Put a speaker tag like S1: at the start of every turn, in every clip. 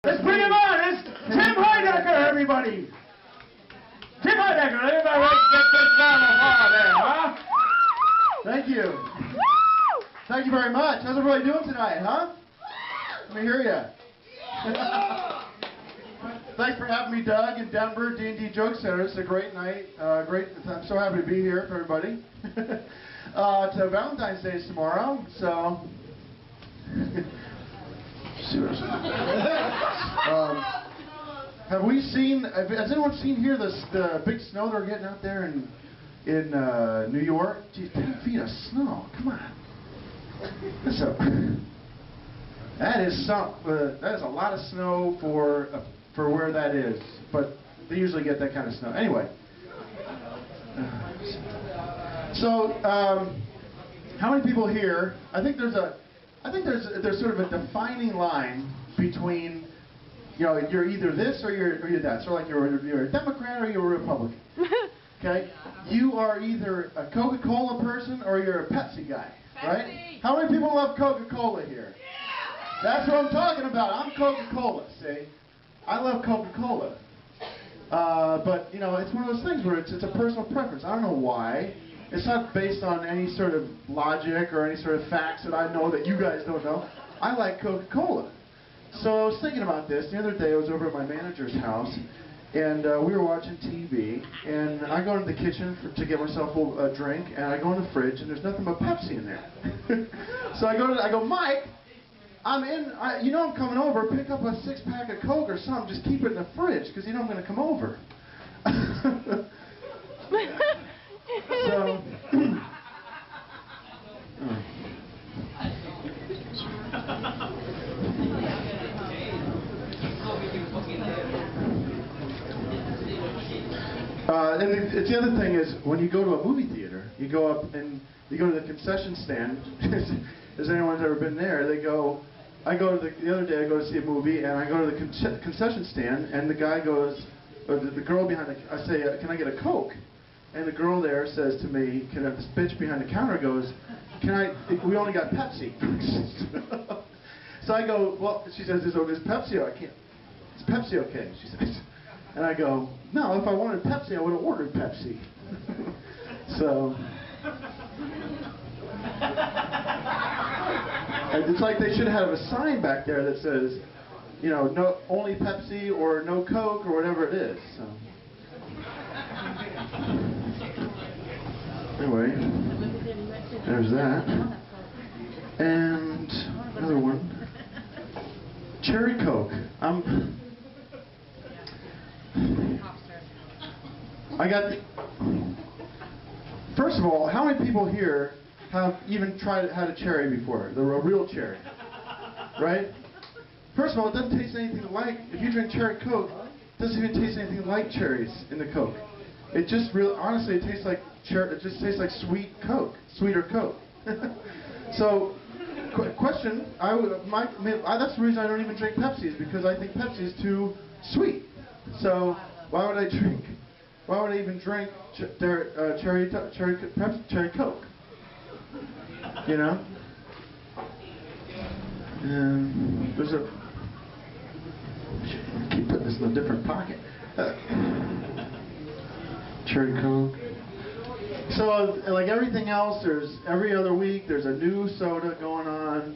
S1: Let's bring him on. It's Tim Heidecker, everybody. Tim Heidecker, everybody get this round of applause there, huh?
S2: Thank you. Thank you very much. How's everybody doing tonight, huh? Let me hear you. Thanks for having me, Doug, in Denver, D&D Joke Center. It's a great night. I'm so happy to be here for everybody. It's Valentine's Day tomorrow, so... Has anyone seen here the big snow they're getting out there in New York? Geez, 10 feet of snow. Come on. That is a lot of snow for where that is, but they usually get that kind of snow. Anyway, so how many people here? I think there's sort of a defining line between, you know, you're either this or you're that. So like you're a Democrat or you're a Republican. Okay, you are either a Coca-Cola person or you're a Pepsi guy, right? Pepsi. How many people love Coca-Cola here? Yeah. That's what I'm talking about. I'm Coca-Cola. See, I love Coca-Cola, but you know, it's one of those things where it's a personal preference. I don't know why. It's not based on any sort of logic or any sort of facts that I know that you guys don't know. I like Coca-Cola. So I was thinking about this. The other day I was over at my manager's house, and we were watching TV, and I go into the kitchen to get myself a drink, and I go in the fridge, and there's nothing but Pepsi in there. So I go, Mike, you know I'm coming over, pick up a 6-pack of Coke or something, just keep it in the fridge, because you know I'm going to come over. So, and it's the other thing is, when you go to a movie theater, you go up and you go to the concession stand. Has anyone ever been there? The other day I go to see a movie, and I go to the concession stand, and the guy goes, or the girl behind I say, can I get a Coke? And the girl there says to me, this bitch behind the counter goes, we only got Pepsi. So I go, well, she says, is Pepsi? Is Pepsi okay? She says. And I go, no, if I wanted Pepsi, I would have ordered Pepsi. So, and it's like they should have a sign back there that says, you know, no, only Pepsi or no Coke or whatever it is. So. Anyway, there's that. And another one. Cherry Coke. First of all, how many people here have even had a cherry before? A real cherry. Right? First of all, it doesn't taste anything like, if you drink cherry Coke, it doesn't even taste anything like cherries in the Coke. It just honestly, it tastes like it just tastes like sweeter Coke. So, question, that's the reason I don't even drink Pepsi, is because I think Pepsi is too sweet. So, why would I even drink cherry Coke? You know? And there's keep putting this in a different pocket. Cherry Coke. So, like everything else, every other week there's a new soda going on.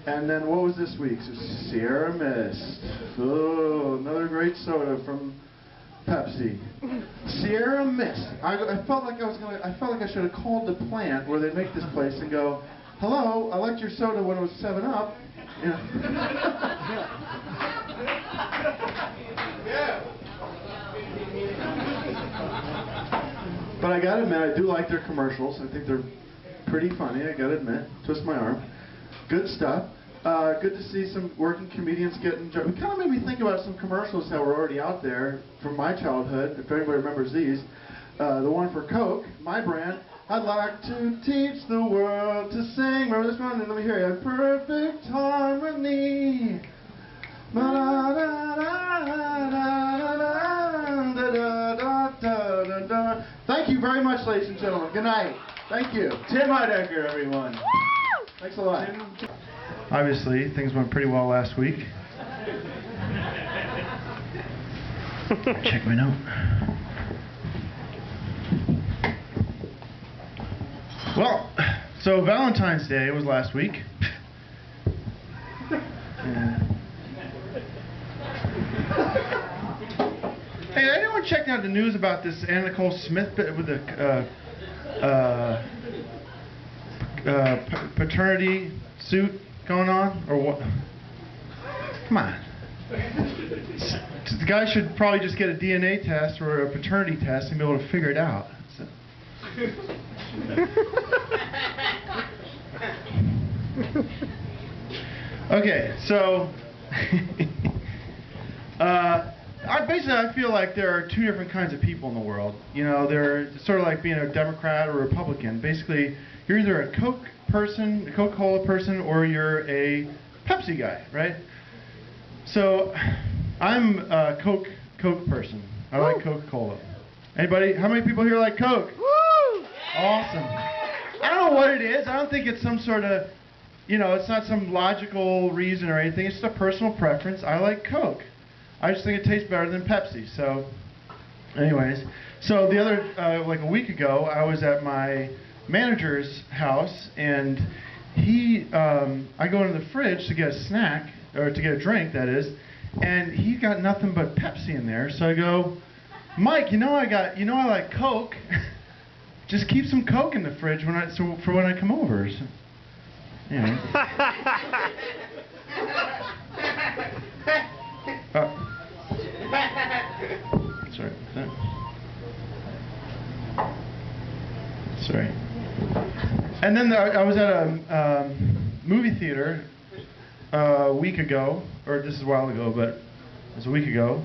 S2: And then what was this week's? Sierra Mist. Oh, another great soda from Pepsi. Sierra Mist. I felt like I should have called the plant where they make this place and go, hello, I liked your soda when it was 7-Up. You know? Yeah. But I gotta admit, I do like their commercials. I think they're pretty funny, I gotta admit. Twist my arm. Good stuff. Good to see some working comedians getting jobs. It kind of made me think about some commercials that were already out there from my childhood, if anybody remembers these. The one for Coke, my brand. I'd like to teach the world to sing. Remember this one? Let me hear you. Perfect harmony. Thank you very much, ladies and gentlemen. Good night. Thank you. Tim Heidecker, everyone. Woo! Thanks a lot. Obviously, things went pretty well last week. Check my note. Well, so Valentine's Day was last week. Hey, anyone checked out the news about this Anna Nicole Smith with the paternity suit going on, or what? Come on. The guy should probably just get a DNA test or a paternity test and be able to figure it out. So. Okay, so basically I feel like there are two different kinds of people in the world. You know, they're sort of like being a Democrat or Republican. Basically, you're either a Coke person, a Coca-Cola person, or you're a Pepsi guy, right? So I'm a Coke person. I like Coca-Cola. Anybody? How many people here like Coke? Woo! Awesome. I don't know what it is. I don't think it's some sort of, you know, it's not some logical reason or anything. It's just a personal preference. I like Coke. I just think it tastes better than Pepsi. So, anyways, so the other, like a week ago, I was at my manager's house, and I go into the fridge to get a snack, or to get a drink, that is, and he got nothing but Pepsi in there. So I go, Mike, I like Coke. Just keep some Coke in the fridge for when I come over. So, anyway. Sorry. Sorry. And then I was at a movie theater a week ago, or this is a while ago, but it was a week ago.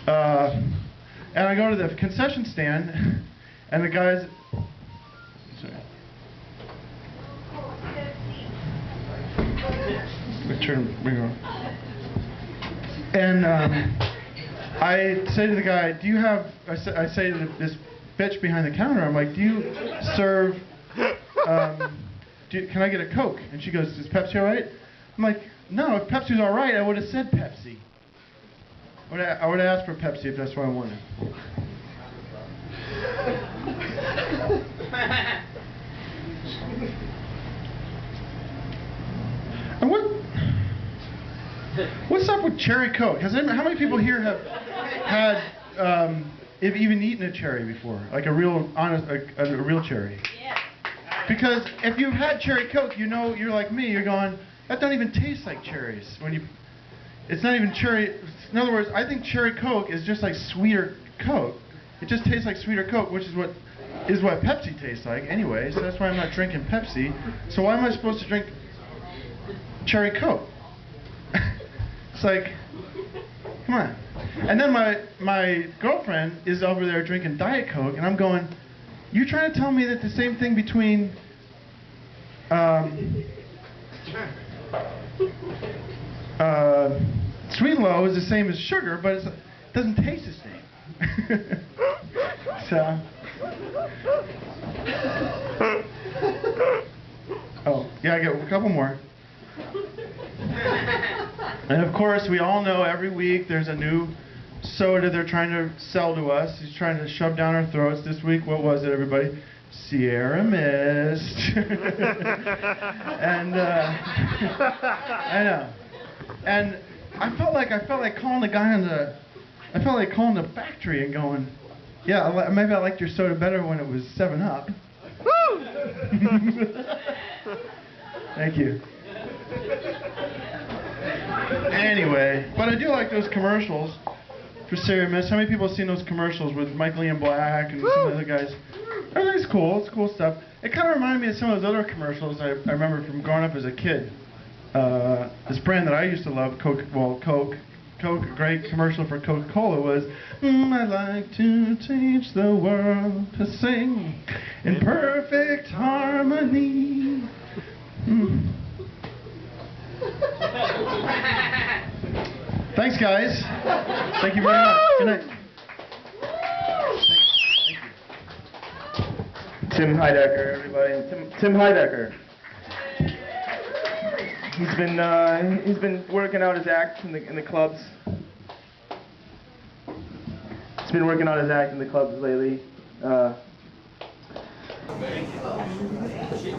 S2: And I go to the concession stand, and the guys. Sorry. Bring it on. And I say to the guy, "Do you have?" I say to this bitch behind the counter, I'm like, "Do you serve? Can I get a Coke?" And she goes, "Is Pepsi all right?" I'm like, "No, if Pepsi was all right, I would have said Pepsi. I would have asked for Pepsi if that's what I wanted." And what's up with cherry Coke? How many people here have had, have even eaten a cherry before, like a real cherry? Yeah. Because if you've had cherry Coke, you know, you're like me. You're going, that don't even taste like cherries it's not even cherry. In other words, I think cherry Coke is just like sweeter Coke. It just tastes like sweeter Coke, which is what Pepsi tastes like anyway. So that's why I'm not drinking Pepsi. So why am I supposed to drink cherry Coke? It's like, come on. And then my girlfriend is over there drinking Diet Coke, and I'm going, you trying to tell me that the same thing between sweet and low is the same as sugar, but it doesn't taste the same. So, oh yeah, I get a couple more. And of course, we all know every week there's a new soda they're trying to sell to us. He's trying to shove down our throats. This week, what was it, everybody? Sierra Mist. And I know. And I felt like calling the guy I felt like calling the factory and going, yeah, maybe I liked your soda better when it was 7-Up. Woo! Thank you. Anyway, but I do like those commercials for Sayreville. How many people have seen those commercials with Michael Ian Black and some of the other guys? Everything's cool. It's cool stuff. It kind of reminded me of some of those other commercials I remember from growing up as a kid. This brand that I used to love, Coke, a great commercial for Coca-Cola was, I'd like to teach the world to sing in perfect harmony. Thanks, guys. Thank you very much. Good night. Thank you.
S3: Tim Heidecker, everybody. Tim Heidecker. He's been working out his act in the clubs. been working on his act in the clubs lately.
S2: Hey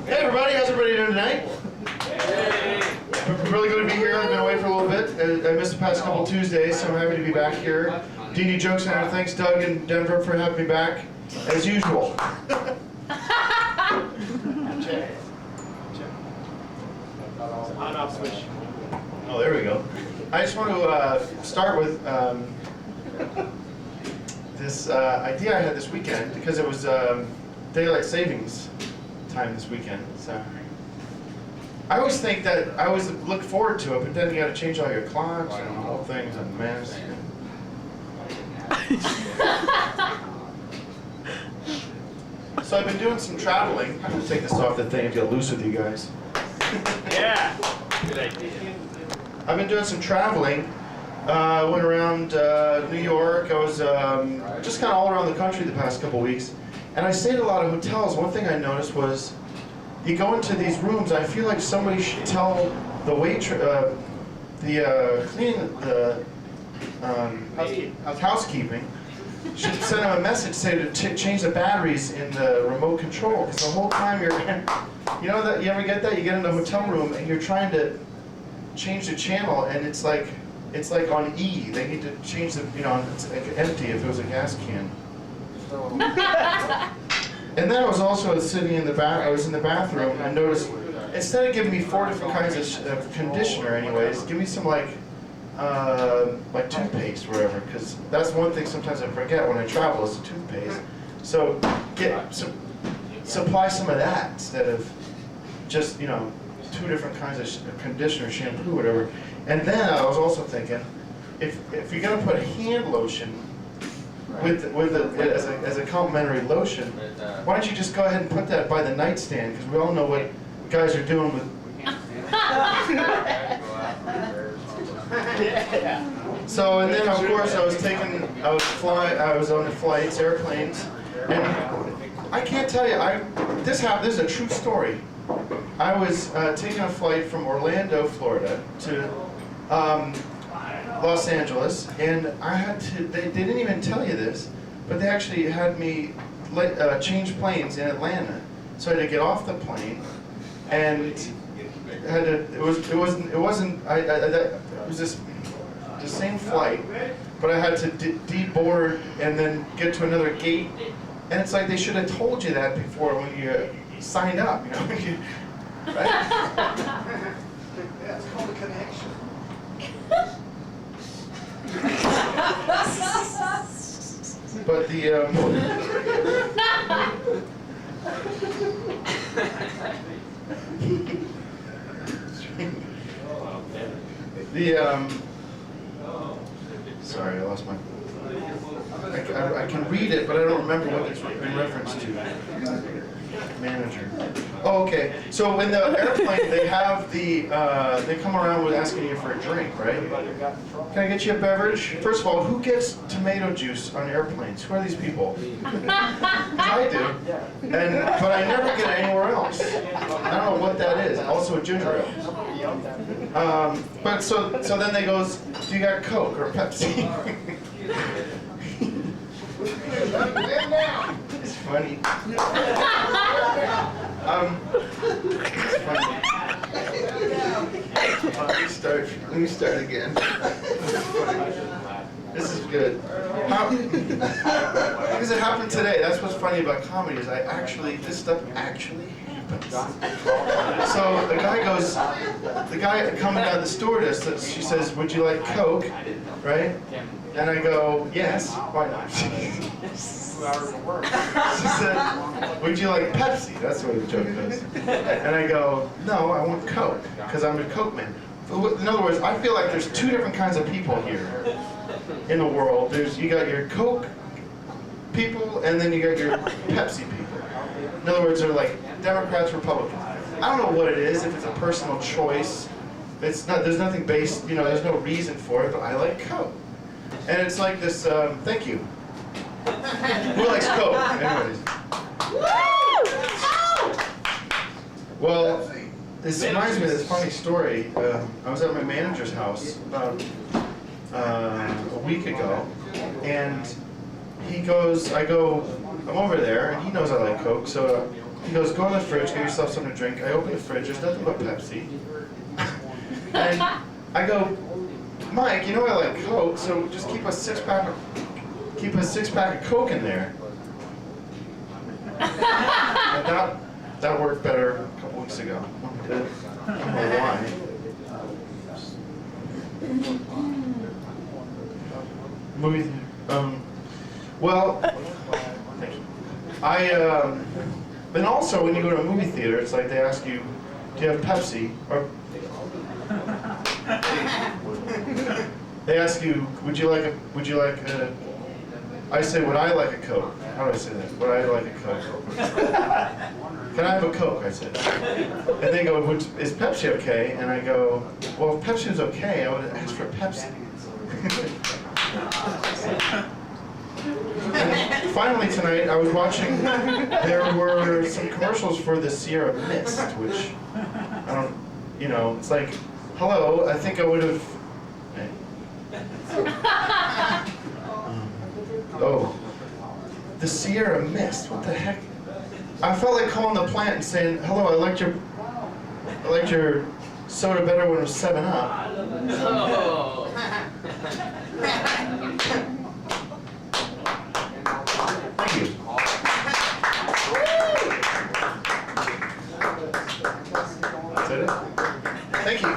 S2: everybody, how's everybody doing tonight? Really good to be here. I've been away for a little bit. I missed the past couple Tuesdays, so I'm happy to be back here. D&D Joke Center, thanks Doug and Denver for having me back, as usual.
S1: On-off switch.
S2: Oh, there we go. I just want to start with this idea I had this weekend, because it was daylight savings time this weekend. So I always think that I always look forward to it, but then you got to change all your clocks and the whole thing's a mess. So I've been doing some traveling. I'm gonna take this off the thing and get loose with you guys.
S1: Yeah. Good idea.
S2: I've been doing some traveling. Went around New York. I was just kind of all around the country the past couple weeks. And I stayed at a lot of hotels. One thing I noticed was you go into these rooms, I feel like somebody should tell the housekeeping should send them a message saying to change the batteries in the remote control, because the whole time you're, you know that, you ever get that? You get in a hotel room and you're trying to change the channel and it's like on E. They need to change the, you know, it's like empty if it was a gas can. And then I was also sitting in the I was in the bathroom and noticed, instead of giving me 4 different kinds of conditioner anyways, give me some like toothpaste or whatever, because that's one thing sometimes I forget when I travel is the toothpaste. So supply some of that instead of just, you know, 2 different kinds of conditioner, shampoo, whatever. And then I was also thinking, if you're gonna put hand lotion as a complimentary lotion, why don't you just go ahead and put that by the nightstand, because we all know what guys are doing with. So, and then of course I was on the flights, airplanes, and I can't tell you, this is a true story. I was taking a flight from Orlando, Florida to Los Angeles, and I had to, they didn't even tell you this, but they actually had me change planes in Atlanta. So I had to get off the plane, and it was just the same flight, but I had to deboard and then get to another gate, and it's like they should have told you that before when you signed up, you know, right?
S4: Yeah, it's called a connection.
S2: But the sorry, I lost my. I can read it, but I don't remember what it's in reference to. Manager. Oh, okay. So in the airplane, they have they come around with asking you for a drink, right? Can I get you a beverage? First of all, who gets tomato juice on airplanes? Who are these people? I do. But I never get it anywhere else. I don't know what that is. Also a ginger ale. But so then they goes, do you got Coke or Pepsi? It's funny. It's funny. Let me start again. This is good. Because it happened today. That's what's funny about comedy is this stuff actually happens. So the guy coming down the stewardess, she says, would you like Coke, right? And I go, yes, why not? She said, would you like Pepsi? That's what the joke is. And I go, no, I want Coke, because I'm a Coke man. In other words, I feel like there's 2 different kinds of people here in the world. You got your Coke people, and then you got your Pepsi people. In other words, they're like Democrats, Republicans. I don't know what it is, if it's a personal choice. It's not. There's nothing based, you know, there's no reason for it, but I like Coke. And it's like this, thank you. Who likes Coke? Anyways. Well, this reminds me of this funny story. I was at my manager's house about a week ago, and
S4: he goes, I'm over there, and he knows I like Coke, so he goes, go in the fridge, get yourself something to drink. I open the fridge, there's nothing but Pepsi. And I go, Mike, you know I like Coke, so just keep a six-pack of Coke in there. And that worked better a couple weeks ago. I don't know why. Movie theater. Well, thank you. Then also when you go to a movie theater, it's like they ask you, do you have Pepsi? Or they ask you, would you like a, I say, would I like a Coke? How do I say that? Would I like a Coke? Can I have a Coke? I said. And they go, is Pepsi okay? And I go, well, if Pepsi was okay, I would ask for Pepsi. And finally tonight, I was watching, there were some commercials for the Sierra Mist, which, I don't, you know, it's like, hello, I think I would have, oh, the Sierra Mist, what the heck? I felt like calling the plant and saying, hello, I liked your soda better when it was 7-Up. Oh. Thank you. That's it? Thank you.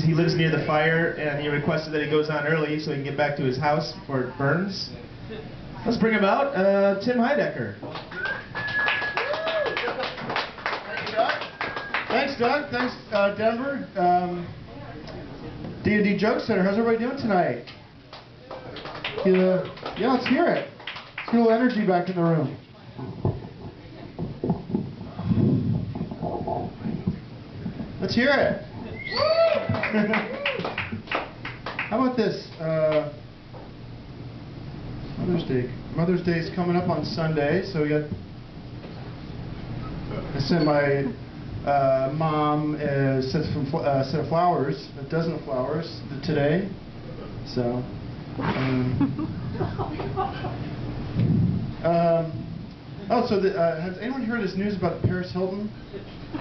S3: He lives near the fire, and he requested that he goes on early so he can get back to his house before it burns. Let's bring him out, Tim Heidecker.
S2: Thanks, Doug. Thanks, Denver. D&D Joke Center. How's everybody doing tonight? Yeah, let's hear it. Let's get a little energy back in the room. Let's hear it. How about this? Mother's Day. Mother's Day is coming up on Sunday, so we got. I sent my mom a set of flowers, a dozen of flowers today. So. Has anyone heard this news about Paris Hilton? She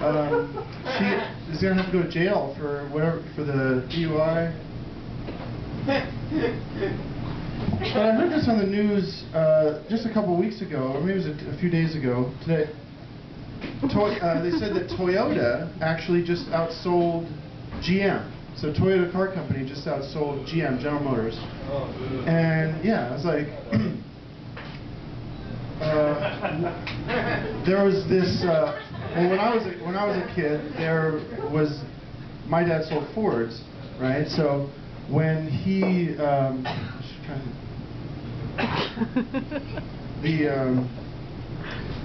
S2: is going to have to go to jail for the DUI. But I heard this on the news just a couple weeks ago, or maybe it was a few days ago. Today, they said that Toyota actually just outsold GM. So Toyota car company just outsold GM, General Motors. And yeah, I was like, there was this. Well, when I was a kid, my dad sold Fords, right? So when he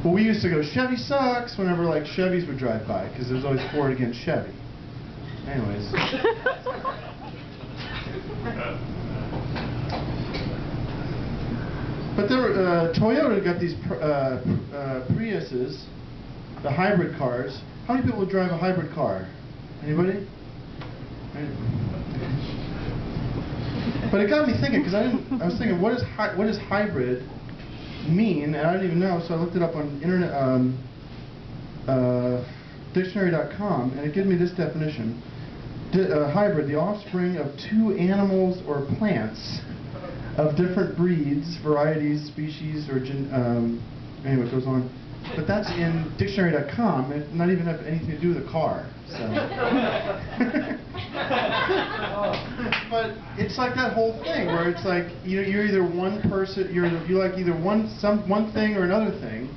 S2: well, we used to go, Chevy sucks, whenever like Chevys would drive by, because there's always Ford against Chevy. Anyways. But Toyota got these Priuses, the hybrid cars. How many people would drive a hybrid car? Anybody? But it got me thinking, because I was thinking, what does hybrid mean? And I didn't even know, so I looked it up on internet, dictionary.com, and it gives me this definition: hybrid, the offspring of two animals or plants of different breeds, varieties, species, or anyway, it goes on. But that's in dictionary.com. It not even have anything to do with a car. So. But it's like that whole thing where it's like you're either one person, you like either one thing or another thing,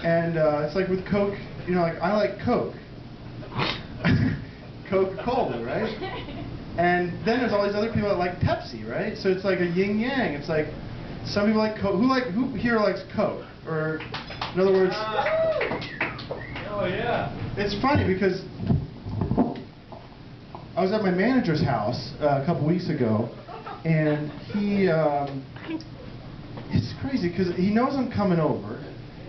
S2: and it's like with Coke. You know, like I like Coke, Coca-Cola, right? And then there's all these other people that like Pepsi, right? So it's like a yin yang. It's like some people like Coke. Who here likes Coke? Or in other words, oh yeah. It's funny because I was at my manager's house a couple weeks ago, and he it's crazy because he knows I'm coming over,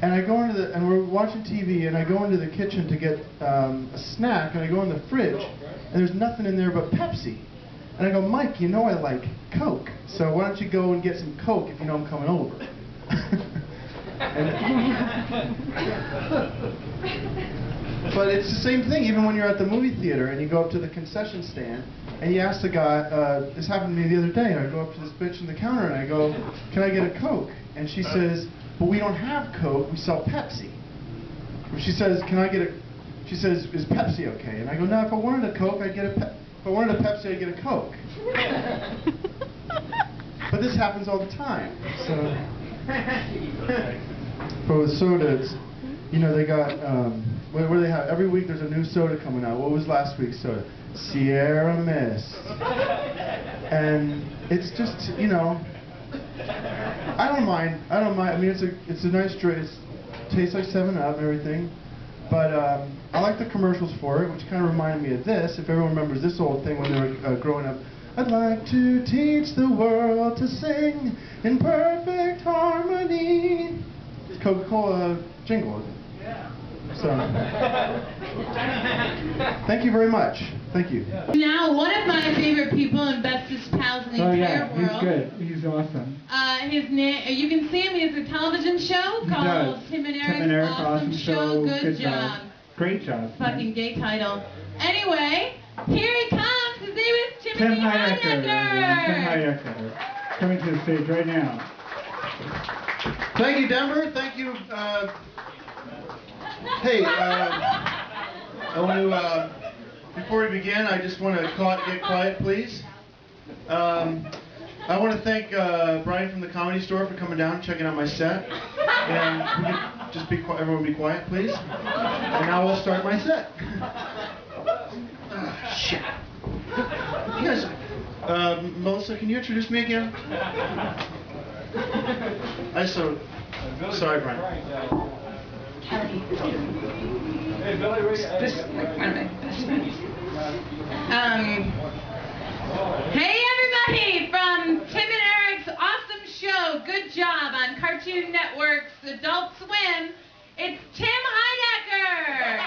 S2: And I go into and we're watching TV, and I go into the kitchen to get a snack, and I go in the fridge, and there's nothing in there but Pepsi. And I go, Mike, you know I like Coke, so why don't you go and get some Coke if you know I'm coming over? But it's the same thing even when you're at the movie theater and you go up to the concession stand and you ask the guy, this happened to me the other day, and I go up to this bitch in the counter and I go, can I get a Coke? And she says, but we don't have Coke, we sell Pepsi. She says, she says, is Pepsi okay? And I go, no, if I wanted a Coke, I'd get a if I wanted a Pepsi, I'd get a Coke. But this happens all the time. So, but with sodas, you know, they got, what do they have? Every week there's a new soda coming out. What was last week's soda? Sierra Mist. And it's just, you know, I don't mind. I mean, it's a nice drink. It tastes like 7-Up and everything. But I like the commercials for it, which kind of reminded me of this. If everyone remembers this old thing when they were growing up. I'd like to teach the world to sing in perfect harmony. It's Coca-Cola jingle. Yeah. So, thank you very much. Thank you.
S5: Now, one of my favorite people and bestest pals in the entire world.
S6: He's good. He's awesome.
S5: His name, you can see him. He has a television show called Tim and Eric's Awesome Show. Good job.
S6: Great job.
S5: Fucking gay title. Anyway, here he comes. His name is Tim Heidecker.
S6: Tim Heidecker. Coming to the stage right now.
S2: Thank you, Denver. Thank you. Hey, I want to, before we begin, I just want to get quiet, please. I want to thank Brian from the Comedy Store for coming down and checking out my set. And we can just be quiet, everyone be quiet, please. And now we'll start my set. Shit. You guys, Melissa, can you introduce me again? Sorry, Brian.
S5: Kelly. This is like one of my best friends. Hey everybody from Tim and Eric's Awesome Show. Good job on Cartoon Network's Adult Swim. It's Tim Heidecker.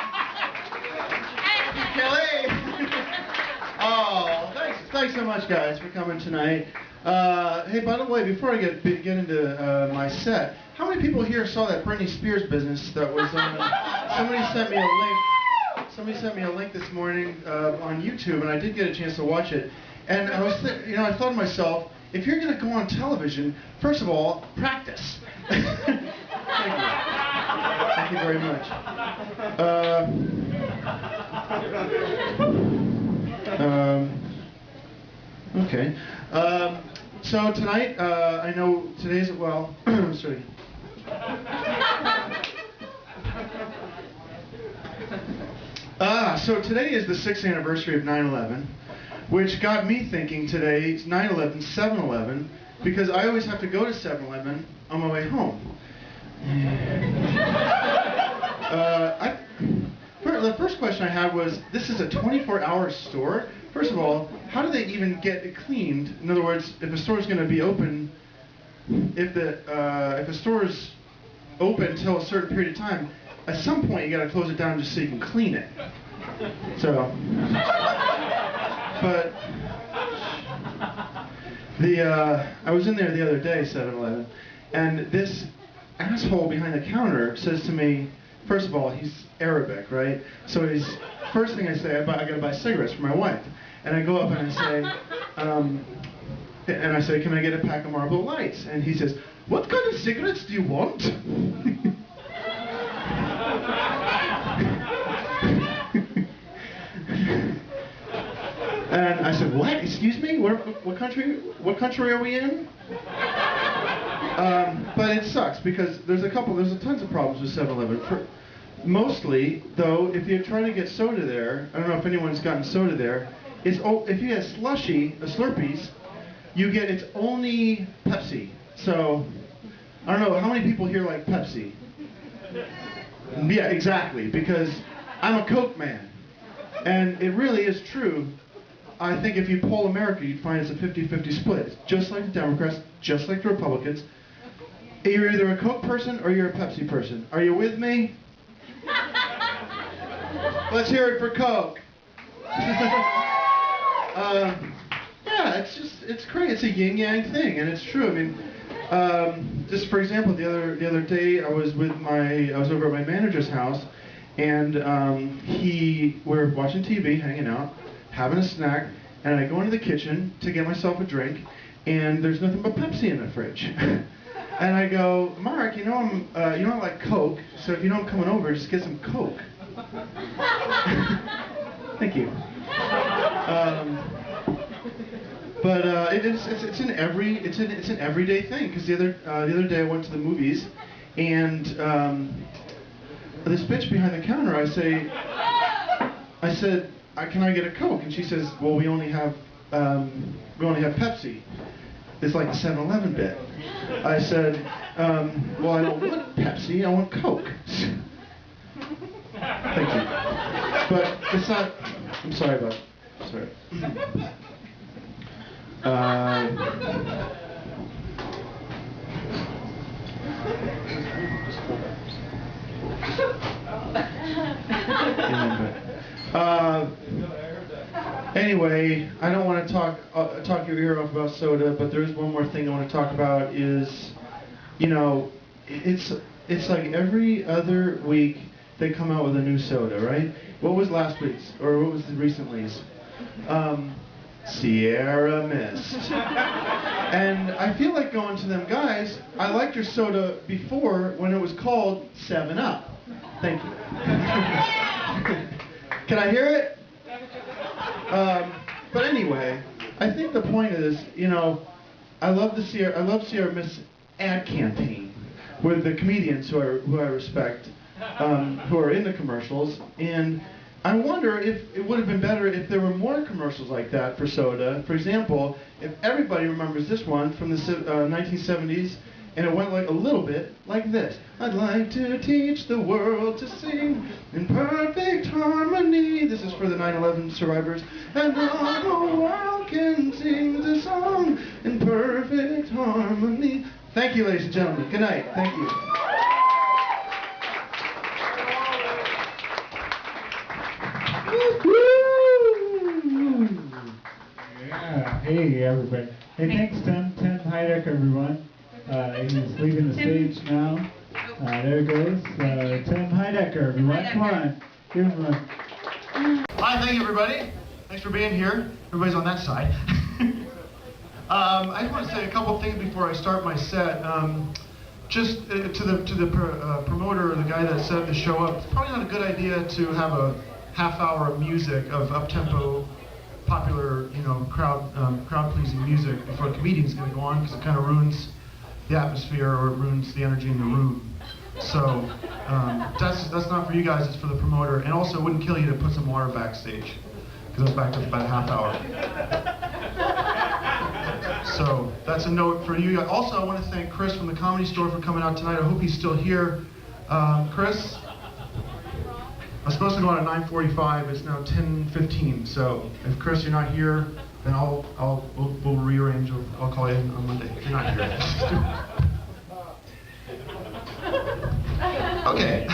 S2: Kelly. Oh, thanks so much, guys, for coming tonight. Hey, by the way, before I get into my set, how many people here saw that Britney Spears business that was on? Somebody sent me a link this morning on YouTube, and I did get a chance to watch it. And I was, I thought to myself, if you're going to go on television, first of all, practice. Thank you. Thank you very much. Okay. So tonight, I know today's, well, sorry. So today is the 6th anniversary of 9/11, which got me thinking today, 9/11, 7-Eleven, because I always have to go to 7-Eleven on my way home. The first question I had was, this is a 24-hour store? First of all, how do they even get it cleaned? In other words, if a store is going to be open, if a store is open until a certain period of time, at some point you got to close it down just so you can clean it. So, but I was in there the other day, 7-Eleven, and this asshole behind the counter says to me, first of all, he's Arabic, right? So first thing I say, I got to buy cigarettes for my wife. And I go up and I say, can I get a pack of Marlboro Lights? And he says, what kind of cigarettes do you want? And I said, what? Excuse me? What country are we in? But it sucks because there's tons of problems with 7-Eleven. Mostly, though, if you're trying to get soda there, I don't know if anyone's gotten soda there, if you get Slurpees, it's only Pepsi. So, I don't know, how many people here like Pepsi? Yeah, exactly, because I'm a Coke man. And it really is true. I think if you poll America, you'd find it's a 50-50 split. It's just like the Democrats, just like the Republicans. You're either a Coke person or you're a Pepsi person. Are you with me? Let's hear it for Coke. Yeah, it's great. It's a yin-yang thing, and it's true. I mean, just for example, the other day I was over at my manager's house, and we were watching TV, hanging out, having a snack, and I go into the kitchen to get myself a drink, and there's nothing but Pepsi in the fridge. And I go, Mark, you know I like Coke, so if you know I'm coming over, just get some Coke. Thank you. But it's an everyday thing. Because the other day I went to the movies, and this bitch behind the counter, I said, can I get a Coke? And she says, well, we only have Pepsi. It's like the 7-Eleven bit. I said, well, I don't want Pepsi, I want Coke. Thank you. But it's not, I'm sorry about it. Sorry. Anyway, I don't want to talk your ear off about soda, but there is one more thing I want to talk about is, it's like every other week they come out with a new soda, right? What was last week's, or what was the recently's? Sierra Mist. And I feel like going to them, guys, I liked your soda before when it was called 7-Up. Thank you. Can I hear it? But anyway, I think the point is, I love Sierra Mist ad campaign with the comedians who I respect, who are in the commercials, and I wonder if it would have been better if there were more commercials like that for soda. For example, if everybody remembers this one from the 1970s, and it went like a little bit like this. I'd like to teach the world to sing in perfect harmony. This is for the 9/11 survivors. And all the world can sing the song in perfect harmony. Thank you, ladies and gentlemen. Good night. Thank you.
S6: Yeah. Hey, everybody. Hey, thanks, Tim. Tim Heidecker, everyone. He's leaving the stage now. There it goes. Tim Heidecker, everyone. Come on. Give him a...
S2: Hi, thank you, everybody. Thanks for being here. Everybody's on that side. I just want to say a couple things before I start my set. Just to the promoter or the guy that set up the show up, it's probably not a good idea to have a half hour of music of up-tempo, popular, crowd-pleasing music before a comedian's going to go on, because it kind of ruins the atmosphere or it ruins the energy in the room. So that's not for you guys, it's for the promoter. And also, it wouldn't kill you to put some water backstage, because it's backed up about a half hour. So that's a note for you. Also, I want to thank Chris from the Comedy Store for coming out tonight. I hope he's still here. Chris? I was supposed to go on at 9:45. It's now 10:15. So if Chris, you're not here, then we'll rearrange. I'll call you in on Monday. If you're not here. Okay.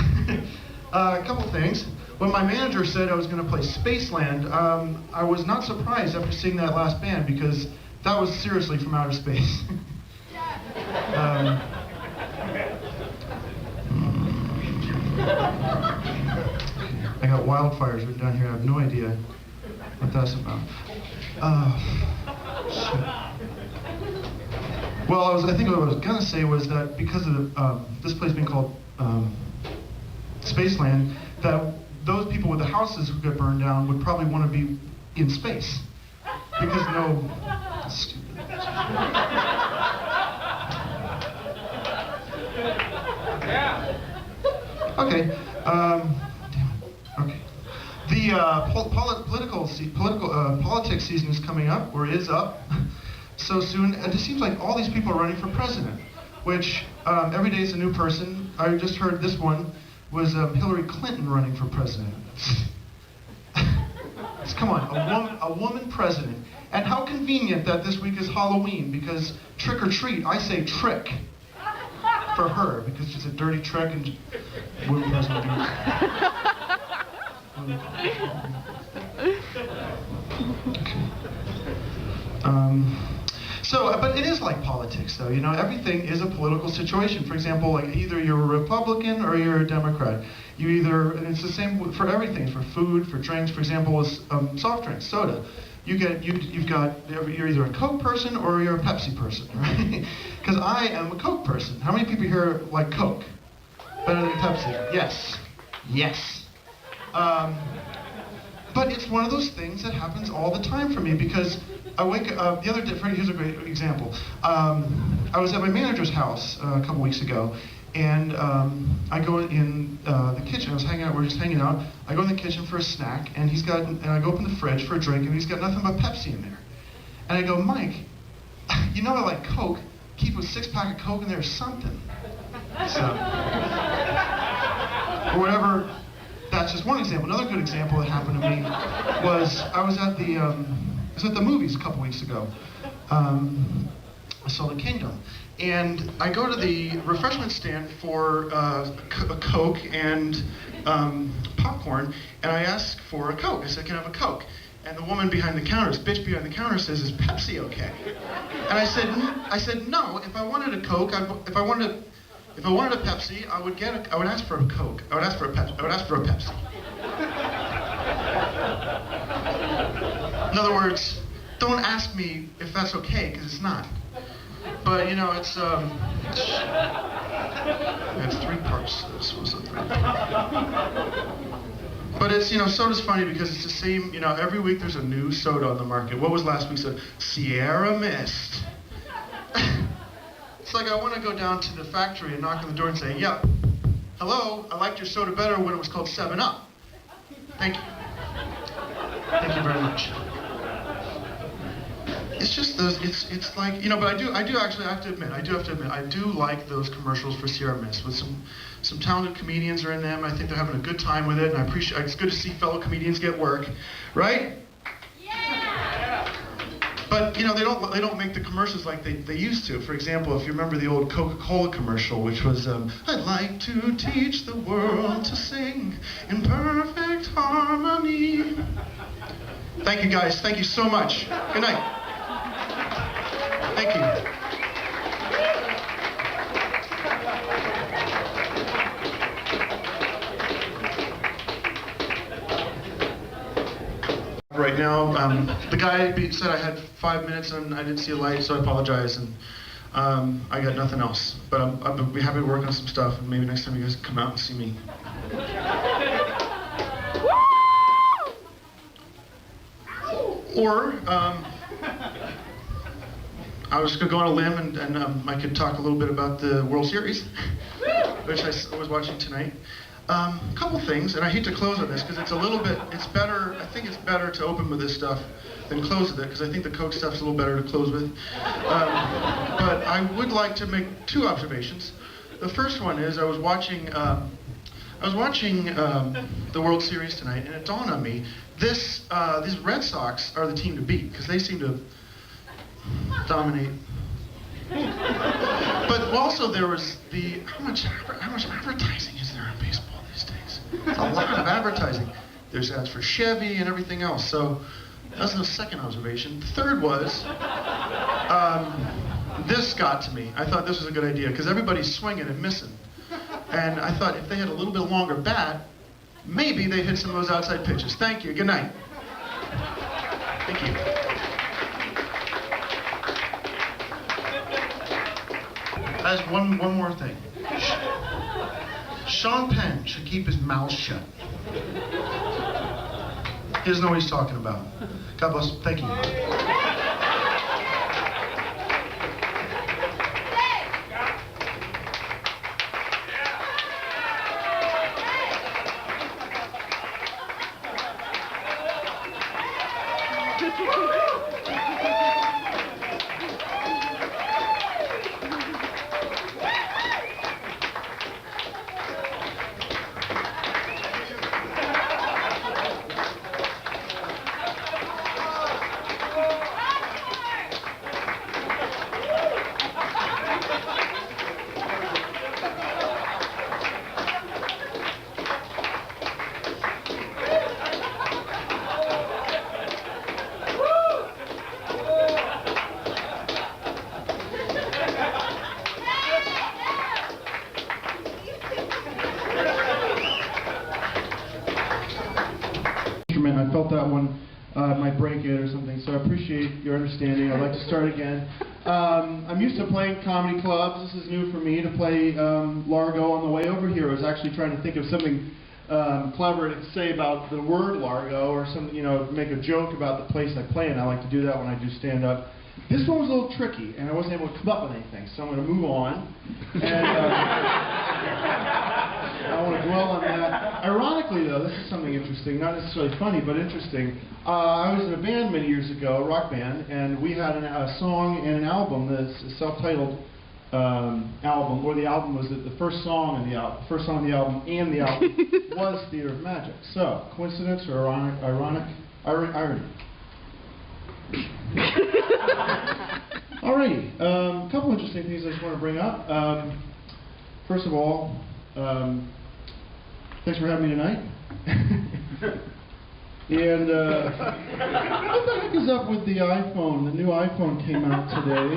S2: A couple things. When my manager said I was going to play Spaceland, I was not surprised after seeing that last band, because that was seriously from outer space. I got wildfires written down here. I have no idea what that's about. Shit. Well, I think what I was gonna say was that because of this place being called Spaceland, that those people with the houses who get burned down would probably want to be in space, because stupid. Okay. Okay. The politics season is coming up, or is up, so soon. And it seems like all these people are running for president, which every day is a new person. I just heard this one was Hillary Clinton running for president. Come on, a woman president. And how convenient that this week is Halloween, because trick or treat, I say trick.
S7: for her, because she's a dirty trick and women doesn't do but it is like politics, though. You know, everything is a political situation. For example, like either you're a Republican or you're a Democrat. And it's the same for everything, for food, for drinks. For example, with soft drinks, soda. You're either a Coke person or you're a Pepsi person, right? Because I am a Coke person. How many people here like Coke? Better than Pepsi? Yes. Yes. But it's one of those things that happens all the time for me, because I wake up, the other day, here's a great example. I was at my manager's house a couple weeks ago, and I go in the kitchen. I was hanging out, we were just hanging out. I go in the kitchen for a snack, and I go open the fridge for a drink, and he's got nothing but Pepsi in there. And I go, Mike, you know I like Coke. Keep a 6-pack of Coke in there or something. So, or whatever. That's just one example. Another good example that happened to me was I was at the movies a couple weeks ago. I saw The Kingdom, and I go to the refreshment stand for a Coke and popcorn, and I ask for a Coke. I said, "Can I have a Coke?" And the woman behind the counter, this bitch behind the counter, says, "Is Pepsi okay?" And I said, "No. If I wanted a Coke, if I wanted a Pepsi, I would ask for a Coke. I would ask for a Pepsi." In other words, don't ask me if that's okay, because it's not. But you know, it's 3 parts. This was a 3. But it's, you know, soda's funny because it's the same. You know, every week there's a new soda on the market. What was last week's soda? Sierra Mist. It's like I want to go down to the factory and knock on the door and say, "Yeah, hello, I liked your soda better when it was called 7-Up. Thank you. Thank you very much." It's just those, it's like, you know, but I do actually have to admit, I do like those commercials for Sierra Mist with some talented comedians are in them. I think they're having a good time with it, and I appreciate, it's good to see fellow comedians get work, right? Yeah! But, you know, they don't make the commercials like they used to. For example, if you remember the old Coca-Cola commercial, which was, "I'd like to teach the world to sing in perfect harmony." Thank you, guys. Thank you so much. Good night. Thank you. Right now, the guy said I had 5 minutes and I didn't see a light, so I apologize, and I got nothing else. But I'll be happy to work on some stuff, and maybe next time you guys come out and see me. Or, I was going to go on a limb and I could talk a little bit about the World Series, which I was watching tonight. A couple things, and I hate to close on this because it's a little bit, I think it's better to open with this stuff than close with it, because I think the Coke stuff's a little better to close with. But I would like to make 2 observations. The first one is I was watching the World Series tonight, and it dawned on me, these Red Sox are the team to beat, because they seem to dominate. But also there was how much advertising is there in baseball these days? It's a lot of advertising. There's ads for Chevy and everything else. So that's the second observation. The third was, this got to me. I thought this was a good idea, because everybody's swinging and missing. And I thought if they had a little bit longer bat, maybe they'd hit some of those outside pitches. Thank you. Good night. Thank you. As one more thing. Sean Penn should keep his mouth shut. He doesn't know what he's talking about. God bless him. Thank you.
S8: felt that one might break it or something, so I appreciate your understanding. I'd like to start again. I'm used to playing comedy clubs. This is new for me to play Largo. On the way over here, I was actually trying to think of something clever to say about the word Largo, or some, make a joke about the place I play in. I like to do that when I do stand-up. This one was a little tricky, and I wasn't able to come up with anything, so I'm going to move on. And I want to dwell on that. Ironically, though, this is something interesting, not necessarily funny, but interesting. I was in a band many years ago, a rock band, and we had a song and an album, a self-titled album, where the album was the first song on the album, and the album was Theater of Magic. So, coincidence or irony? Alrighty, a couple interesting things I just want to bring up. First of all, thanks for having me tonight. And what the heck is up with the iPhone? The new iPhone came out today,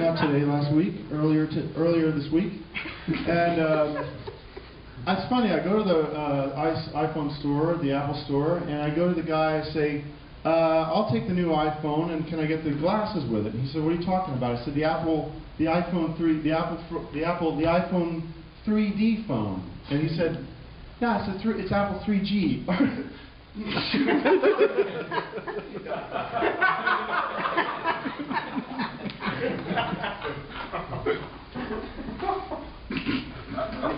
S8: not today, last week, earlier this week. And it's funny, I go to the iPhone store, the Apple store, and I go to the guy, I say, I'll take the new iPhone, and can I get the glasses with it? And he said, what are you talking about? I said, the iPhone 3D phone. And he said, yeah, it's Apple 3G.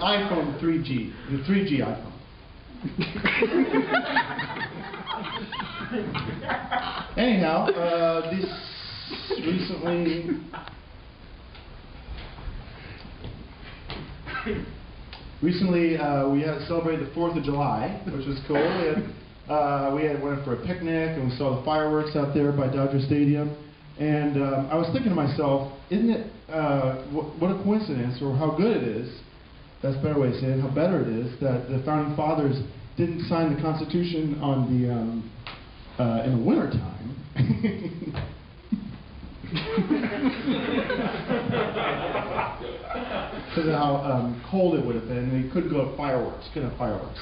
S8: iPhone 3G, the 3G iPhone. Anyhow, this recently we had celebrated the 4th of July, which was cool. We went for a picnic and we saw the fireworks out there by Dodger Stadium. And I was thinking to myself, isn't it what a coincidence, or how good it is? That's a better way to say it. How better it is that the founding fathers didn't sign the Constitution on the in the winter time. Because of how cold it would have been. They couldn't go to fireworks. Couldn't have fireworks.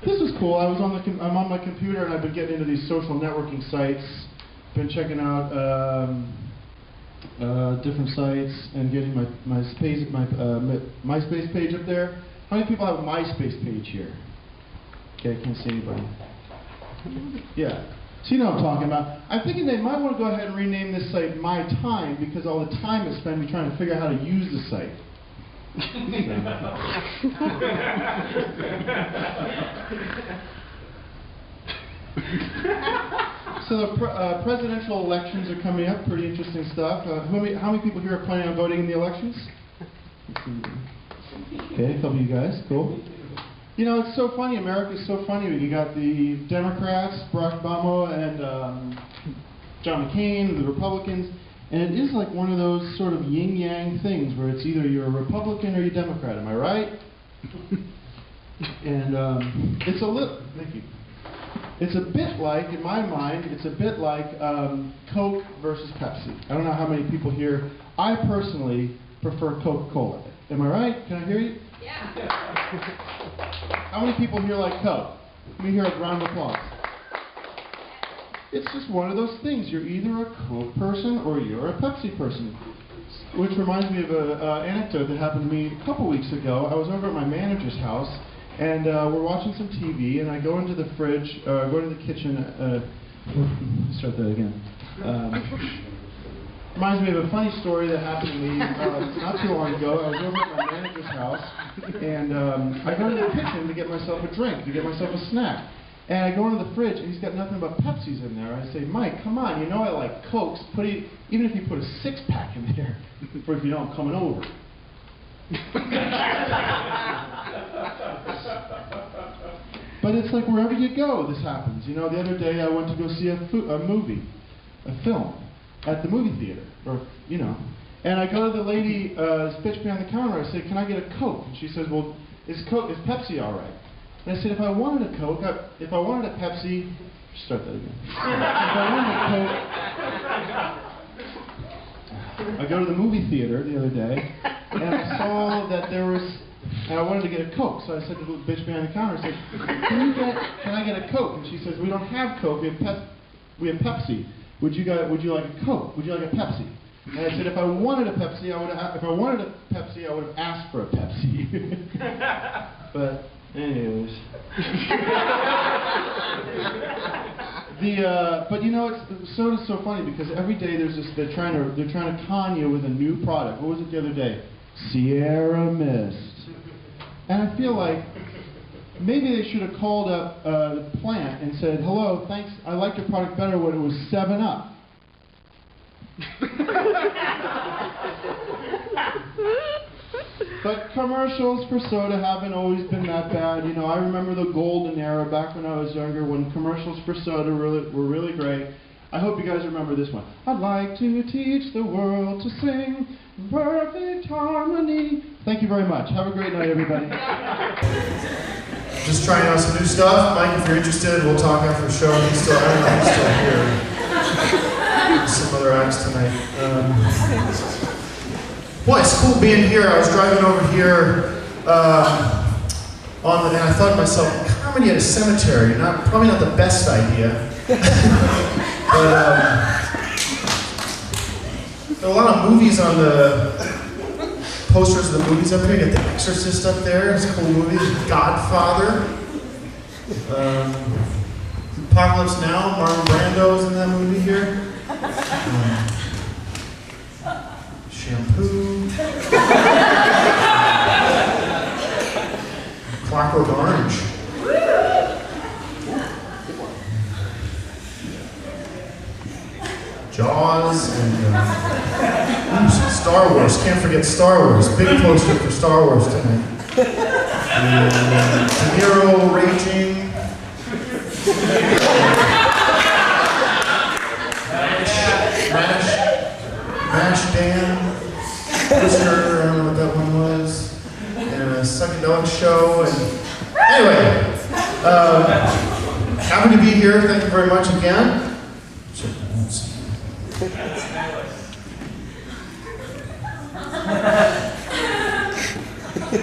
S8: This was cool. I'm on my computer and I've been getting into these social networking sites. Been checking out different sites and getting my MySpace page up there. How many people have a MySpace page here? Okay, I can't see anybody. Yeah. So you know what I'm talking about. I'm thinking they might want to go ahead and rename this site My Time, because all the time is spent trying to figure out how to use the site. So the presidential elections are coming up. Pretty interesting stuff. How many people here are planning on voting in the elections? Okay, a couple of you guys. Cool. You know, it's so funny. America's so funny. You got the Democrats, Barack Obama, and John McCain, the Republicans, and it is like one of those sort of yin-yang things where it's either you're a Republican or you're a Democrat. Am I right? And it's a little. Thank you. It's a bit like, in my mind, it's a bit like Coke versus Pepsi. I don't know how many people here. I personally prefer Coca-Cola. Am I right? Can I hear you?
S5: Yeah.
S8: How many people here like Coke? Let me hear a round of applause. It's just one of those things. You're either a Coke person or you're a Pepsi person. Which reminds me of an anecdote that happened to me a couple weeks ago. I was over at my manager's house, and we're watching some TV, and I go into the fridge, go into the kitchen. Start that again. Reminds me of a funny story that happened to me not too long ago. I was over at my manager's house, and I go into the kitchen to get myself a drink, to get myself a snack. And I go into the fridge, and he's got nothing but Pepsis in there. I say, Mike, come on, you know I like Cokes. Even if you put a six-pack in there, for if you know I'm coming over. But it's like wherever you go, this happens. You know, the other day I went to go see a film, at the movie theater, and I go to the lady, bitch behind the counter. I say, can I get a Coke? And she says, well, is Pepsi all right? And I said, if I wanted a Coke, if I wanted a Pepsi, start that again. If I wanted a Coke, I go to the movie theater the other day, and I saw that there was and I wanted to get a Coke. So I said to the bitch behind the counter, I said, can I get a Coke? And she says, we don't have Coke, we have Pepsi. Would you like a Coke? Would you like a Pepsi? And I said, if I wanted a Pepsi, I would have asked for a Pepsi. But anyways. But you know, soda's so funny because every day there's this. They're trying to con you with a new product. What was it the other day? Sierra Mist. And I feel like maybe they should have called up the plant and said, "Hello, thanks. I liked your product better when it was 7-Up." But commercials for soda haven't always been that bad. You know, I remember the golden era back when I was younger when commercials for soda were really great. I hope you guys remember this one. I'd like to teach the world to sing in perfect harmony. Thank you very much. Have a great night, everybody.
S4: Just trying out some new stuff. Mike, if you're interested, we'll talk after the show. He's still here. There's some other acts tonight. Boy, it's cool being here. I was driving over here and I thought to myself, comedy at a cemetery, probably not the best idea. But there are a lot of movies on the posters of the movies up here. You got The Exorcist up there. It's a cool movie. Godfather. Apocalypse Now. Marlon Brando's in that movie here. Shampoo. Clockwork Orange. Jaws and Star Wars. Can't forget Star Wars. Big poster for Star Wars tonight. De Niro raging. Mash Dan. Prisoner, I don't know what that one was. And a psychedelic show. And anyway, happy to be here. Thank you very much again.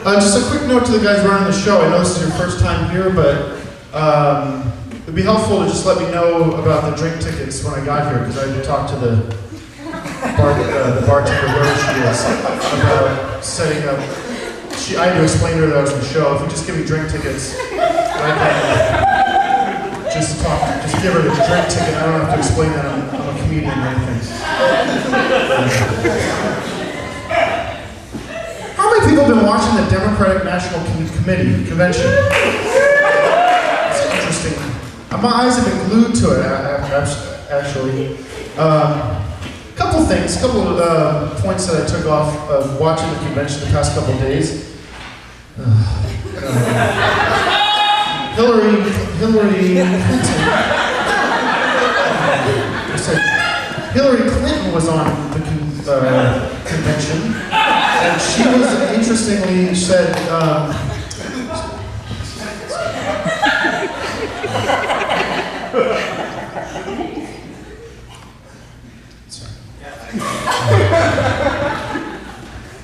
S4: Just a quick note to the guys running the show. I know this is your first time here, but it'd be helpful to just let me know about the drink tickets when I got here, because I had to talk to the bartender, wherever she is, about setting up. I had to explain to her that I was in the show. If you just give me drink tickets, I can just give her the drink ticket. I don't have to explain that I'm a comedian or anything. How many people have been watching the Democratic National Convention? It's interesting. My eyes have been glued to it, actually. Couple points that I took off of watching the convention the past couple of days. Hillary Clinton was on the convention, and she was interestingly said.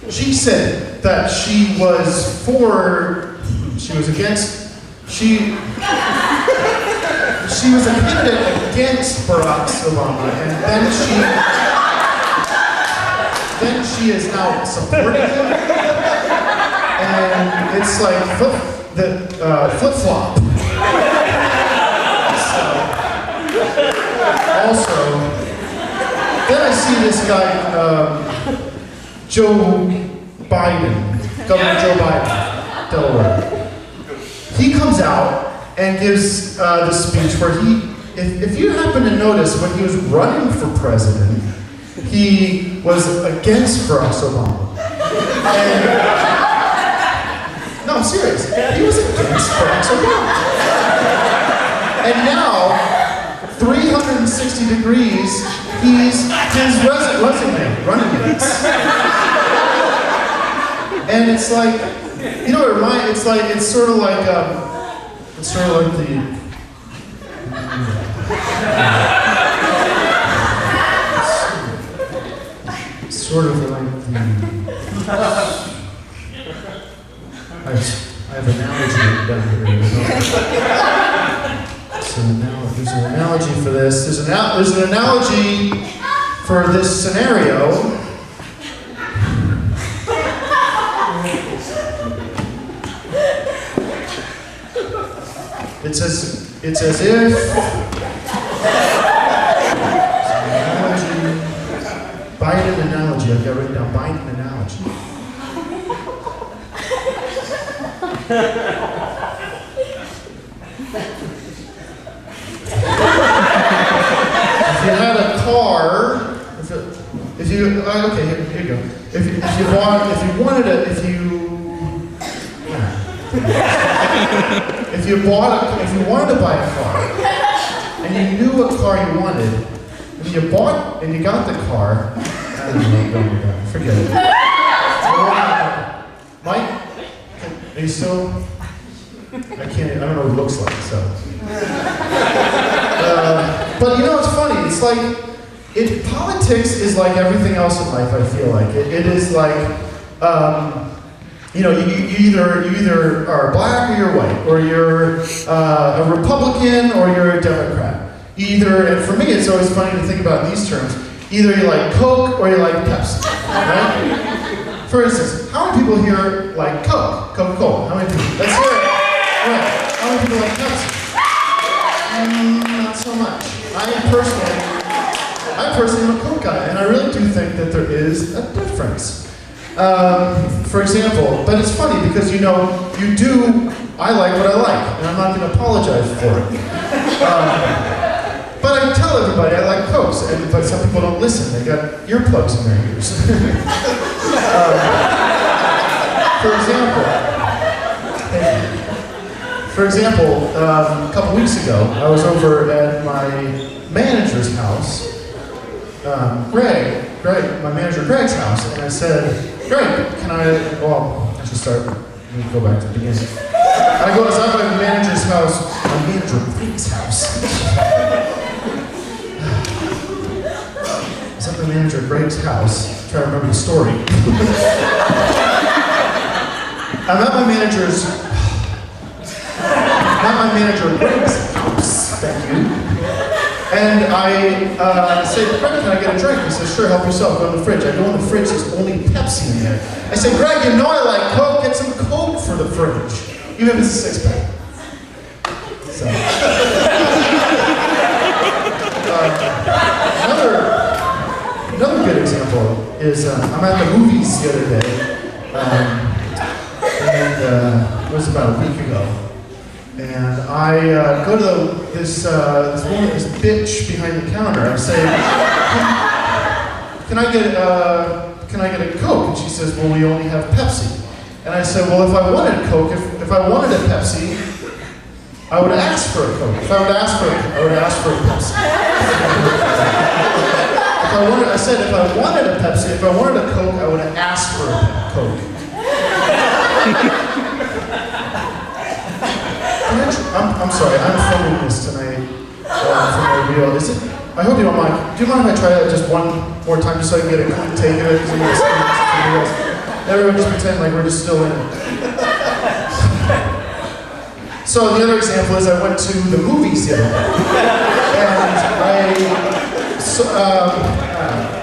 S4: She said that she was a candidate against Barack Obama, and then she is now supporting him, and it's like flip-flop. Also, then I see this guy, Governor Joe Biden, Delaware. He comes out and gives this speech where if you happen to notice, when he was running for president, he was against Barack Obama. No, I'm serious. He was against Barack Obama. And now, 360 degrees, he's his running mates. And it's like, you know, it's sort of like the, I I have an analogy down here. There's an analogy for this. There's an analogy for this scenario. It's as if Biden analogy. I've got written down Biden analogy. If you had a car, if you okay, here you go. If you wanted a, if you wanted to buy a car, and you knew what car you wanted, and you bought and you got the car, I don't know, forget it. Mike, are you still? I don't know what it looks like, so. But you know, it's funny. It's like, politics is like everything else in life. I feel like it is like, you know, you either are black or you're white, or you're a Republican or you're a Democrat. And for me, it's always funny to think about in these terms. Either you like Coke or you like Pepsi, right? For instance, how many people here like Coke, Coca-Cola? How many people? Let's hear it. Right. How many people like Pepsi? Not so much. I personally am a Coke guy, and I really do think that there is a difference. For example, but it's funny because I like what I like, and I'm not going to apologize for it. But I tell everybody I like Cokes, but some people don't listen. They got earplugs in their ears. For example, a couple weeks ago, I was over at my manager's house, Greg, my manager Greg's house, and I said, Greg, I should start, let me go back to the beginning. I was at my manager's house, my manager Greg's house. I was at my manager Greg's house, trying to remember the story. I'm at my manager Greg's house, thank you. And I said, Greg, can I get a drink? He says, sure, help yourself, go in the fridge. I go in the fridge, there's only Pepsi in there. I said, Greg, you know I like Coke, get some Coke for the fridge. Even if it's a six-pack. So. Another good example is, I'm at the movies the other day, and it was about a week ago. And I go to this woman, this bitch behind the counter. I say, can I get a Coke? And she says, well, we only have Pepsi. And I said, well, if I wanted a Coke, if I wanted a Pepsi, I would ask for a Coke. If I would ask for it, I would ask for a Pepsi. I said, if I wanted a Pepsi, if I wanted a Coke, I would have asked for a Coke. I'm sorry, I'm filming this tonight for my reel. I hope you don't mind. Do you mind if I try that just one more time just so I can get a clean take of it? Everyone just pretend like we're just still in it. So the other example is I went to the movies the other day. And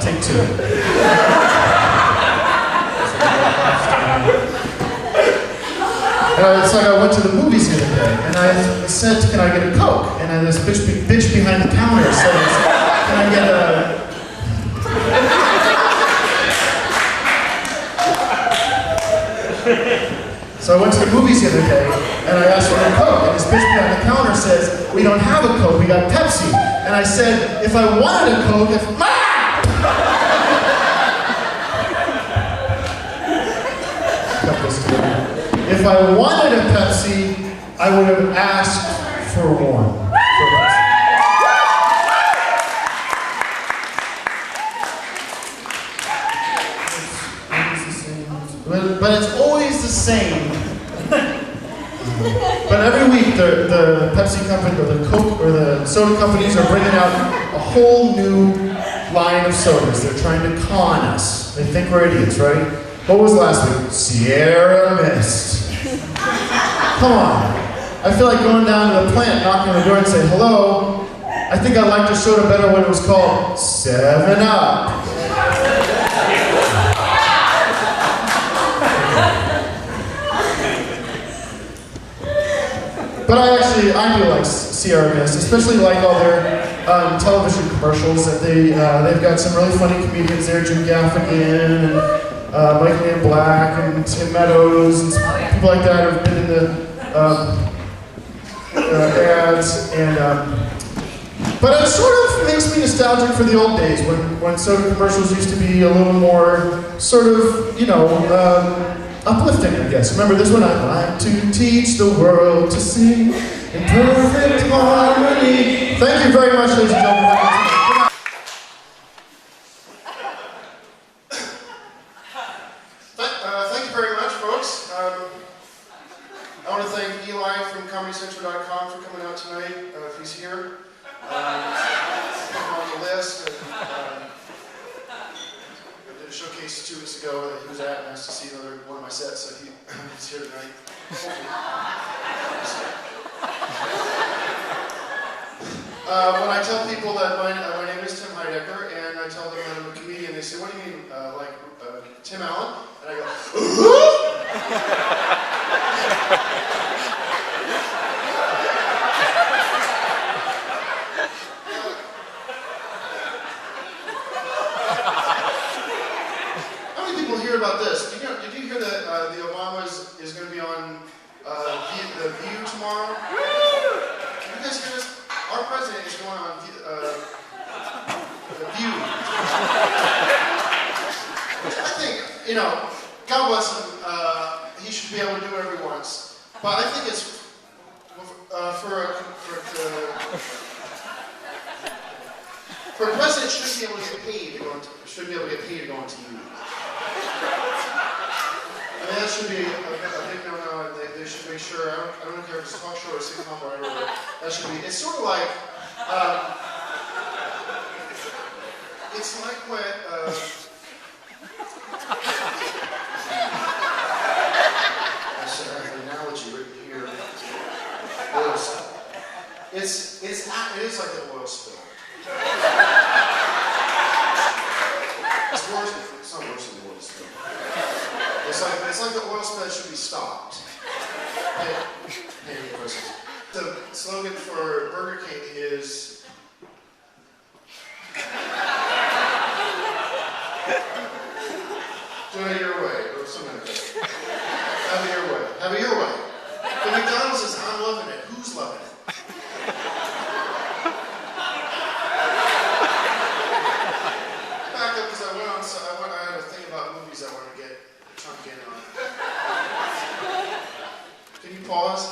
S4: take two. It's like I went to the movies the other day, and I said, can I get a Coke? And then this bitch behind the counter said, can I get a... So I went to the movies the other day, and I asked for a Coke, and this bitch behind the counter says, we don't have a Coke, we got Pepsi. And I said, if I wanted a Coke, if I wanted a Pepsi, I would have asked for one. But it's always the same. But every week, the Pepsi company, or the Coke, or the soda companies are bringing out a whole new line of sodas. They're trying to con us. They think we're idiots, right? What was last week? Sierra Mist. Come on. I feel like going down to the plant, knocking on the door and saying, hello. I think I liked your soda better when it was called 7-Up. But I do like CRMS, especially like all their television commercials. That they've got some really funny comedians there, Jim Gaffigan and Michael Ian Black and Tim Meadows and people like that have been in the ads. And but it sort of makes me nostalgic for the old days when soda commercials used to be a little more sort of, you know, uplifting, I guess. Remember this one? I'd like to teach the world to sing in perfect harmony. Thank you very much, ladies and gentlemen. Thank you very much, folks. I want to thank Eli from ComedyCentral.com for coming out tonight, if he's here. On the list. I did a showcase 2 weeks ago that he was at and asked to see another one of my sets, so he's here tonight. When I tell people that my name is Tim Heidecker and I tell them that I'm a comedian, they say, what do you mean, like Tim Allen? And I go, How many people hear about this? Did you hear that the Obama is going to be on The View tomorrow? Did you guys hear this? Our president is going on The View. I think, you know, God bless him, he should be able to do whatever he wants. But I think it's for a president shouldn't be able to get paid to go on TV. I mean, that should be a big no-no, and they should make sure, I don't care if it's a talk show or a sitcom or whatever, that should be, it's sort of like, it's like when, I should have an analogy written here, oil spill. It is like the oil spill. It's worse, it's not worse than the oil spill. It's like the oil spill that should be stopped. The slogan for Burger King is do it your way, or something like that. Have it your way. Have it your way. The McDonald's is I'm loving it. Who's loving it? Back up because I had a thing about movies I wanted to get chunk in on. Can you pause?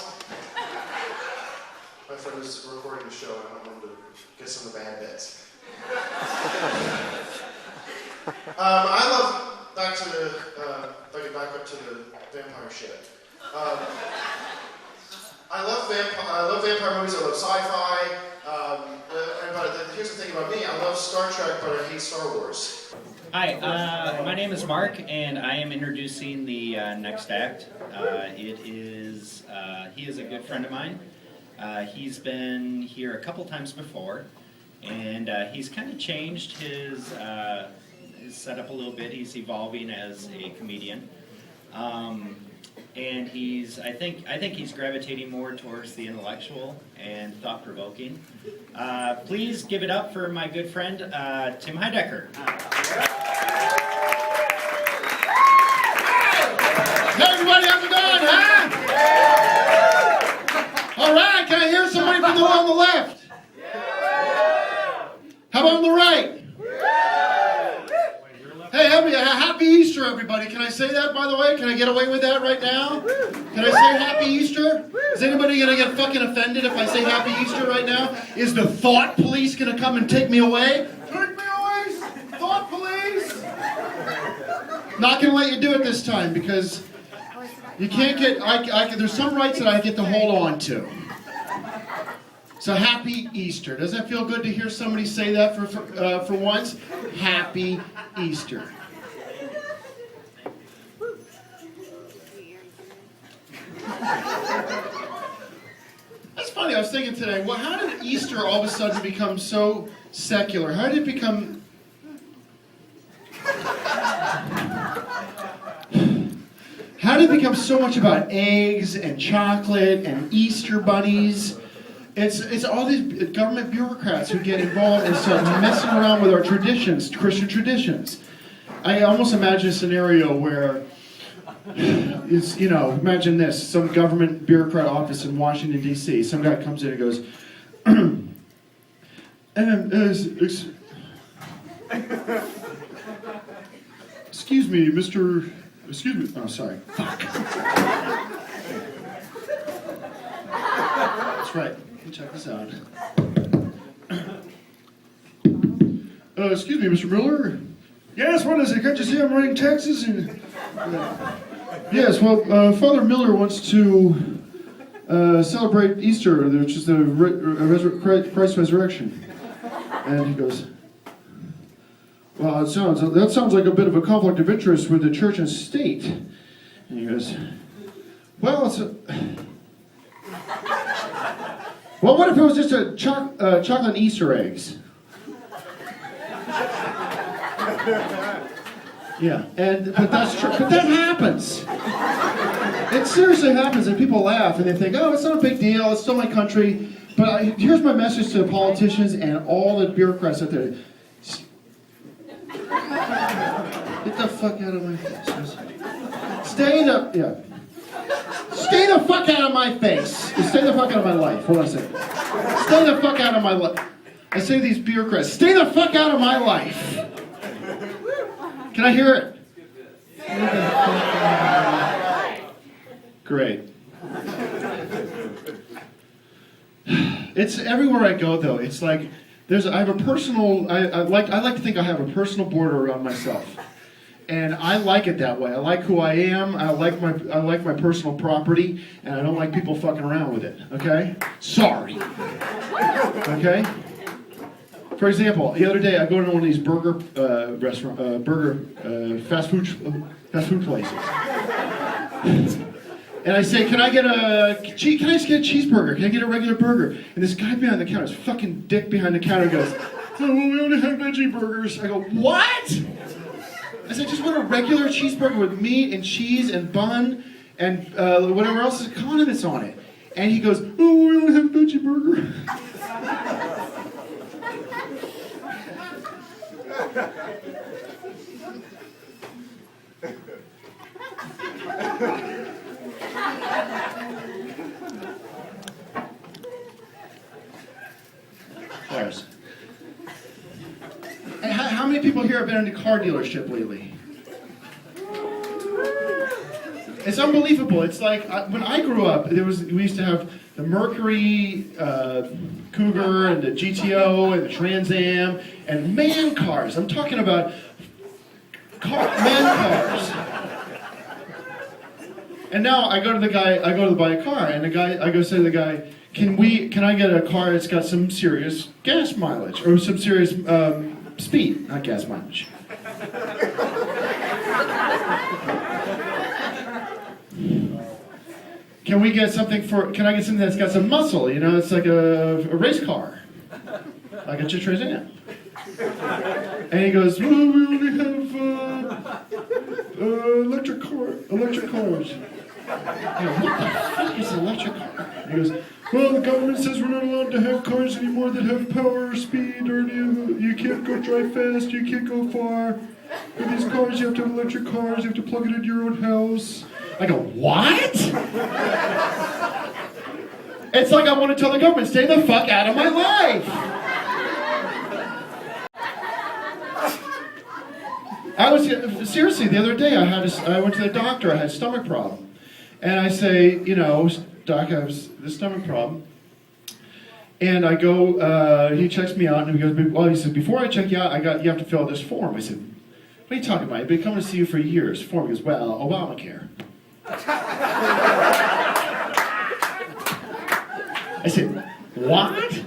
S4: My friend is recording the show and I don't want him to get some of the bad bits. I love back up to the vampire shit. I love vampire movies. I love sci-fi. But here's the thing about me: I love Star Trek, but I hate Star Wars.
S9: Hi, my name is Mark, and I am introducing the next act. He is a good friend of mine. He's been here a couple times before, and he's kind of changed his setup a little bit. He's evolving as a comedian, and I think he's gravitating more towards the intellectual and thought-provoking. Please give it up for my good friend Tim Heidecker.
S10: Hey everybody, how's it going, huh? All right, can I hear somebody from the one on the left? How about on the right? Hey, happy Easter, everybody. Can I say that, by the way? Can I get away with that right now? Can I say Happy Easter? Is anybody going to get fucking offended if I say Happy Easter right now? Is the thought police going to come and take me away? Take me away, thought police! Not going to let you do it this time because you can't get, there's some rights that I get to hold on to. So Happy Easter. Doesn't that feel good to hear somebody say that for once? Happy Easter. thinking today, well, how did Easter all of a sudden become so secular? How did it become... How did it become so much about eggs and chocolate and Easter bunnies? It's all these government bureaucrats who get involved and start messing around with our traditions, Christian traditions. I almost imagine a scenario where it's, you know, imagine this, some government bureaucrat office in Washington, D.C. Some guy comes in and goes, excuse me, Mr. Excuse me. Oh, sorry. Fuck. That's right. Check this out. Excuse me, Mr. Miller. Yes, what is it? Can't you see I'm writing taxes? Yes, well, Father Miller wants to celebrate Easter, which is the Christ's resurrection. And he goes, well, that sounds like a bit of a conflict of interest with the church and state. And he goes, well, well, what if it was just a chocolate and Easter eggs? Yeah, but that's true. But that happens. It seriously happens, and people laugh and they think, "Oh, it's not a big deal. It's still my country." But here's my message to the politicians and all the bureaucrats out there: get the fuck out of my face. Stay the fuck out of my face. Stay the fuck out of my life. What do I say? Stay the fuck out of my life. I say to these bureaucrats, stay the fuck out of my life. Can I hear it? Great. It's everywhere I go though. It's like I have a personal. I like to think I have a personal border around myself, and I like it that way. I like who I am. I like my personal property, and I don't like people fucking around with it. Okay? Sorry. Okay? For example, the other day I go to one of these burger fast food places, and I say, "Can I just get a cheeseburger? Can I get a regular burger?" And this guy behind the counter, this fucking dick behind the counter, goes, "Oh, well, we only have veggie burgers." I go, "What?" I said, "Just want a regular cheeseburger with meat and cheese and bun and whatever else is condiments on it." And he goes, "Oh, we only have a veggie burger." Cars. And how many people here have been in a car dealership lately? It's unbelievable. It's like when I grew up, we used to have the Mercury Cougar and the GTO and the Trans Am and man cars. I'm talking about man cars. And now I go to buy a car, and I go say to the guy, can I get a car that's got some serious gas mileage or some serious speed, not gas mileage. Can I get something that's got some muscle? You know, it's like a race car, like a Trans Am. And he goes, "Well, we only have electric cars." You know, what the fuck is an electric car? And he goes, "Well, the government says we're not allowed to have cars anymore that have power or speed, or you can't go drive fast, you can't go far. With these cars, you have to have electric cars, you have to plug it into your own house." I go, "What?" It's like I want to tell the government, stay the fuck out of my life. Seriously, the other day I went to the doctor, I had a stomach problem. And I say, you know, "Doc, I have this stomach problem." And I go, he checks me out, and he goes, "Well," he said, "before I check you out, you have to fill out this form." I said, "What are you talking about? I've been coming to see you for years." Form. He goes, "Well, Obamacare." I said, "What?"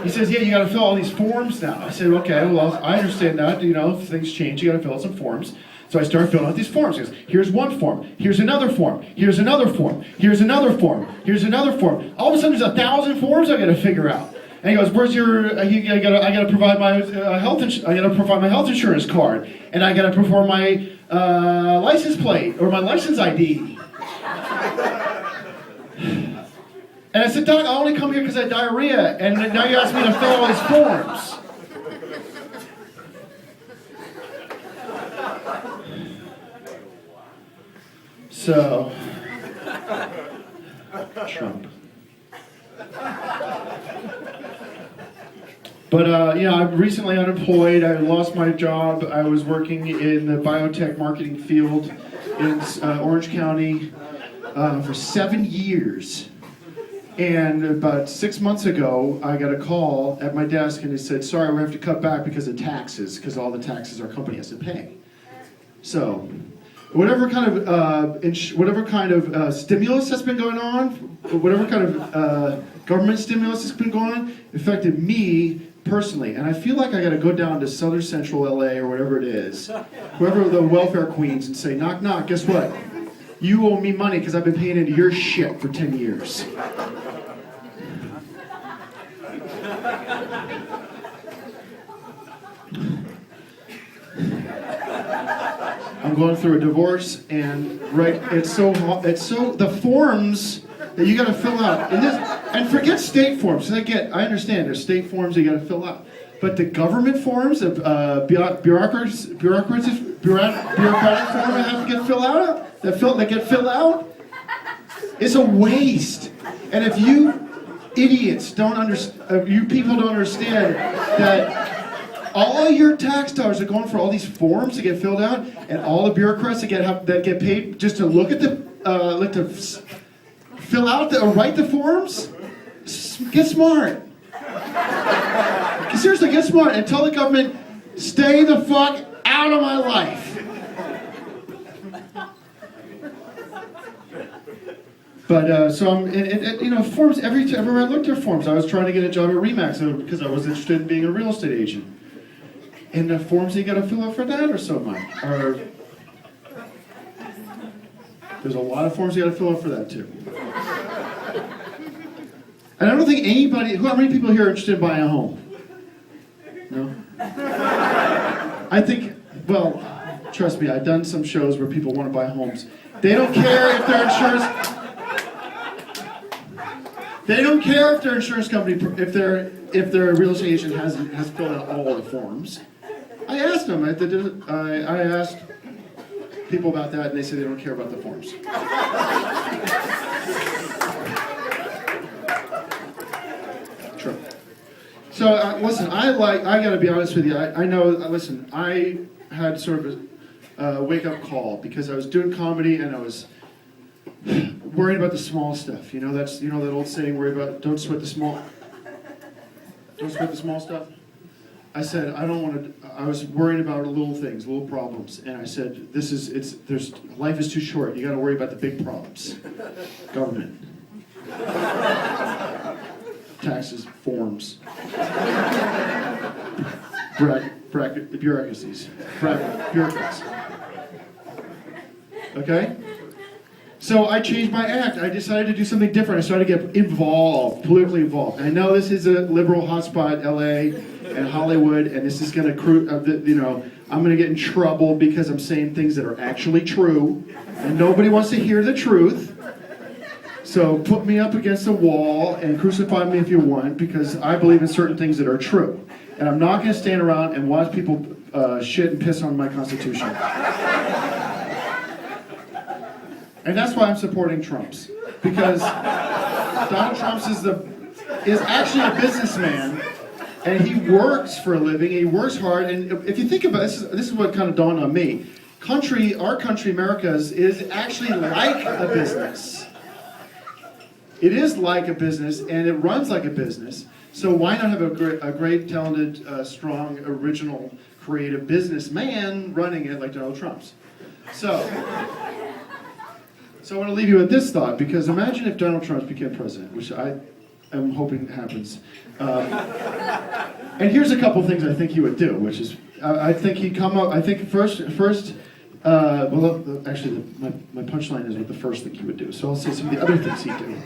S10: He says, "Yeah, you got to fill all these forms now." I said, "Okay, well, I understand that. You know, if things change, you got to fill out some forms." So I started filling out these forms. He goes, here's one form, here's another form, here's another form, here's another form, here's another form. All of a sudden there's 1,000 forms I gotta figure out. And he goes, where's your, I gotta provide my health insurance card, and I gotta perform my license plate, or my license ID. And I said, Doc, I only come here because I had diarrhea, and now you ask me to fill all these forms. So, Trump. But, I'm recently unemployed. I lost my job. I was working in the biotech marketing field in Orange County for 7 years. And about 6 months ago, I got a call at my desk, and they said, sorry, we have to cut back because of taxes, because all the taxes our company has to pay. So, whatever kind of stimulus that's been going on, whatever kind of government stimulus that's been going on, affected me personally. And I feel like I got to go down to southern central LA or whatever it is, whoever the welfare queens, and say, knock, knock, guess what? You owe me money because I've been paying into your shit for 10 years. I'm going through a divorce, and it's so the forms that you got to fill out, and forget state forms. I understand there's state forms you got to fill out, but the government forms, the bureaucratic form that have to get filled out, that get filled out, is a waste. And if you idiots don't understand, you people don't understand that all your tax dollars are going for all these forms to get filled out, and all the bureaucrats that get paid just to look at fill out or write the forms. Get smart. Seriously, get smart and tell the government, stay the fuck out of my life. But so I'm, forms. Everywhere I looked at forms, I was trying to get a job at Remax because I was interested in being a real estate agent. And the forms you got to fill out for that are so much. There's a lot of forms you got to fill out for that too. And I don't think how many people here are interested in buying a home? No? I think, well, trust me, I've done some shows where people want to buy homes. They don't care if their insurance. They don't care if their insurance company, if their real estate agent has filled out all the forms. I asked them. I asked people about that, and they said they don't care about the forms. True. So listen, I got to be honest with you. I know. Listen, I had sort of a wake-up call because I was doing comedy and I was worried about the small stuff. That's that old saying, don't sweat the small stuff. I said, I was worried about little things, little problems, and I said, life is too short. You got to worry about the big problems. Government, taxes, forms, bureaucracies, bureaucrats. Okay? So I changed my act. I decided to do something different. I started to get involved, politically involved. And I know this is a liberal hotspot, LA and Hollywood, and this is going to, I'm going to get in trouble because I'm saying things that are actually true, and nobody wants to hear the truth. So put me up against a wall and crucify me if you want, because I believe in certain things that are true. And I'm not going to stand around and watch people shit and piss on my Constitution. And that's why I'm supporting Trump's. Because Donald Trump is actually a businessman, and he works for a living, and he works hard. And if you think about it, this is what kind of dawned on me. Our country, America's, is actually like a business. It is like a business, and it runs like a business. So why not have a great, talented, strong, original, creative businessman running it like Donald Trump's? So I want to leave you with this thought, because imagine if Donald Trump became president, which I am hoping happens. And here's a couple things I think he would do, which is, I think he'd come up, I think first Actually, my punchline is what the first thing he would do, so I'll say some of the other things he'd do.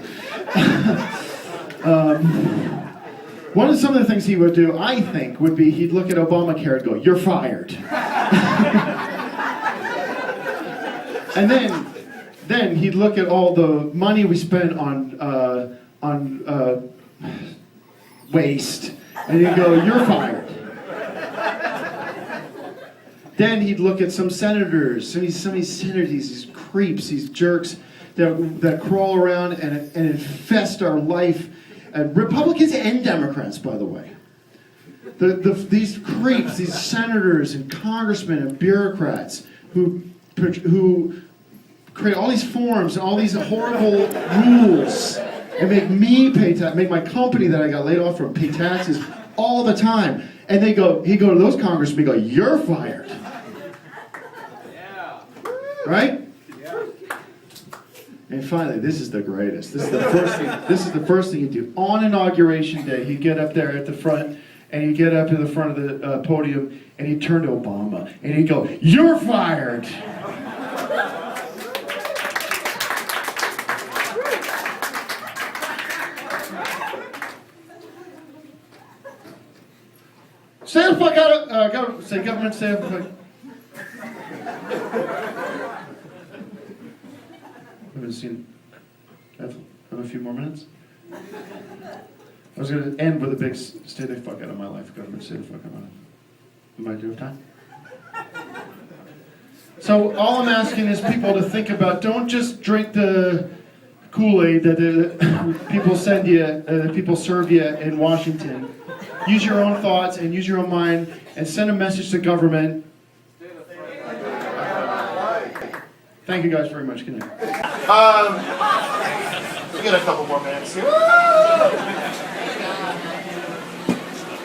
S10: Some of the things he would do, I think, would be he'd look at Obamacare and go, "You're fired." And then he'd look at all the money we spent on waste, and he'd go, "You're fired." Then he'd look at some senators, some of these senators, these creeps, these jerks that crawl around and infest our life. Republicans and Democrats, by the way. These creeps, these senators and congressmen and bureaucrats who create all these forms and all these horrible rules and make me make my company that I got laid off from pay taxes all the time. And he'd go to those congressmen and go, "You're fired." Right? And finally, this is the greatest. This is the first thing he'd do. On Inauguration Day, he'd get up there at the front, and he'd get up to the front of the podium, and he'd turn to Obama, and he'd go, "You're fired." Stay the fuck out of, government, stay the fuck. I haven't seen. I have a few more minutes. I was going to end with a big "stay the fuck out of my life, government, stay the fuck out of my life." Do I have time? So all I'm asking is people to think about, don't just drink the Kool-Aid that people send you, that people serve you in Washington. Use your own thoughts and use your own mind and send a message to government. Thank you guys very much. Good night.
S4: We got a couple more minutes here.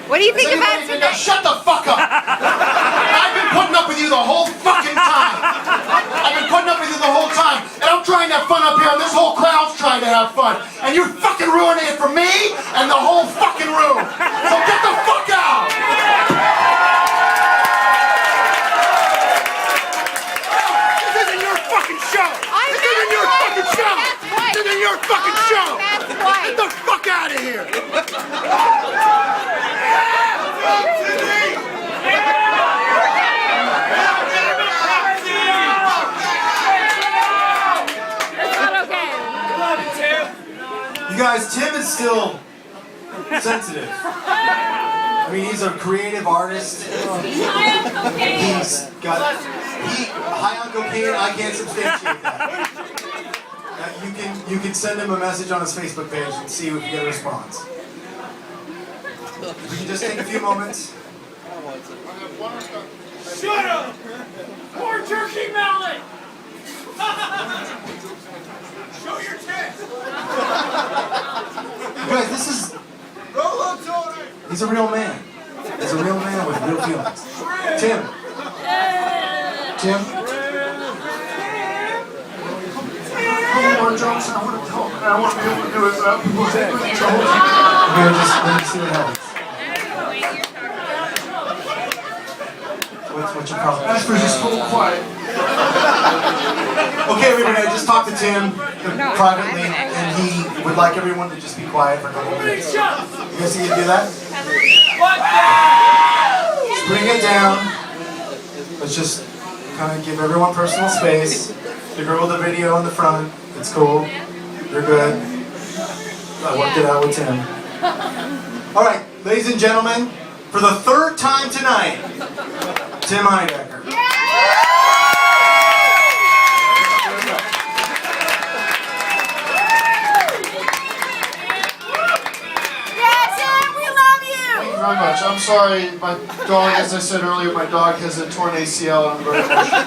S11: What do you think about tonight?
S10: Shut the fuck up! I've been putting up with you the whole fucking time. I've been putting up with you the whole time, and I'm trying to have fun up here, and this whole crowd's trying to have fun, and you're fucking ruining it for me and the whole fucking room. So get the fuck out! This isn't your fucking show. This isn't your fucking show. This isn't your fucking show. Get the fuck out of here.
S12: You guys, Tim is still sensitive. I mean, he's a creative artist. He's got high on cocaine. I can't substantiate that. You can send him a message on his Facebook page and see if you get a response. We can just take a few moments.
S1: Shut up! Poor jerky mallet! Show your tits!
S12: You guys, this is... He's a real man. He's a real man with real feelings. Tim.
S10: More jokes, I want to talk, and I want to be able to do it without people saying
S12: Okay, just let me see what happens. What's your problem?
S10: That's for just full quiet.
S12: Okay, everybody, I just talked to Tim privately, and he would like everyone to just be quiet for a couple minutes. You guys think you can do that? Just bring it down. Let's just kind of give everyone personal space. The girl with the video in the front, it's cool. You're good. I worked it out with Tim. All right, ladies and gentlemen, for the third time tonight, Tim Heidecker.
S10: Very much. I'm sorry, my dog, as I said earlier, my dog has a torn ACL and I'm very emotional.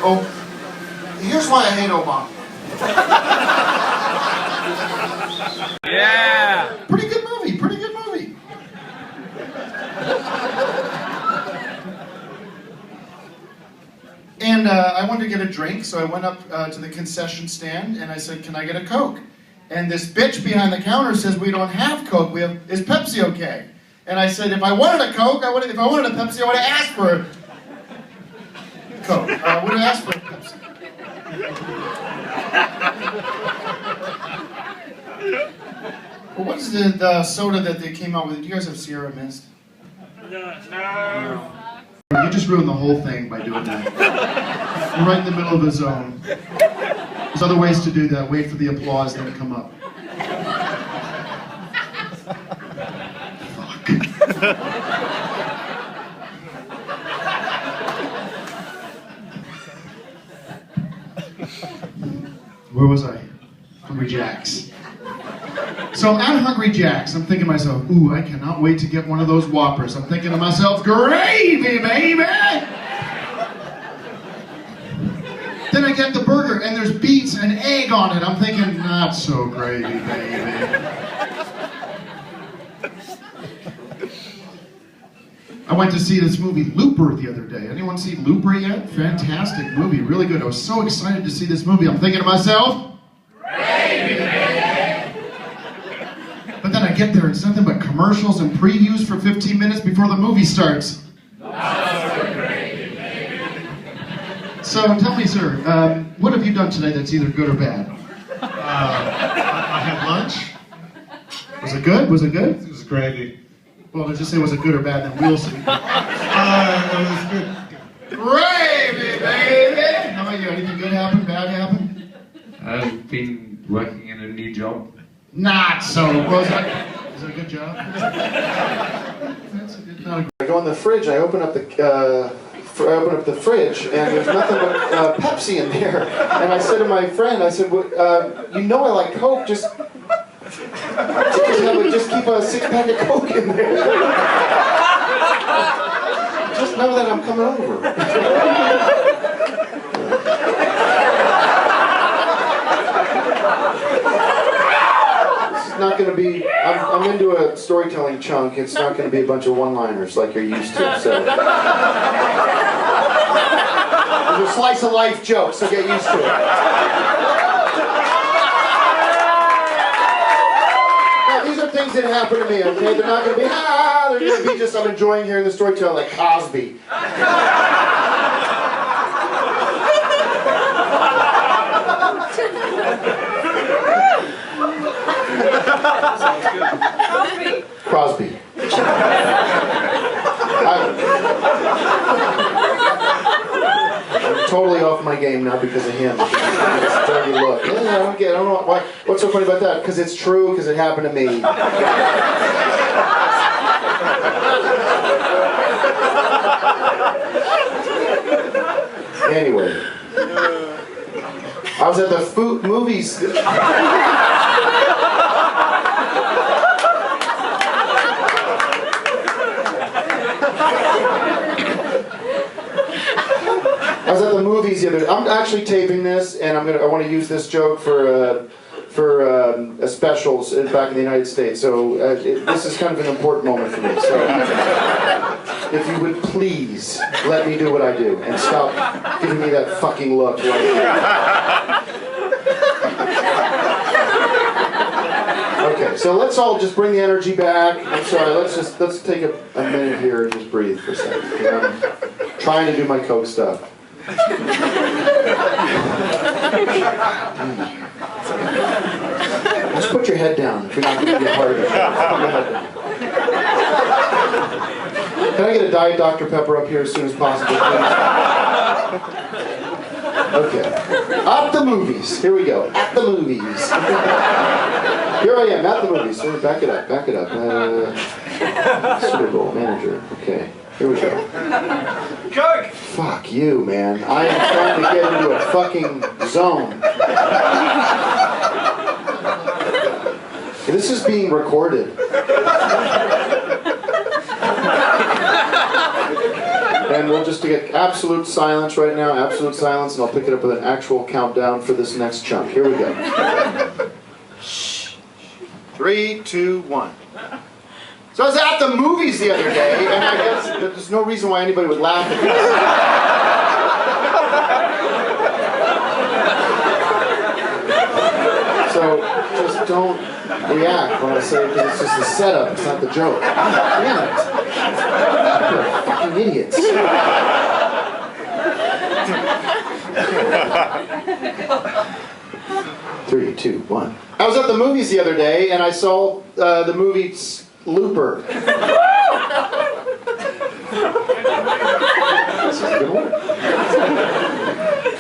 S10: Oh, here's why I hate Obama.
S1: Yeah!
S10: Pretty good movie, pretty good movie. And I wanted to get a drink, so I went up to the concession stand and I said, "Can I get a Coke?" And this bitch behind the counter says, "We don't have Coke, is Pepsi okay?" And I said, if I wanted a Coke, if I wanted a Pepsi, I would have asked for a Coke. I would have asked for a Pepsi. Well, what is the soda that they came out with? Do you guys have Sierra Mist? No. You just ruined the whole thing by doing that. You're right in the middle of the zone. There's other ways to do that. Wait for the applause, then come up. Fuck. Where was I? Hungry Jack's. So I'm at Hungry Jack's. I'm thinking to myself, ooh, I cannot wait to get one of those Whoppers. I'm thinking to myself, gravy, baby! Then I get the burger and there's beets and egg on it. I'm thinking, not so gravy, baby. I went to see this movie Looper the other day. Anyone see Looper yet? Fantastic movie, really good. I was so excited to see this movie. I'm thinking to myself, gravy, baby! But then I get there and it's nothing but commercials and previews for 15 minutes before the movie starts. So tell me, sir, what have you done today that's either good or bad?
S13: I had lunch.
S10: Was it good? Was it good?
S13: It was gravy.
S10: Well, let's just say was it good or bad, then we'll see.
S13: It was good.
S10: Gravy, baby! How about you? Anything good happen? Bad happen?
S13: I've been working in a new job.
S10: Not so. Was it a good job? That's a good, not a
S2: I go in the fridge, I open up the fridge, and there's nothing but Pepsi in there. And I said to my friend, I said, well, you know I like Coke, just keep a 6-pack of Coke in there. Just know that I'm coming over. Not going to be, I'm into a storytelling chunk. It's not going to be a bunch of one-liners like you're used to, so. There's a slice of life joke, so get used to it. Now, these are things that happen to me, okay? They're not going to be, they're going to be just, I'm enjoying hearing the storytelling like Cosby. Crosby. I'm totally off my game now because of him. It's a dirty look. Yeah, I don't know why. What's so funny about that? Because it's true, because it happened to me. Anyway. I was at the movies. I was at the movies the other day. I'm actually taping this, and I want to use this joke for a specials back in the United States. So this is kind of an important moment for me. So if you would please let me do what I do and stop giving me that fucking look. Okay, so let's all just bring the energy back. I'm sorry. Let's take a minute here and just breathe for a second. I'm trying to do my Coke stuff. Just put your head down if you're not going to be a part of it. Can I get a Diet Dr. Pepper up here as soon as possible, please? Okay. At the movies. Here we go. At the movies. Here I am, at the movies. So back it up, back it up. Super Bowl manager. Okay. Here we go.
S10: Coke!
S2: Fuck you, man. I am trying to get into a fucking zone. This is being recorded. And we'll just get absolute silence right now, absolute silence, and I'll pick it up with an actual countdown for this next chunk. Here we go. 3, 2, 1. So I was at the movies the other day, and I guess there's no reason why anybody would laugh at me. So So just don't react when I say it, because it's just a setup, it's not the joke. Damn it. You're fucking idiots. 3, 2, 1. I was at the movies the other day and I saw the movie Looper. This is a good one.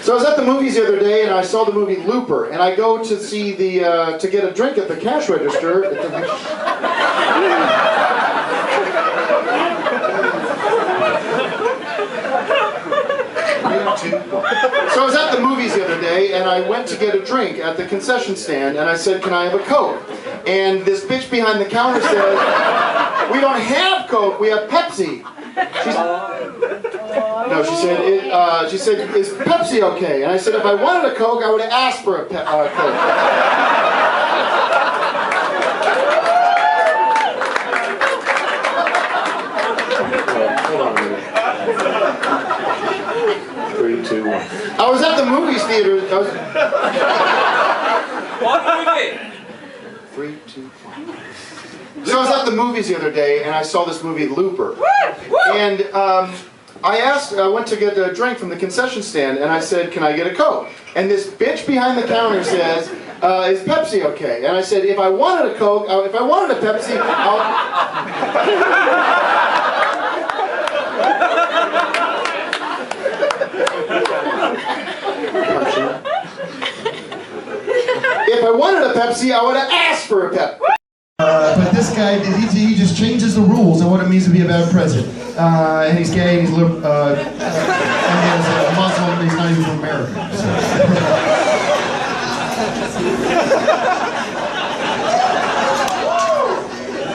S2: So I was at the movies the other day and I saw the movie Looper, and I go to see the to get a drink at the cash register. So I was at the movies the other day and I went to get a drink at the concession stand and I said, "Can I have a Coke?" And this bitch behind the counter said, "We don't have Coke, we have Pepsi." No, she said, "Is Pepsi okay?" And I said, "If I wanted a Coke, I would have asked for a Coke." Hold on a minute. 3, 2, 1. I was at the movies theater.
S14: What movie?
S2: 3, 2, 1. So I was at the movies the other day and I saw this movie Looper. And I went to get a drink from the concession stand and I said, "Can I get a Coke?" And this bitch behind the counter says, "Is Pepsi okay?" And I said, "If I wanted a Coke, if I wanted a Pepsi, if I wanted a Pepsi, I would have asked for a Pepsi."
S10: But this guy, he just changes the rules on what it means to be a bad president. And he's gay, and he's and he's a Muslim, and he's not even from America. So.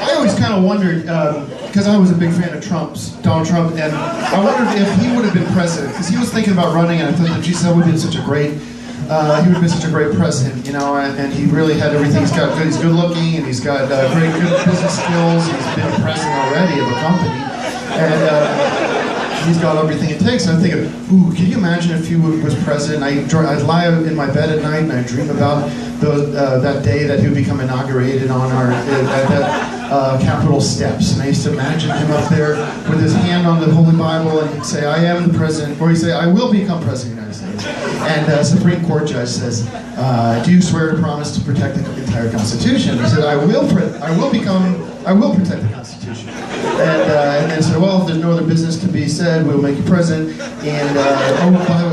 S10: I always kind of wondered, because I was a big fan of Donald Trump, and I wondered if he would have been president, because he was thinking about running, and I thought that, geez, that would have been such a great. He would have been such a great president, you know, and he really had everything. He's good looking, and he's got good business skills. He's been president already of a company, and he's got everything it takes. And I'm thinking, ooh, can you imagine if he was president? I'd lie in my bed at night and I'd dream about that day that he would become inaugurated on our Capitol steps. And I used to imagine him up there with his hand on the Holy Bible, and he'd say, "I am the president," or he'd say, "I will become president of the United States." And a Supreme Court judge says, "Do you swear to promise to protect the entire Constitution?" He said, "I will protect the Constitution." And then said, "Well, if there's no other business to be said, we'll make you president." And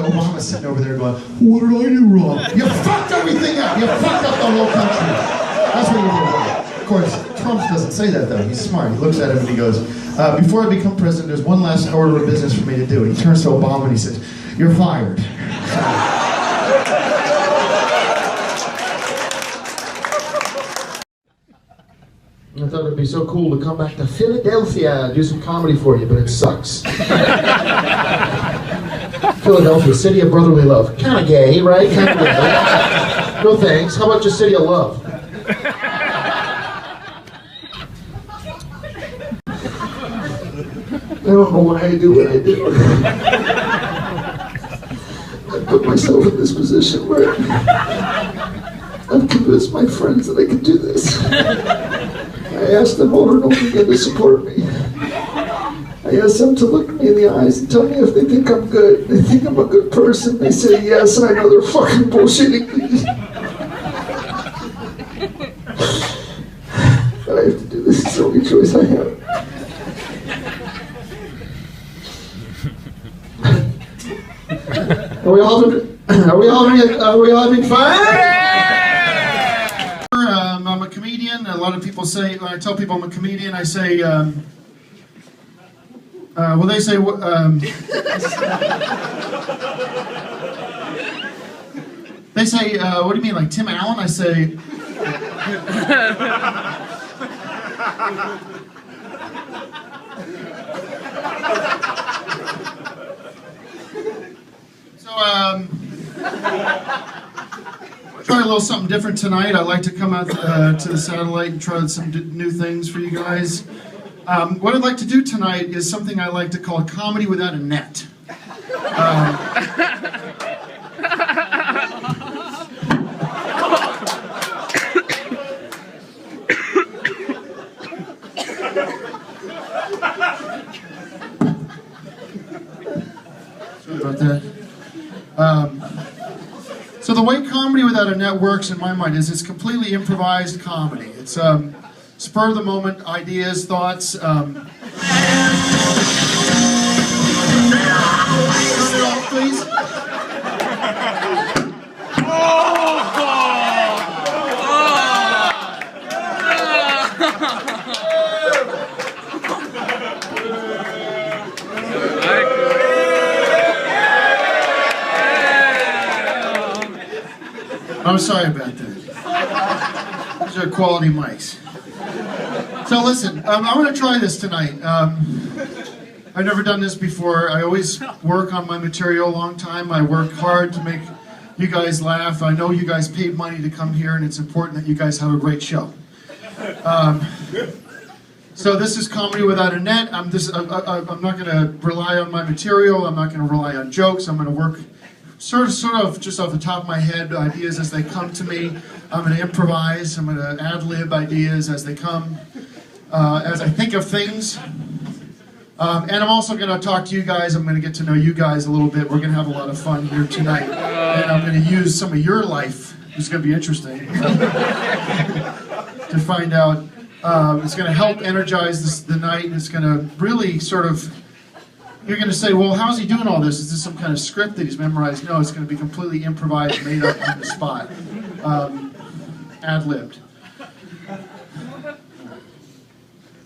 S10: Obama's sitting over there going, "What did I do wrong?" "You fucked everything up. You fucked up the whole country." That's what you did wrong. Of course, Trump doesn't say that though. He's smart. He looks at him and he goes, "Before I become president, there's one last order of business for me to do." And he turns to Obama and he says, "You're fired." I thought it'd be so cool to come back to Philadelphia and do some comedy for you, but it sucks. Philadelphia, city of brotherly love. Kind of gay, right? Kind of gay. No thanks. How about just city of love? I don't know why I do what I do. I put myself in this position where I've convinced my friends that I can do this. I asked them over and over again to support me. I asked them to look me in the eyes and tell me if they think I'm good. They think I'm a good person. They say yes, and I know they're fucking bullshitting me. But I have to do this. It's the only choice I have. Are we all having fun? I'm a comedian. A lot of people say, when I tell people I'm a comedian, I say, well, they say, they say, what do you mean, like Tim Allen? I say, try a little something different tonight. I'd like to come out to the satellite and try some new things for you guys. What I'd like to do tonight is something I like to call a comedy without a net. that. So the way Comedy Without a Net works in my mind is it's completely improvised comedy. It's spur of the moment ideas, thoughts. Turn it off, please. I'm sorry about that. These are quality mics. So listen, I'm going to try this tonight. I've never done this before. I always work on my material a long time. I work hard to make you guys laugh. I know you guys paid money to come here, and it's important that you guys have a great show. So this is Comedy Without a Net. I'm not going to rely on my material. I'm not going to rely on jokes. I'm going to work sort of just off the top of my head, ideas as they come to me. I'm going to improvise. I'm going to ad-lib ideas as they come, as I think of things. And I'm also going to talk to you guys. I'm going to get to know you guys a little bit. We're going to have a lot of fun here tonight. And I'm going to use some of your life, which is going to be interesting, to find out. It's going to help energize the night. And it's going to really sort of... You're going to say, well, how's he doing all this? Is this some kind of script that he's memorized? No, it's going to be completely improvised, made up on the spot. Ad-libbed.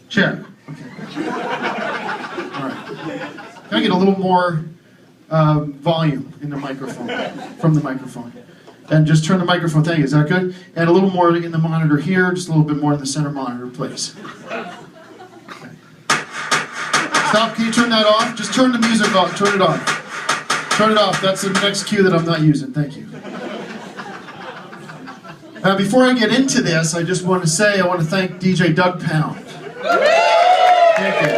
S10: Chair. Okay. All right. Can I get a little more volume in the microphone, from the microphone? And just turn the microphone, thank you, is that good? And a little more in the monitor here, just a little bit more in the center monitor, please. Stop, can you turn that off? Just turn the music off, turn it off. Turn it off, that's the next cue that I'm not using, thank you. Before I get into this, I just want to say, I want to thank DJ Doug Pound. Thank you.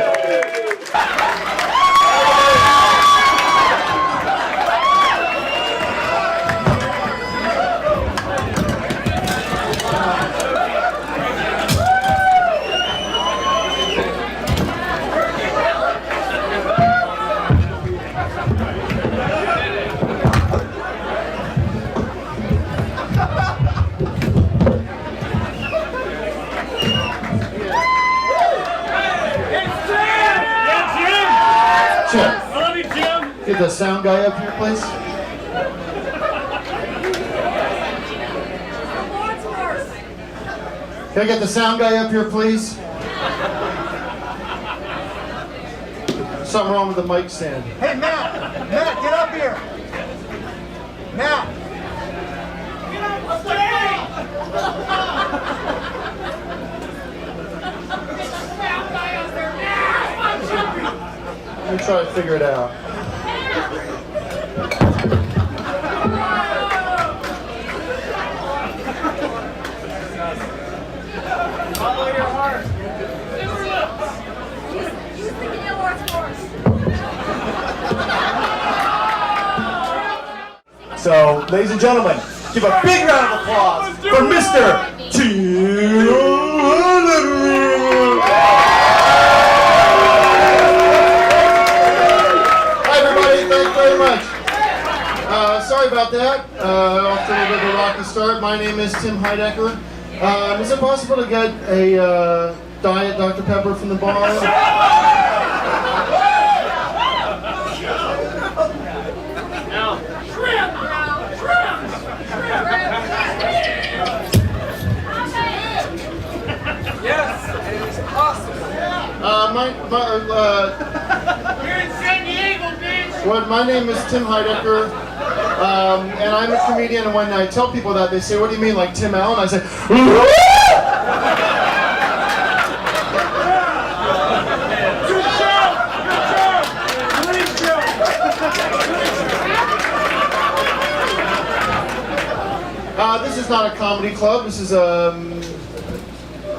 S10: Get the sound guy up here, please. Can I get the sound guy up here, please? Something wrong with the mic stand.
S14: Hey, Matt! Matt, get up here! Matt! Get up the stage! Get the sound guy up there now! I'm jumping!
S10: Let me try to figure it out.
S14: Follow your heart.
S15: Use the Gilmore's force.
S12: So, ladies and gentlemen, give a big round of applause for Mr. Tim Heidecker.
S10: Hi everybody, thanks very much. Sorry about that. Off to a little bit of a rocky start. My name is Tim Heidecker. Is it possible to get a Diet Dr. Pepper from the bar?
S14: Yes, it is awesome. You're in San Diego, bitch.
S10: Well, my name is Tim Heidecker, and I'm a comedian, and when I tell people that, they say, what do you mean, like Tim Allen? I say, this is not a comedy club, this is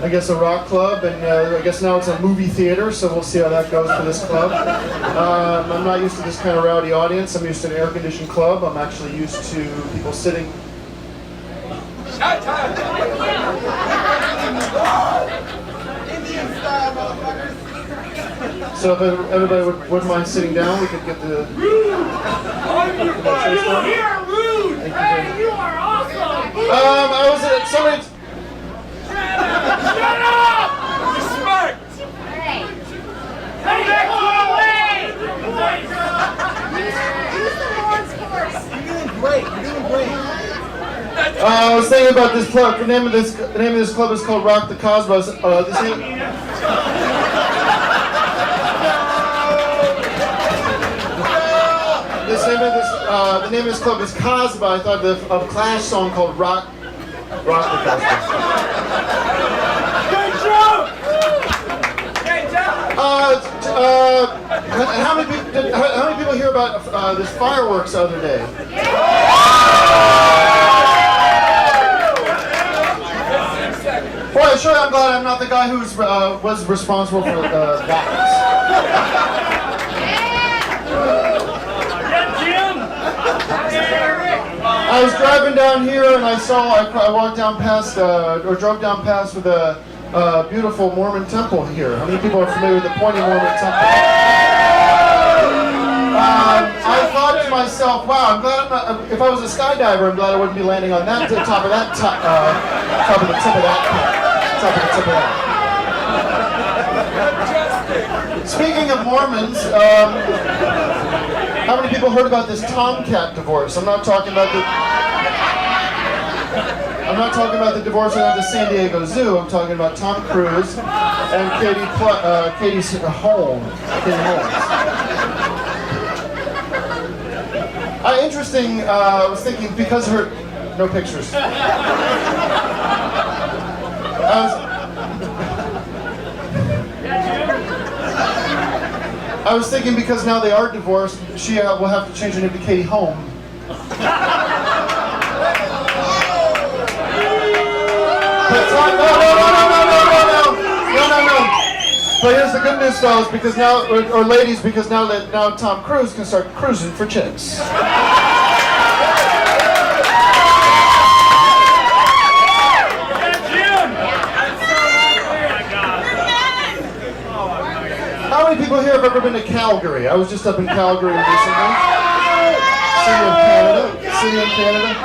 S10: I guess a rock club, and I guess now it's a movie theater, so we'll see how that goes for this club. I'm not used to this kind of rowdy audience. I'm used to an air-conditioned club. I'm actually used to people sitting...
S14: Indian style, motherfuckers.
S8: So if everybody wouldn't mind sitting down, we could get the...
S14: Rude! On your butt! You're rude! Hey, you are awesome!
S8: I was at somebody...
S14: Shut up! Respect!
S15: Hey.
S14: Hey, go away!
S15: Use the Lord's force.
S14: You're doing great. You're doing great.
S8: I was thinking about this club. The name of this club is called Rock the Cosmos. The name of this club is Cosmo. I thought of a Clash song called Rock the Cosmos.
S14: Good job! Great job!
S8: How many people hear about this fireworks the other day? Boy, sure, I'm glad I'm not the guy who was responsible for that. I was driving down here and I walked down past, or drove down past with a beautiful Mormon temple here. How many people are familiar with the Pointy Mormon temple? I thought to myself, wow, I'm glad I'm not, if I was a skydiver, I'm glad I wouldn't be landing on that top of the tip of that. Speaking of Mormons, how many people heard about this Tomcat divorce? I'm not talking about the divorce at the San Diego Zoo. I'm talking about Tom Cruise and Katie Holmes. Interesting. I was thinking because her no pictures. I was thinking because now they are divorced, she will have to change her name to Katie Home. No. But here's the good news, fellas, because now, or ladies, because now Tom Cruise can start cruising for chicks. How many people here have ever been to Calgary? I was just up in Calgary recently. City in Canada. I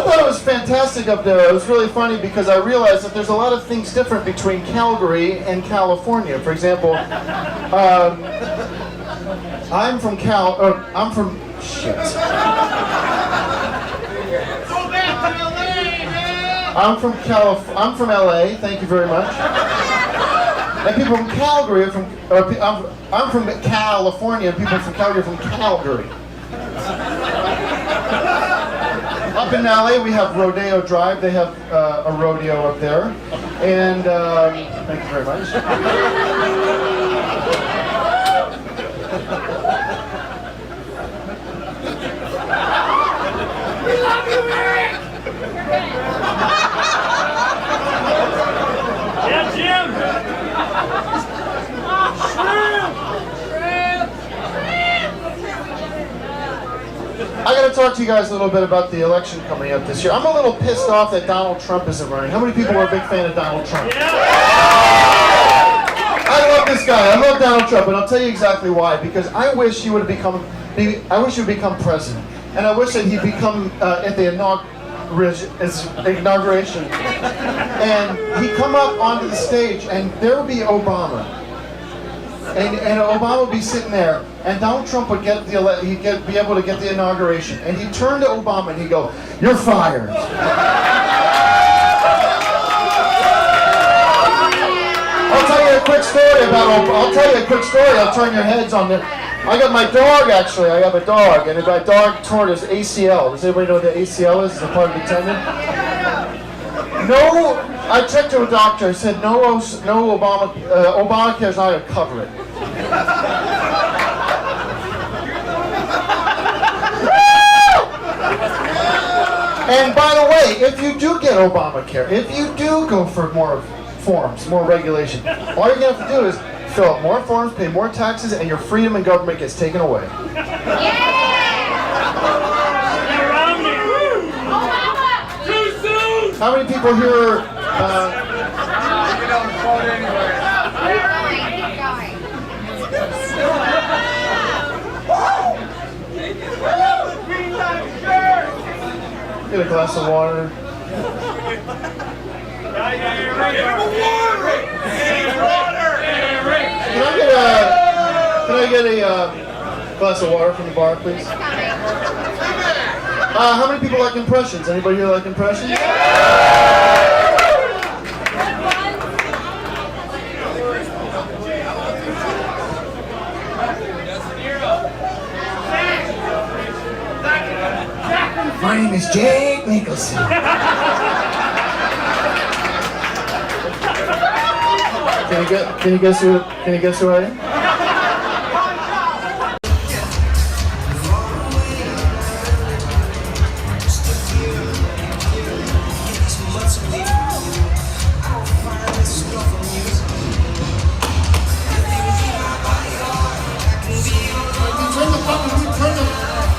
S8: thought it was fantastic up there. It was really funny because I realized that there's a lot of things different between Calgary and California. For example, I'm from LA, thank you very much. And people from Calgary are I'm from California, and people from Calgary are from Calgary. Up in LA, we have Rodeo Drive. They have a rodeo up there. And thank you very much.
S14: We love you, Eric! Yeah, Jim!
S8: I got to talk to you guys a little bit about the election coming up this year. I'm a little pissed off that Donald Trump isn't running. How many people are a big fan of Donald Trump? I love this guy. I love Donald Trump, and I'll tell you exactly why. Because I wish he would become president, and I wish that he'd become at the inauguration, and he'd come up onto the stage, and there would be Obama. And Obama would be sitting there, and Donald Trump would be able to get the inauguration, and he'd turn to Obama and he'd go, "You're fired." I'll tell you a quick story. I'll turn your heads on the. I got my dog actually. I have a dog, and my dog tore his ACL. Does anybody know what the ACL is? It's a part of the tendon. No, I checked to a doctor. He said no Obamacare's not going to cover it. And by the way, if you do get Obamacare, if you do go for more forms, more regulation, all you're going to have to do is fill out more forms, pay more taxes, and your freedom in government gets taken away. How many people here?
S4: get a glass of water. Can I get a glass of water from the bar, please? How many people like impressions? Anybody here like impressions?
S14: My name is Jake Nicholson.
S4: Can you guess who I am?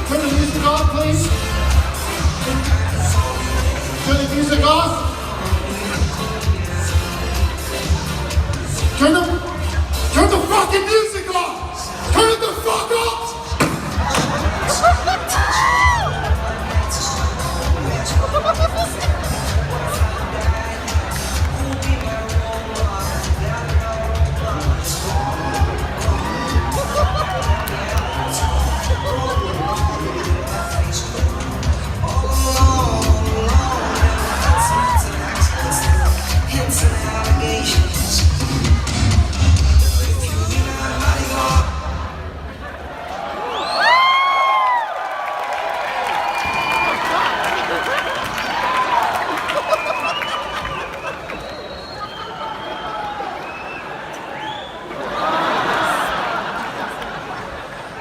S10: Turn the music off, please. Turn the music off. Turn the fucking music off. Turn it the fuck off.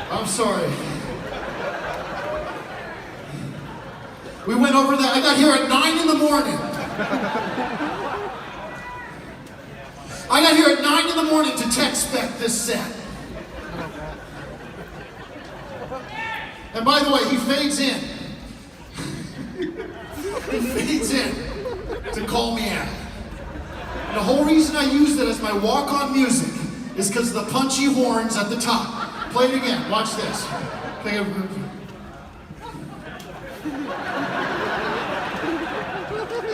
S10: I'm sorry. We went over that. I got here at 9 in the morning. I got here at 9 in the morning to tech spec this set. And by the way, he fades in. He fades in to call me out. And the whole reason I used it as my walk-on music is because of the punchy horns at the top. Play it again. Watch this.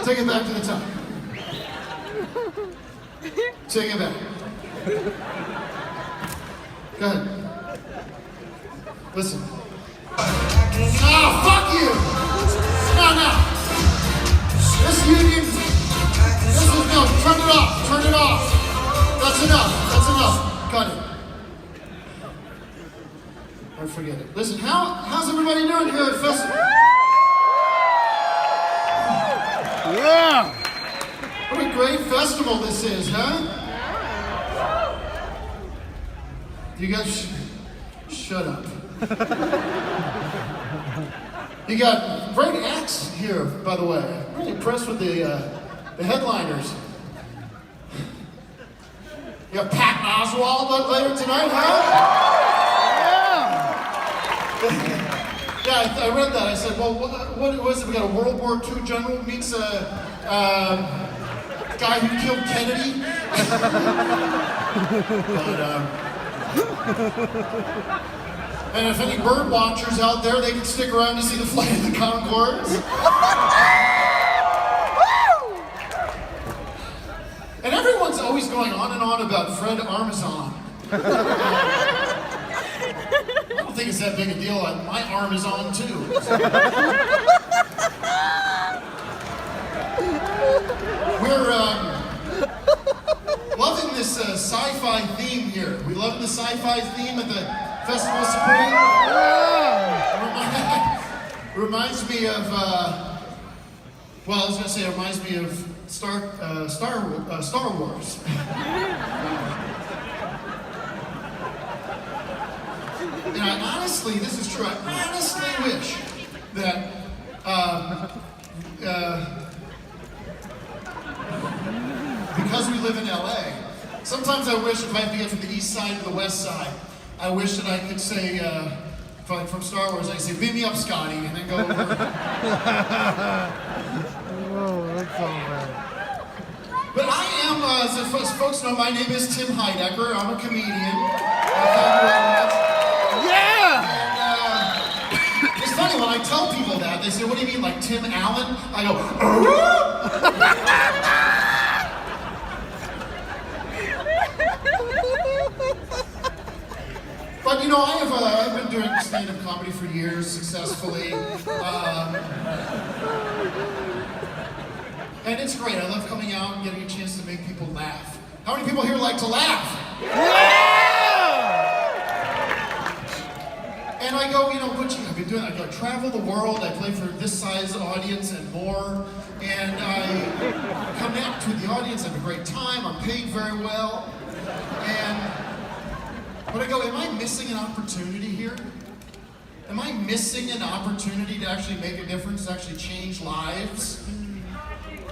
S10: Take it back to the top. Take it back. Go ahead. Listen. Oh, fuck you! No. This union. This is no. Turn it off. Turn it off. That's enough. That's enough. Cut it. Or forget it. Listen, how's everybody doing here at Festival? Yeah! What a great festival this is, huh? You guys, shut up. You got great acts here, by the way. I'm really impressed with the headliners. You got Patton Oswalt later tonight, huh? Yeah, I read that. I said, well, what was it? We got a World War II general meets a guy who killed Kennedy. And if any bird watchers out there, they can stick around to see the flight of the Conchords. And everyone's always going on and on about Fred Armisen. I don't think it's that big a deal. My arm is on too. We're loving this sci-fi theme here. We love the sci-fi theme at the Festival Supreme. Reminds me of, well, I was going to say it reminds me of Star Wars. And I honestly, this is true, I honestly wish that because we live in LA, sometimes I wish if I had to get from the east side to the west side, I wish that I could say, from Star Wars, I say, beam me up, Scotty, and then go over.
S14: Whoa, that's all bad.
S10: But I am, as folks know, my name is Tim Heidecker. I'm a comedian. Yeah! And, it's funny, when I tell people that, They say, what do you mean, like Tim Allen? I go, But you know, I've been doing stand-up comedy for years, successfully. And it's great. I love coming out and getting a chance to make people laugh. How many people here like to laugh? And I go, you know, I've been doing, I travel the world, I play for this size audience and more, and I connect with the audience, I have a great time, I'm paid very well, but I go, am I missing an opportunity here? Am I missing an opportunity to actually make a difference, to actually change lives?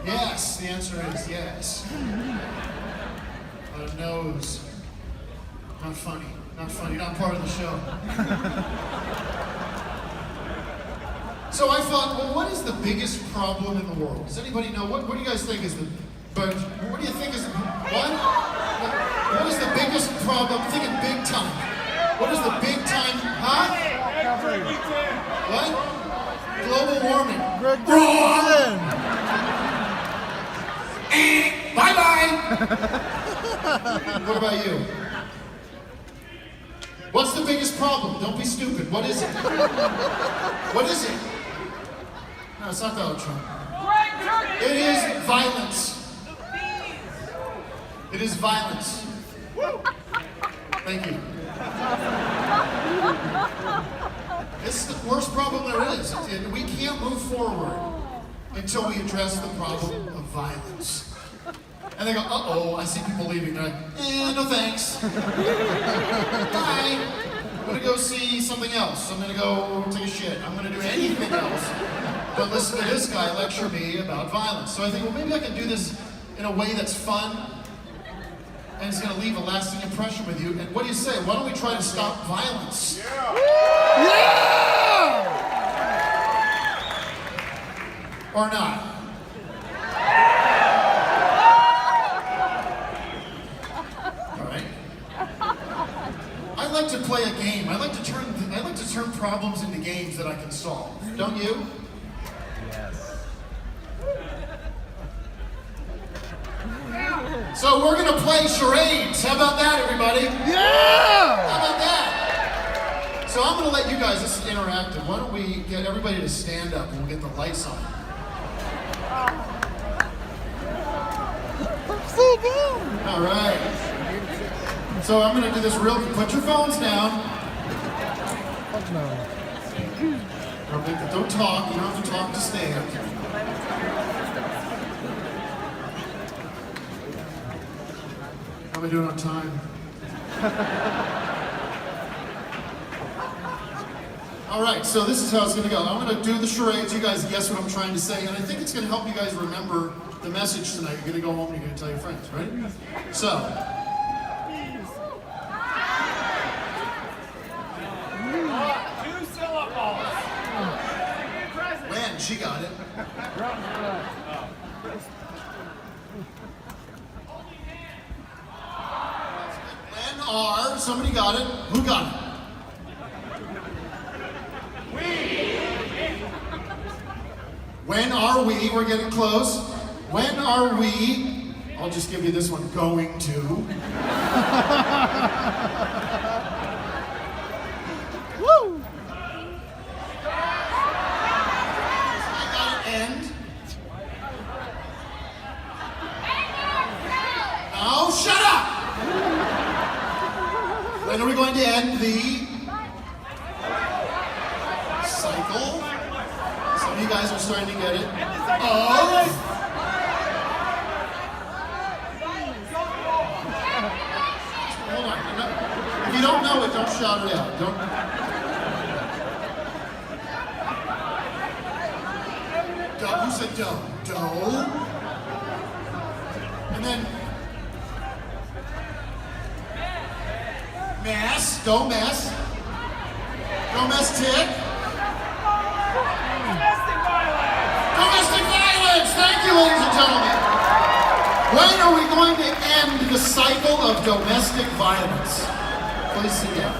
S10: Yes, the answer is yes. But no's. Not funny. Not funny, not part of the show. So I thought, well, what is the biggest problem in the world? Does anybody know? What do you guys think is the, but what do you think is, what? What is the biggest problem? I'm thinking big time. What is the big time, huh? What? Global warming. Wrong! Bye-bye! What about you? What's the biggest problem? Don't be stupid. What is it? What is it? No, it's not Donald Trump. It is violence. It is violence. Thank you. It's the worst problem there is. We can't move forward until we address the problem of violence. And they go, uh-oh, I see people leaving. They're like, no thanks. Bye. I'm gonna go see something else. I'm gonna go take a shit. I'm gonna do anything else but listen to this guy lecture me about violence. So I think, well, maybe I can do this in a way that's fun and it's gonna leave a lasting impression with you. And what do you say? Why don't we try to stop violence? Yeah! Or not? I like to play a game. I like to turn problems into games that I can solve. Don't you? Yes. So we're gonna play charades. How about that, everybody? Yeah! How about that? So I'm gonna let you guys, this is interactive. Why don't we get everybody to stand up and we'll get the lights on. All right. So I'm going to do this real quick. Put your phones down. Don't talk. You don't have to talk to stand. How are we doing on time? All right, so this is how it's going to go. I'm going to do the charades. You guys guess what I'm trying to say, and I think it's going to help you guys remember the message tonight. You're going to go home and you're going to tell your friends, right? So.
S14: 2 syllables.
S10: When? She got it. When are, somebody got it. Who got it? When are we, we're getting close. When are we, I'll just give you this one, going to. Woo! I got an end. Oh, shut up! When are we going to end the cycle? Some of you guys are starting to get it. Oh! Hold on. If you don't know it, don't shout it out. Don't. Who said dough? Dough. And then mess. Domestic Domestic violence! Thank you, ladies and gentlemen. When are we going to end the cycle of domestic violence? Please sit down.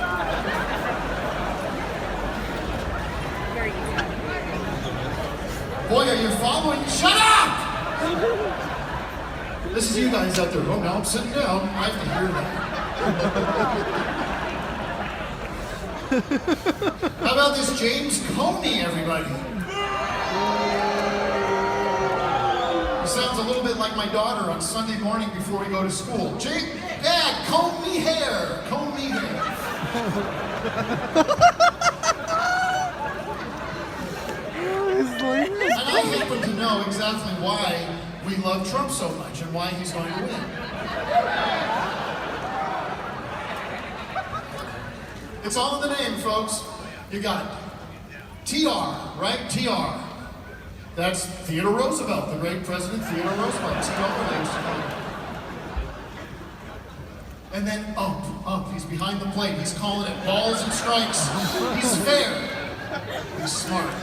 S10: Boy, are you following? Shut up! This is you guys out there. Oh, now I'm sitting down. I have to hear that. How about this James Comey, everybody? He sounds a little bit like my daughter on Sunday morning before we go to school. Dad, comb me hair. Comb me hair. And I happen to know exactly why we love Trump so much and why he's going to win. It's all in the name, folks. You got it. TR, right? TR. That's Theodore Roosevelt, the great President Theodore Roosevelt. TR, they used to call him. And then Ump. He's behind the plate. He's calling it balls and strikes. He's fair. He's smart.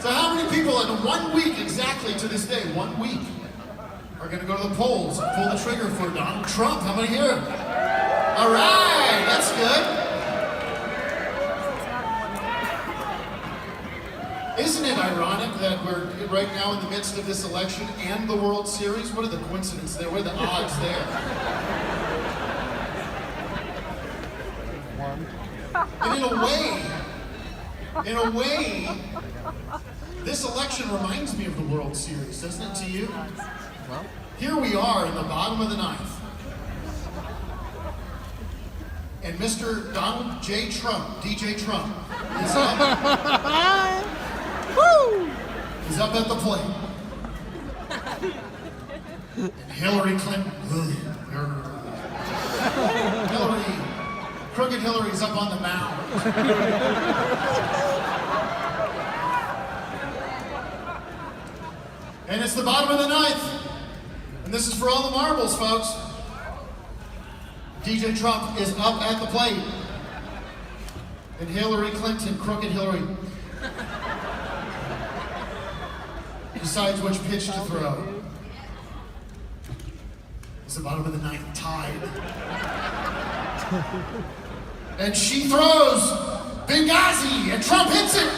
S10: So how many people in 1 week exactly to this day, 1 week, are going to go to the polls and pull the trigger for Donald Trump? How many here? All right, that's good. Isn't it ironic that we're right now in the midst of this election and the World Series? What are the coincidences there? What are the odds there? And in a way, this election reminds me of the World Series, doesn't it to you? Here we are in the bottom of the ninth. And Mr. Donald J. Trump, DJ Trump, is up. He's up at the plate. And Hillary Clinton, crooked Hillary's up on the mound. And it's the bottom of the ninth. And this is for all the marbles, folks. DJ Trump is up at the plate. And Hillary Clinton, crooked Hillary, decides which pitch to throw. It's the bottom of the ninth, tied. And she throws Benghazi, and Trump hits it.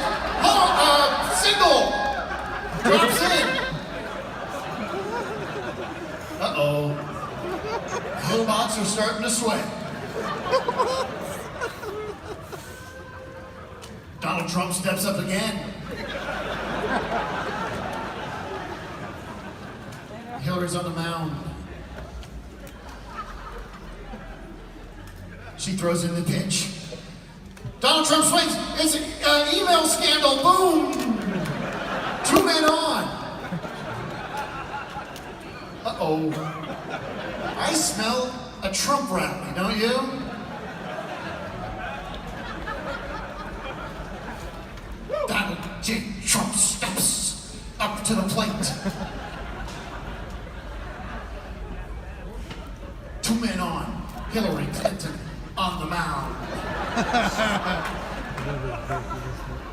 S10: Single. Drops in. Uh-oh. Robots are starting to sweat. Donald Trump steps up again. Hillary's on the mound. She throws in the pitch. Donald Trump swings. It's an email scandal. Boom. 2 men on. Uh-oh. I smell a Trump rally, don't you? Donald J. Trump steps up to the plate. 2 men on. Hillary Clinton on the mound.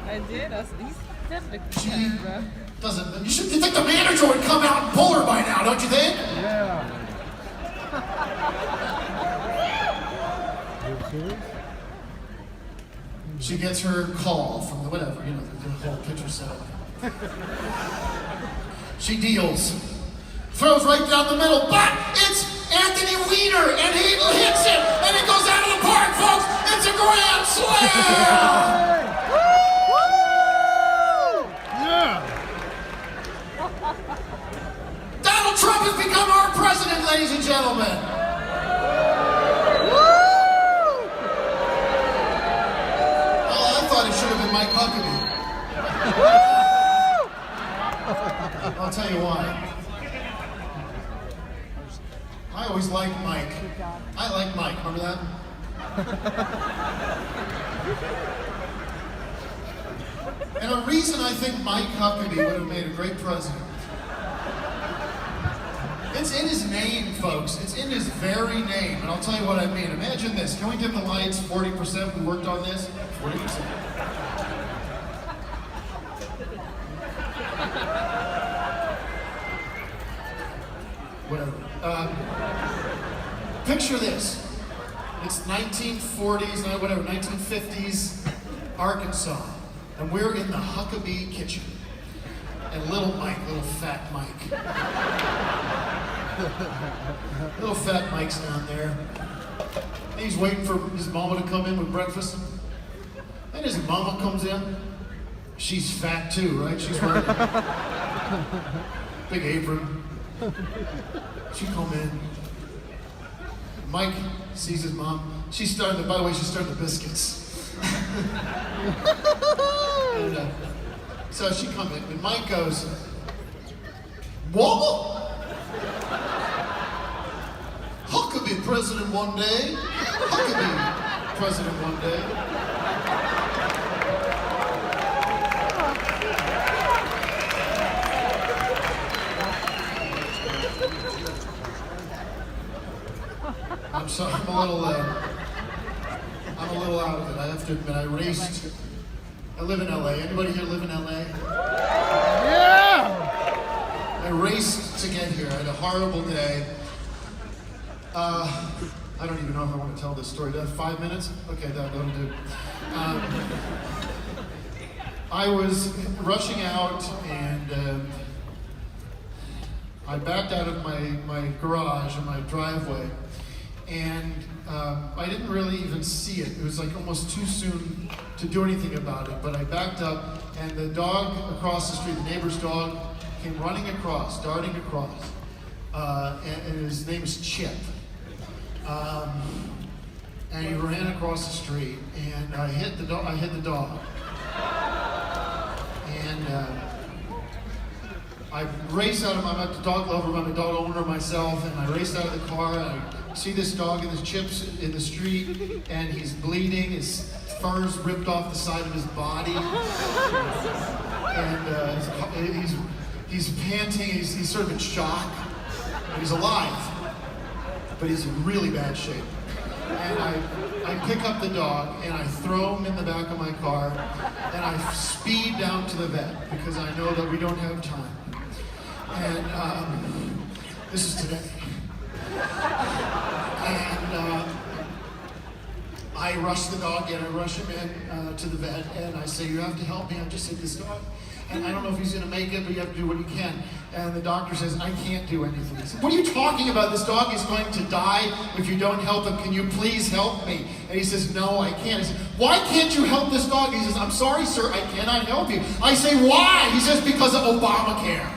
S16: I did.
S10: She doesn't. You think the manager would come out and pull her by now, don't you think?
S14: Yeah.
S10: She gets her call from the whatever, the whole pitcher setup. She deals. Throws right down the middle, but it's Anthony Weiner, and he hits it, and it goes out of the park, folks. It's a grand slam!
S14: Yeah.
S10: Donald Trump has become our president, ladies and gentlemen. Oh, I thought it should have been Mike Huckabee. I'll tell you why. I always liked Mike. I like Mike, remember that? And a reason I think Mike Huckabee would have made a great president. It's in his name, folks. It's in his very name. And I'll tell you what I mean. Imagine this. Can we dim the lights 40%? We worked on this? 40%. Whatever. Picture this. It's 1940s, 1950s Arkansas. And we're in the Huckabee kitchen. And little Mike, little fat Mike. Little fat Mike's down there. And he's waiting for his mama to come in with breakfast. And his mama comes in. She's fat too, right? She's wearing a big apron. She come in. Mike sees his mom. She's starting by the way, she's starting the biscuits. And, so she come in, and Mike goes, "What? Huckabee president one day. Huckabee president one day." I'm sorry, I'm a little out of it. I have to admit, I live in LA. Anybody here live in LA? Yeah! I raced to get here. I had a horrible day. I don't even know if I want to tell this story. Do I have 5 minutes? Okay, that'll do. I was rushing out and I backed out of my garage in my driveway. And I didn't really even see it. It was like almost too soon to do anything about it. But I backed up, and the dog across the street, the neighbor's dog, came running across, darting across. And his name is Chip. And he ran across the street, and I hit the dog. And I raced out of I'm a dog lover, I'm a dog owner myself, and I raced out of the car, and I see this dog and his Chips in the street, and he's bleeding, his fur's ripped off the side of his body, and he's panting, he's sort of in shock, and he's alive, but he's in really bad shape. And I pick up the dog, and I throw him in the back of my car, and I speed down to the vet, because I know that we don't have time. And this is today. And I rush the dog in, I rush him in to the vet, and I say, "You have to help me, I've just hit this dog. And I don't know if he's gonna make it, but you have to do what you can." And the doctor says, "I can't do anything." I said, "What are you talking about? This dog is going to die if you don't help him. Can you please help me?" And he says, "No, I can't." I said, "Why can't you help this dog?" He says, "I'm sorry, sir, I cannot help you." I say, "Why?" He says, "Because of Obamacare."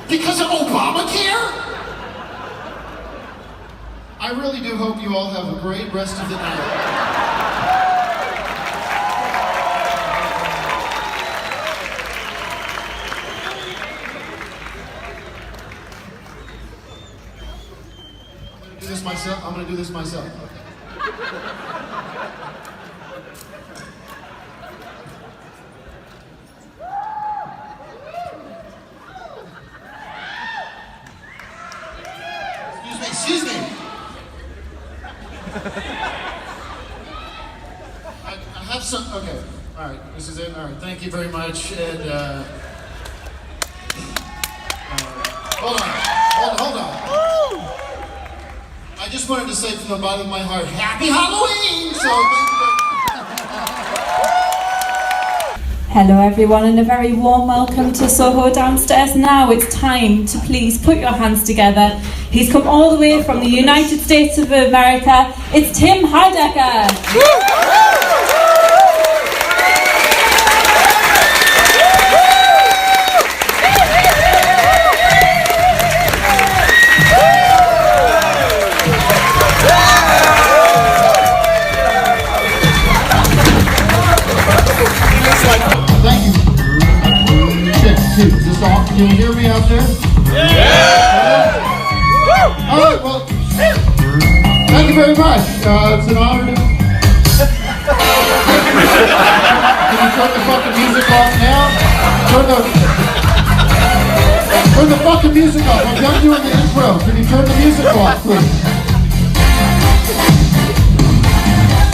S10: Because of Obamacare? I really do hope you all have a great rest of the night. I'm going to do this myself. Excuse me. I have some, okay. All right, this is it. All right, thank you very much. And, hold on. I just wanted to say from the bottom of my heart, Happy Halloween! So,
S17: hello everyone, and a very warm welcome to Soho Downstairs. Now it's time to please put your hands together. He's come all the way from the United States of America. It's Tim Heidecker.
S10: Is this off? Can you hear me out there? Yeah! All right, well, thank you very much. It's an honor to... Can you turn the fucking music off now? Turn the fucking music off. I'm done doing the intro. Can you turn the music off, please?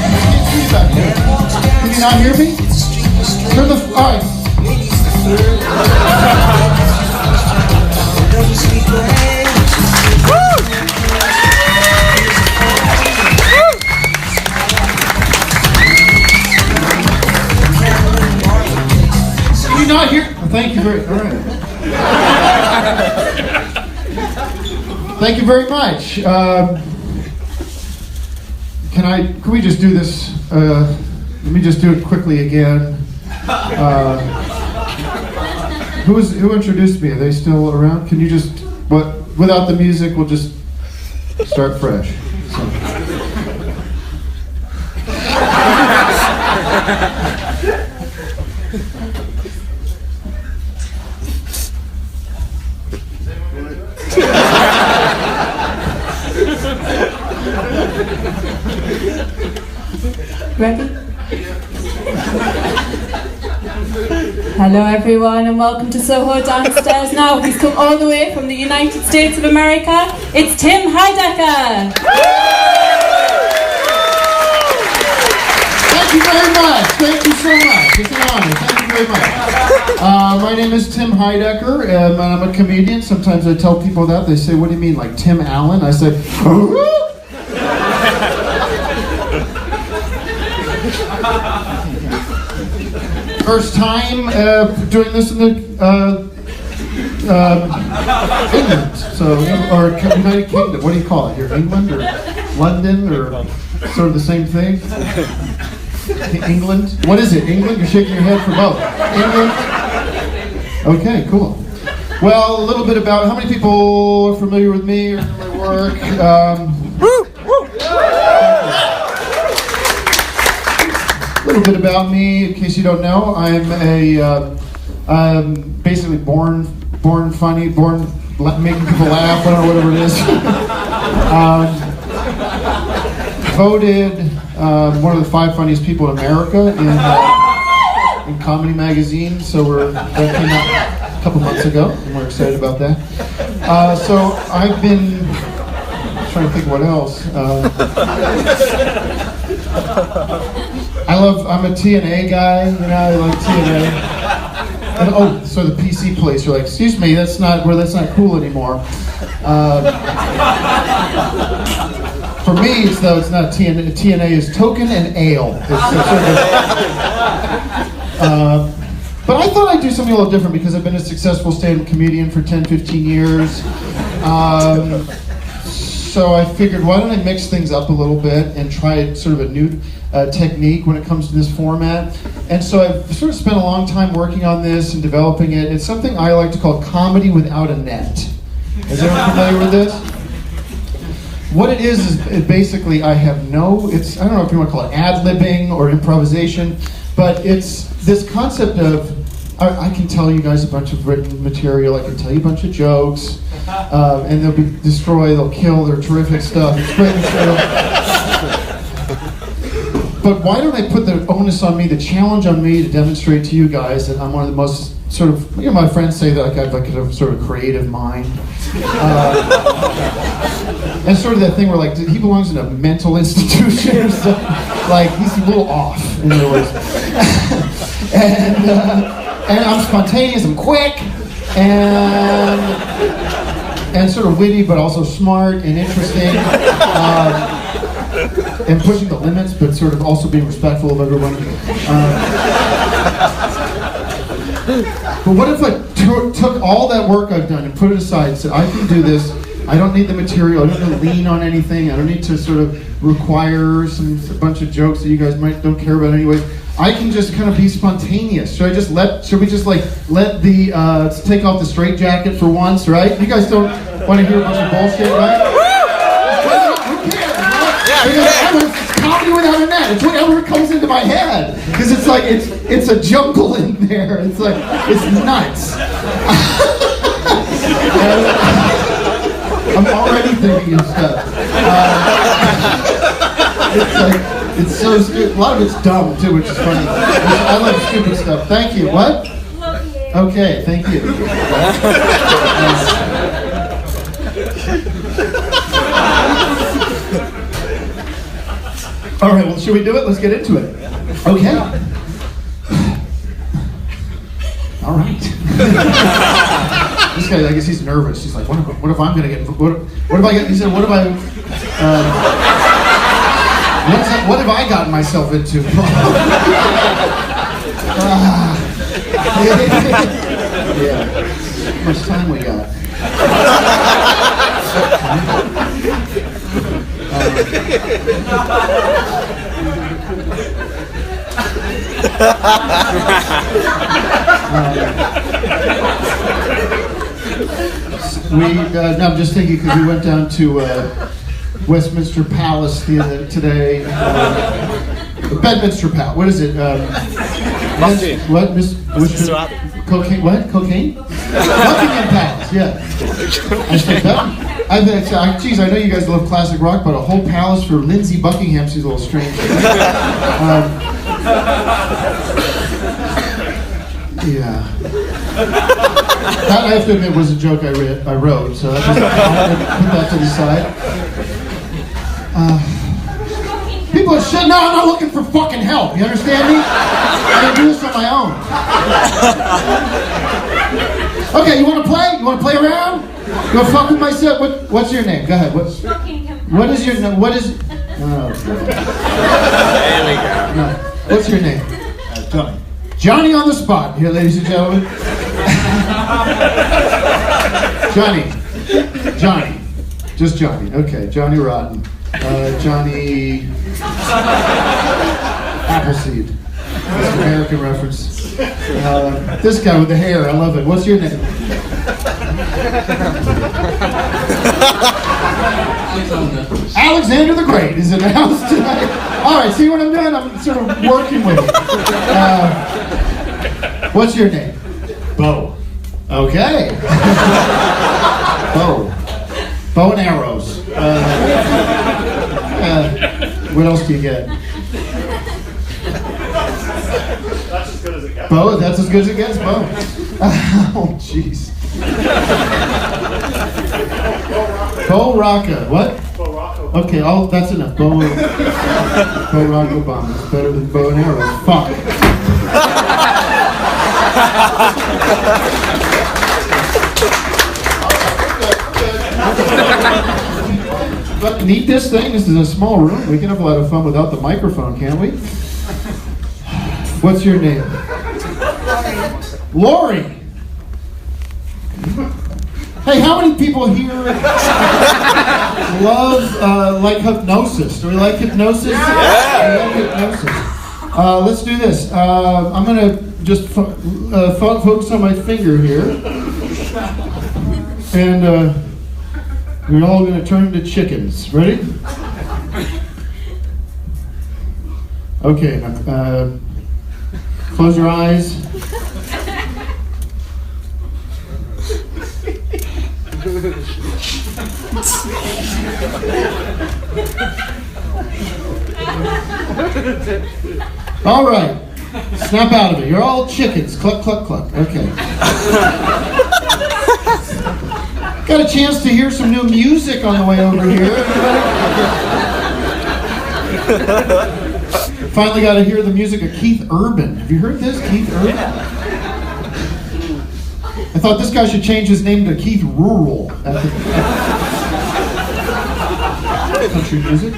S10: I can't see you back here. Can you not hear me? Turn the... All right. Woo! great. All right. Thank you very much. Can we just do this? Let me just do it quickly again. Who introduced me? Are they still around? Can you just, without the music, we'll just start fresh. So.
S17: Ready? Hello everyone and welcome to Soho Downstairs Now. He's come all the way from the United States of America. It's Tim Heidecker.
S10: Thank you very much. Thank you so much. It's an honor. Thank you very much. My name is Tim Heidecker and I'm a comedian. Sometimes I tell people that. They say, what do you mean, like Tim Allen? I say, first time doing this in the England, so or United Kingdom. What do you call it here? England or London or sort of the same thing? England. What is it? England? You're shaking your head for both. England. Okay, cool. Well, a little bit about how many people are familiar with me or my work. A little bit about me, in case you don't know. I'm basically born funny, born making people laugh, I don't know, whatever it is. Voted one of the 5 funniest people in America in Comedy Magazine. So that came out a couple months ago, and we're excited about that. So I've been trying to think what else. I'm a TNA guy, you know, I like TNA. And, so the PC place, you're like, excuse me, that's not cool anymore. For me, it's not TNA. TNA is token and ale. But I thought I'd do something a little different because I've been a successful stand-up comedian for 10, 15 years. So I figured, why don't I mix things up a little bit and try sort of a new technique when it comes to this format. And so I've sort of spent a long time working on this and developing it. It's something I like to call comedy without a net. Is everyone familiar with this? What it is basically I don't know if you want to call it ad-libbing or improvisation, but it's this concept of, I can tell you guys a bunch of written material, I can tell you a bunch of jokes, and they'll be destroyed, they'll kill, they're terrific stuff. It's great material. But why don't I put the onus on me, the challenge on me to demonstrate to you guys that I'm one of the most sort of, my friends say that I have like a sort of creative mind. And sort of that thing where like, he belongs in a mental institution or something. Like, he's a little off, in other words. And I'm spontaneous, I'm quick, and sort of witty, but also smart and interesting. And pushing the limits, but sort of also being respectful of everyone. But what if I took all that work I've done and put it aside and said, I can do this, I don't need the material, I don't need to lean on anything, I don't need to sort of require a bunch of jokes that you guys don't care about anyway. I can just kind of be spontaneous. Should we just let the, let's take off the straitjacket for once, right? You guys don't want to hear a bunch of bullshit, right? It's comedy without a net. It's whatever comes into my head. Because it's like, it's a jungle in there. It's like, it's nuts. I'm already thinking of stuff. It's like, it's so stupid. A lot of it's dumb too, which is funny. I love stupid stuff. Thank you. What? Okay, thank you. All right, well, should we do it? Let's get into it. Okay. All right. This guy, I guess he's nervous. He's like, what if I'm gonna get? What if I get? He said, what have I gotten myself into?
S2: Yeah. How much time we got? No, I'm just thinking because we went down to Westminster Palace today. Bedminster Palace. What is it? What? Cocaine? What? Cocaine? Buckingham Palace. Yeah. I said that. Geez, I know you guys love classic rock, but a whole palace for Lindsey Buckingham seems a little strange. Yeah. That, I have to admit, was a joke I wrote, so I'll put that to the side. People are shit. No, I'm not looking for fucking help. You understand me? I'm gonna do this on my own. Okay, you want to play? You want to play around? You want to fuck with myself? What's your name? Go ahead. What is your name? What is? Oh, there we go. No. What's your name? Johnny. Johnny on the spot here, ladies and gentlemen. Johnny. Just Johnny. Okay, Johnny Rotten. Johnny Appleseed. That's an American reference. This guy with the hair, I love it. What's your name? Alexander the Great is in the house tonight. All right, see what I'm doing? I'm sort of working with it. What's your name? Bo. Okay. Bo. Bow and arrows. What else do you get?
S4: That's as good as it gets.
S2: Bo, that's as good as it gets, Bo. Oh, jeez. Bo Rocca. What?
S4: Bo Rocco.
S2: Okay, that's enough. Bo Rocco bomb. It's better than bow and arrows. Fuck. But need this thing. This is a small room. We can have a lot of fun without the microphone, can't we? What's your name? Lori. Hey, how many people here love like hypnosis? Do we like hypnosis? Yeah. We like hypnosis. Let's do this. I'm gonna just focus on my finger here, and we're all gonna turn into chickens. Ready? Okay. Now, close your eyes. All right. Snap out of it. You're all chickens. Cluck, cluck, cluck. Okay. Got a chance to hear some new music on the way over here. Finally got to hear the music of Keith Urban. Have you heard this? Keith Urban? I thought this guy should change his name to Keith Rural. Country music.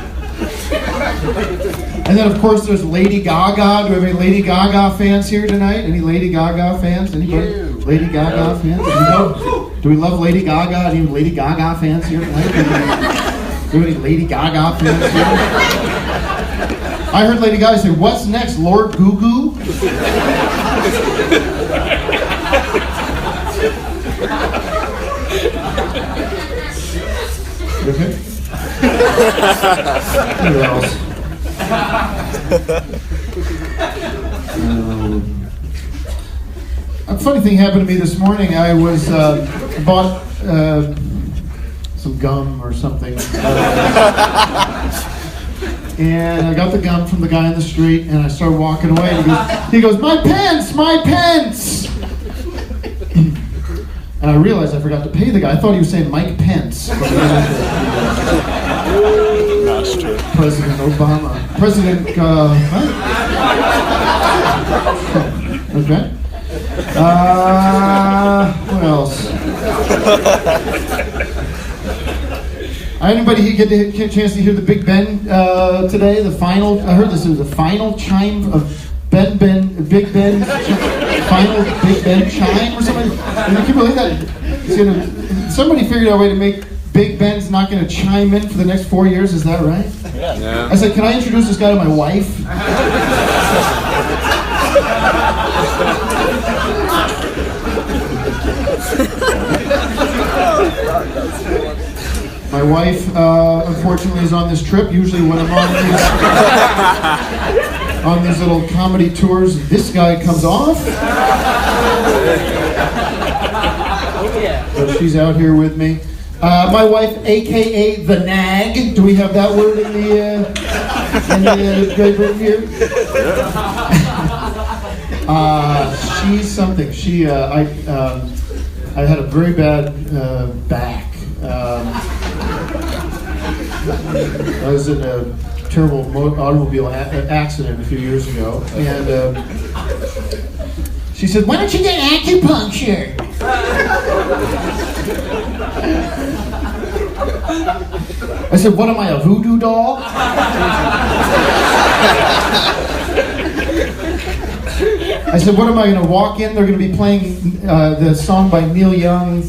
S2: And then, of course, there's Lady Gaga. Do we have any Lady Gaga fans here tonight? Any Lady Gaga fans? Anybody? Lady Gaga fans? Do we love Lady Gaga? Any Lady Gaga fans here tonight? Do we have any Lady Gaga fans here? I heard Lady Gaga say, "What's next, Lord Goo Goo?" Okay. Who else? A funny thing happened to me this morning. I was bought some gum or something, and I got the gum from the guy in the street, and I started walking away. And he goes, "My pants, my pants!" And I realized I forgot to pay the guy. I thought he was saying Mike Pence. President Obama. President, what? Okay. What else? Anybody get a chance to hear the Big Ben today? The final, I heard this was the final chime of Big Ben.
S8: final Big Ben chime or something. And can you believe that? Somebody figured out a way to make Big Ben's not going to chime in for the next 4 years. Is that right?
S14: Yeah.
S8: I said, can I introduce this guy to my wife? My wife, unfortunately, is on this trip. Usually when I'm on these little comedy tours, this guy comes off. So she's out here with me. My wife, a.k.a. the nag. Do we have that word in the Great Britain here? She's something. I had a very bad back. I was in a terrible automobile accident a few years ago, and she said, "Why don't you get acupuncture?" I said, "What am I, a voodoo doll?" I said, "What am I going to walk in? They're going to be playing the song by Neil Young,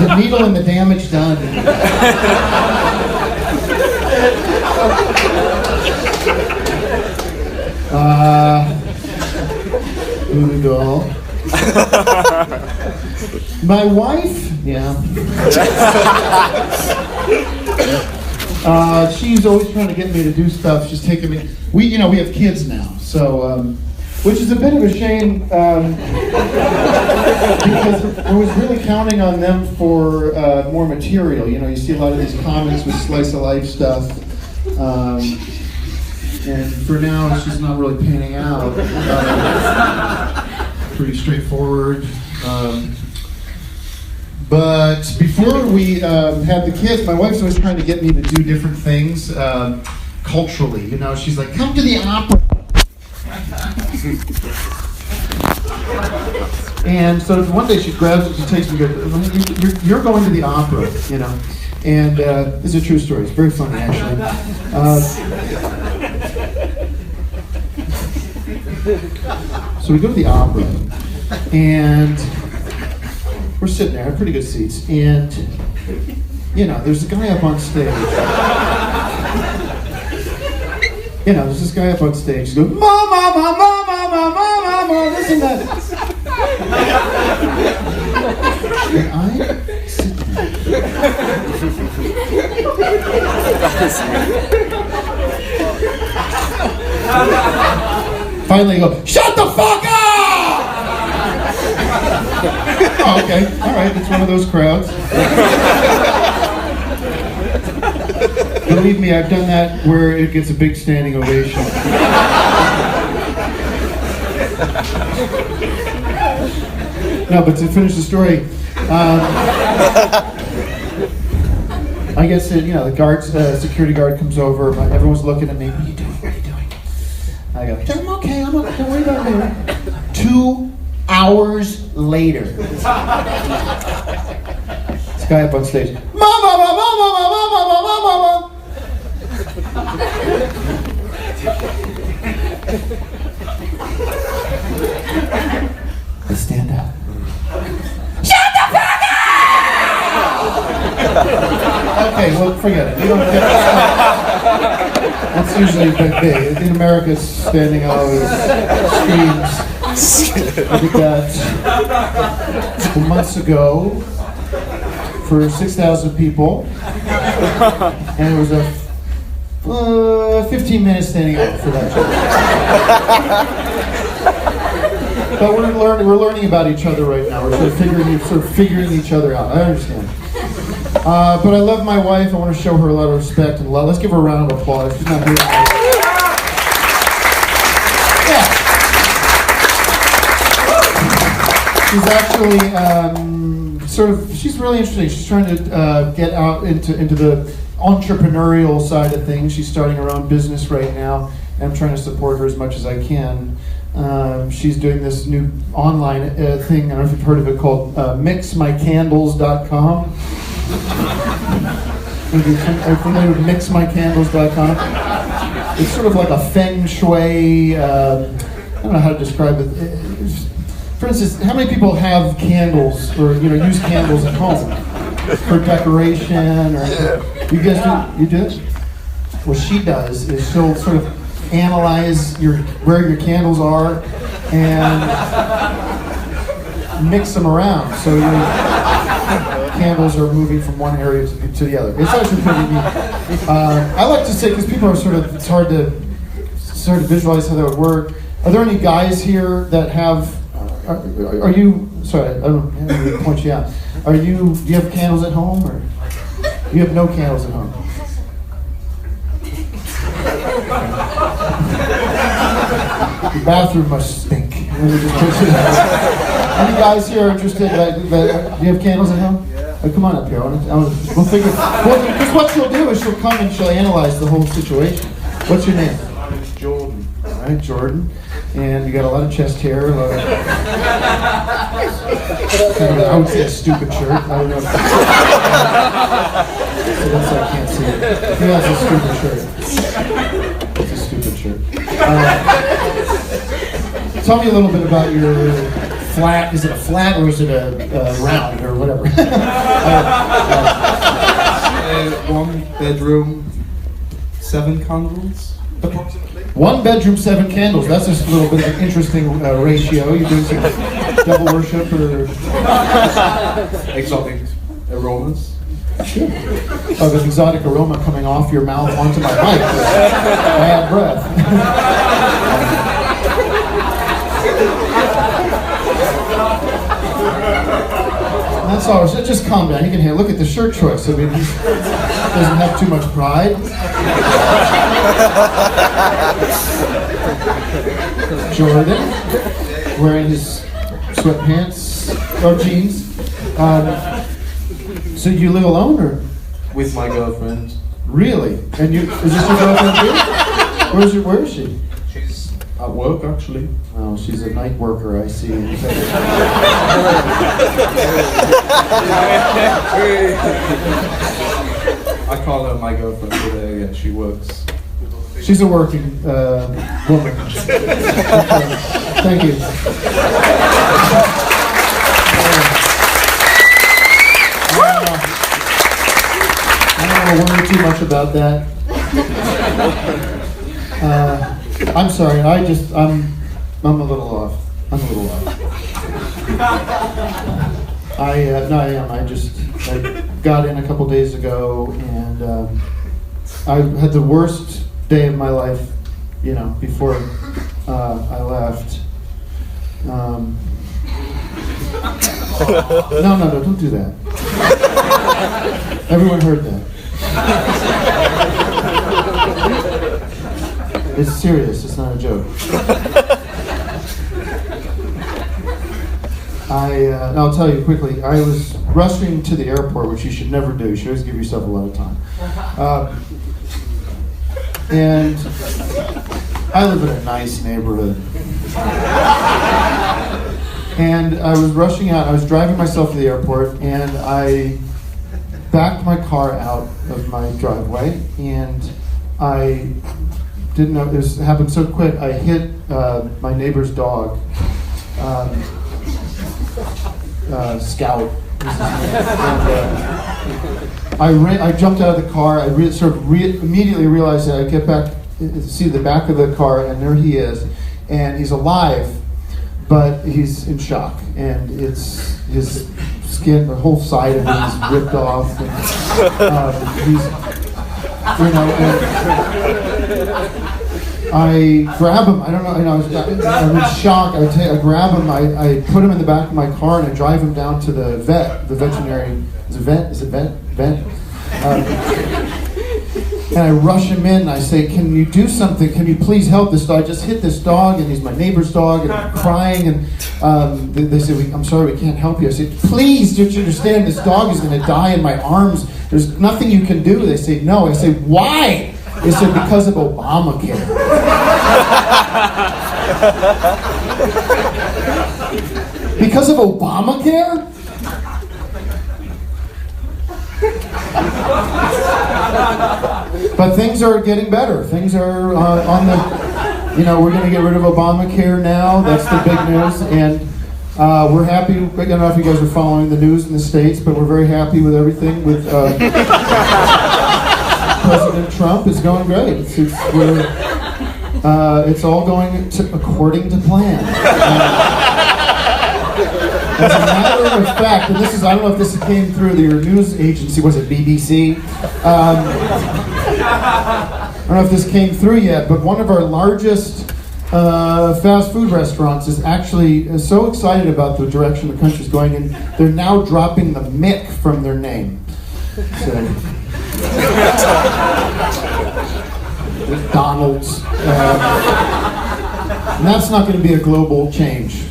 S8: The Needle and the Damage Done." Voodoo doll. My wife, yeah. She's always trying to get me to do stuff. She's taking me. We have kids now, so which is a bit of a shame because I was really counting on them for more material. You see a lot of these comics with slice of life stuff, and for now it's just not really panning out. Pretty straightforward. But before we had the kids, my wife's always trying to get me to do different things culturally. She's like, "Come to the opera." And so one day she grabs it, she takes me, and goes, "You're going to the opera," And it's a true story. It's very funny, actually. So we go to the opera, and we're sitting there, pretty good seats, and there's a guy up on stage. There's this guy up on stage. He goes, "Mama, mama, mama, mama, mama, this and that." And I sit there. Finally, I go, "Shut the fuck up!" Oh, okay, all right, it's one of those crowds. Believe me, I've done that where it gets a big standing ovation. No, but to finish the story, I guess the security guard comes over. Everyone's looking at me. "What are you doing? What are you doing?" I go, I'm okay. Don't worry about me. 2 hours later, this guy up on stage, "Mama, mama, mama, mama, mama, mama." Let's stand up. "Shut the fuck up!" Okay, well, forget it. You don't get it. That's usually big. In America, standing out always screams. I did that months ago for 6,000 people, and it was a 15 minutes standing up for that job. But we're learning about each other right now. We're sort of figuring each other out. I understand. But I love my wife. I want to show her a lot of respect and love. Let's give her a round of applause. She's not here tonight. Yeah. She's actually she's really interesting. She's trying to get out into the entrepreneurial side of things. She's starting her own business right now, and I'm trying to support her as much as I can. She's doing this new online thing, I don't know if you've heard of it, called mixmycandles.com. Are you familiar with mixmycandles.com?
S10: it's sort of like a feng shui, I don't know how to describe it. For instance, how many people have candles or use candles at home for decoration? Or you guys do? You do it? What she does is she'll sort of analyze where your candles are and mix them around so your candles are moving from one area to the other. It's actually pretty neat. I like to say, because people are it's hard to visualize how that would work. Are there any guys here that have? Are you? Sorry, I don't have to point you out. Do you have candles at home, or you have no candles at home? The bathroom must stink. Any guys here are interested? Do you have candles at home? Oh, come on up here. We'll figure. Because what she'll do is she'll come and she'll analyze the whole situation. What's your name?
S13: My name's Jordan.
S10: All right, Jordan. And you got a lot of chest hair. A lot of, I would say a stupid shirt. I don't know. So that's I can't see it. He has a stupid shirt. It's a stupid shirt. Tell me a little bit about your flat. Is it a flat or is it a round or whatever?
S13: 1 bedroom, 7 candles, approximately.
S10: 1 bedroom, 7 candles. That's just a little bit of an interesting ratio. You doing some devil worship or
S13: Exotic aromas.
S10: Sure. Of an exotic aroma coming off your mouth onto my mic. Bad breath. That's all. So just calm down. You can hear. Look at the shirt choice. I mean, he doesn't have too much pride. Jordan, wearing his sweatpants or jeans. So you live alone, or
S13: With my girlfriend.
S10: really? And is this your girlfriend too? Where is she?
S13: She's at work, actually.
S10: Oh, she's a night worker. I see.
S13: I call her my girlfriend today, and she works.
S10: She's a working woman. Okay. Thank you. I don't want to worry too much about that. I'm sorry. I'm a little off. No, I am. I got in a couple days ago, and I had the worst day of my life, before I left. No, don't do that. Everyone heard that. It's serious, it's not a joke. I'll tell you quickly, I was rushing to the airport, which you should never do. You should always give yourself a lot of time. And I live in a nice neighborhood. And I was rushing out, I was driving myself to the airport, and I backed my car out of my driveway, and I didn't know, it happened so quick, I hit my neighbor's dog, Scout. And, I jumped out of the car, I immediately realized that I get back, see the back of the car, and there he is, and he's alive, but he's in shock, and his skin, the whole side of him is ripped off, and he's, I grab him, I don't know, I'm in shock, I grab him, I put him in the back of my car, and I drive him down to the veterinary, is it vet? And I rush him in, and I say, can you do something? Can you please help this dog? I just hit this dog, and he's my neighbor's dog, and I'm crying, and they say, I'm sorry, we can't help you. I say, please, don't you understand? This dog is going to die in my arms. There's nothing you can do. They say, no. I say, why? They said, because of Obamacare. Because of Obamacare?
S2: But things are getting better. Things are on the, we're going to get rid of Obamacare now. That's the big news. And we're happy. I don't know if you guys are following the news in the States, but we're very happy with everything. With President Trump is going great. It's all going according to plan. As a matter of fact, and this is, I don't know if this came through your news agency, was it BBC? I don't know if this came through yet, but one of our largest fast food restaurants is actually so excited about the direction the country's going in, they're now dropping the Mick from their name. So, McDonald's. And that's not going to be a global change,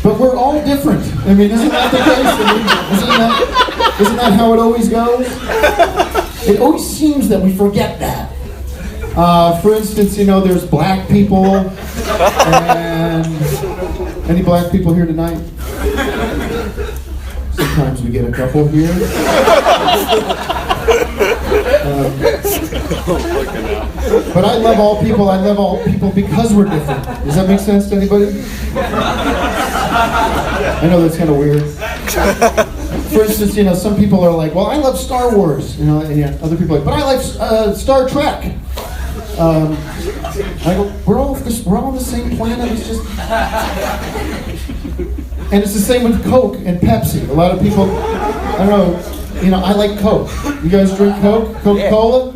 S2: But we're all different. I mean, isn't that the case? Isn't that how it always goes? It always seems that we forget that. For instance, there's black people, and any black people here tonight? Sometimes we get a couple here. But I love all people. I love all people because we're different. Does that make sense to anybody? I know that's kind of weird. For instance, some people are like, well, I love Star Wars. And other people are like, but I like Star Trek. I go, we're all on the same planet. It's just, and it's the same with Coke and Pepsi. A lot of people, I don't know, I like Coke. You guys drink Coke? Coca-Cola?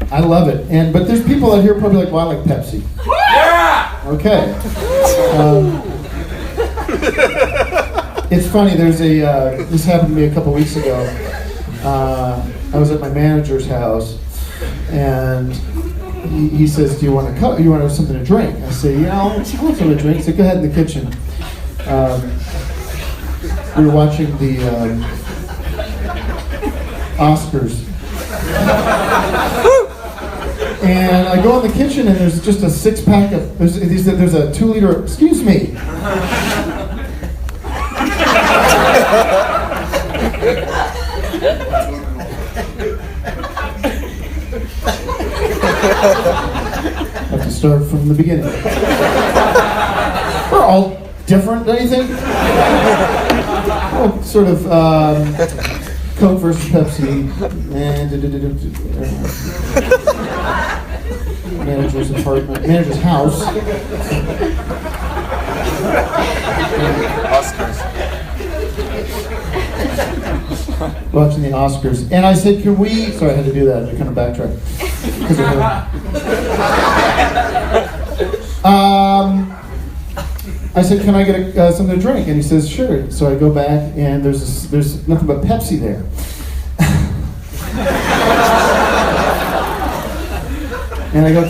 S2: I love it. But there's people out here probably like, well, I like Pepsi. Okay. It's funny. There's this happened to me a couple weeks ago. I was at my manager's house, and he says, "Do you want something to drink?" I say, "Yeah, I want something to drink." He said, "Go ahead in the kitchen." We were watching the Oscars. And I go in the kitchen and there's just a 6-pack of, there's a 2-liter, excuse me. I have to start from the beginning. We're all different, don't you think? Well, sort of, Coke versus Pepsi, and manager's apartment, manager's house.
S13: Oscars.
S2: Watching the Oscars, and I said, "Can we?" Sorry, I had to do that. I kind of backtrack. I said, "Can I get something to drink?" And he says, "Sure." So I go back, and there's nothing but Pepsi there. And I go,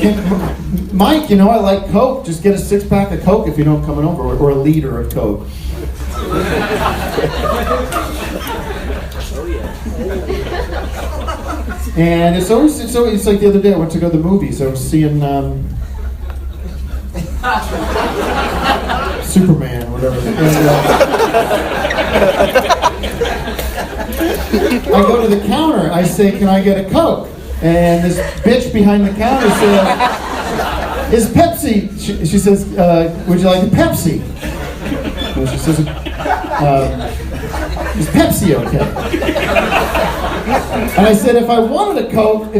S2: "Mike, I like Coke. Just get a 6-pack of Coke if you don't come over, or a liter of Coke." And it's like the other day I went to go to the movies. I was seeing Superman, whatever. And, I go to the counter. I say, "Can I get a Coke?" And this bitch behind the counter says, "Is Pepsi?" She says, "Would you like a Pepsi?" And she says, "Is Pepsi okay?" And I said, if I wanted a Coke,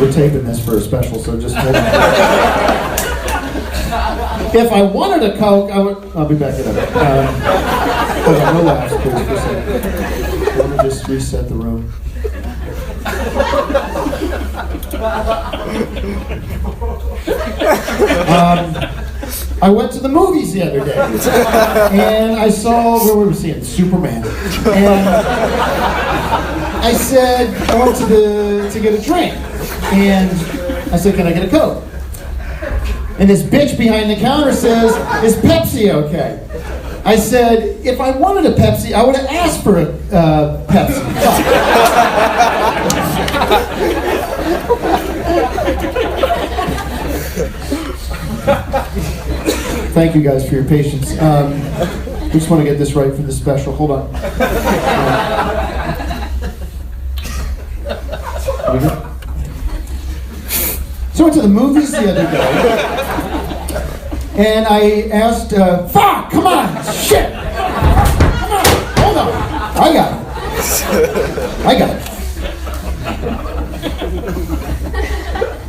S2: We're taping this for a special, so just hold on. If I wanted a Coke, I'll be back in a minute. Hold on, relax, please, for a second. Let me just reset the room. I went to the movies the other day, and I saw, where we were seeing Superman, and I said, I went to get a drink, and I said, "Can I get a Coke?" And this bitch behind the counter says, "Is Pepsi okay?"
S10: I said, if I wanted a Pepsi, I would have asked for a Pepsi. Thank you guys for your patience. We just want to get this right for the special. Hold on. So I went to the movies the other day, and I asked, fuck, come on, shit! Come on, hold on. I got it.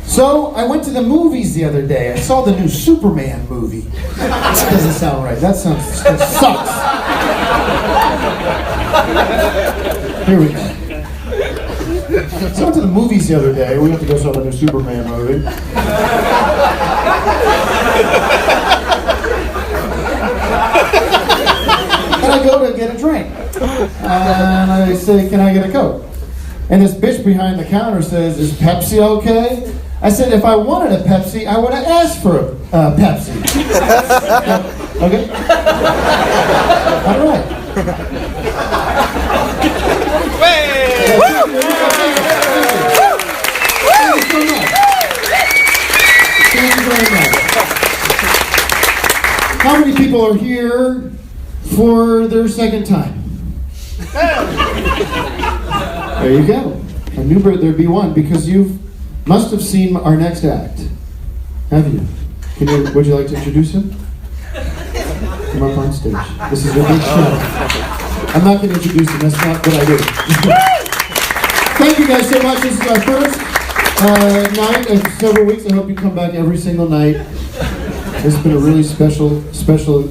S10: So I went to the movies the other day. I saw the new Superman movie. That doesn't sound right. That sucks. Here we go. So I went to the movies the other day. We went to go saw the new Superman movie. And I go to get a drink. And I say, can I get a Coke? And this bitch behind the counter says, is Pepsi okay? I said, if I wanted a Pepsi, I would have asked for a Pepsi. Okay? All right. Thank you very much. How many people are here for their second time? There you go. I knew there'd be one because you must have seen our next act. Have you? Would you like to introduce him? Come up on stage. This is a big show. I'm not going to introduce him. That's not what I do. Thank you guys so much. This is our first night of several weeks. I hope you come back every single night. This has been a really special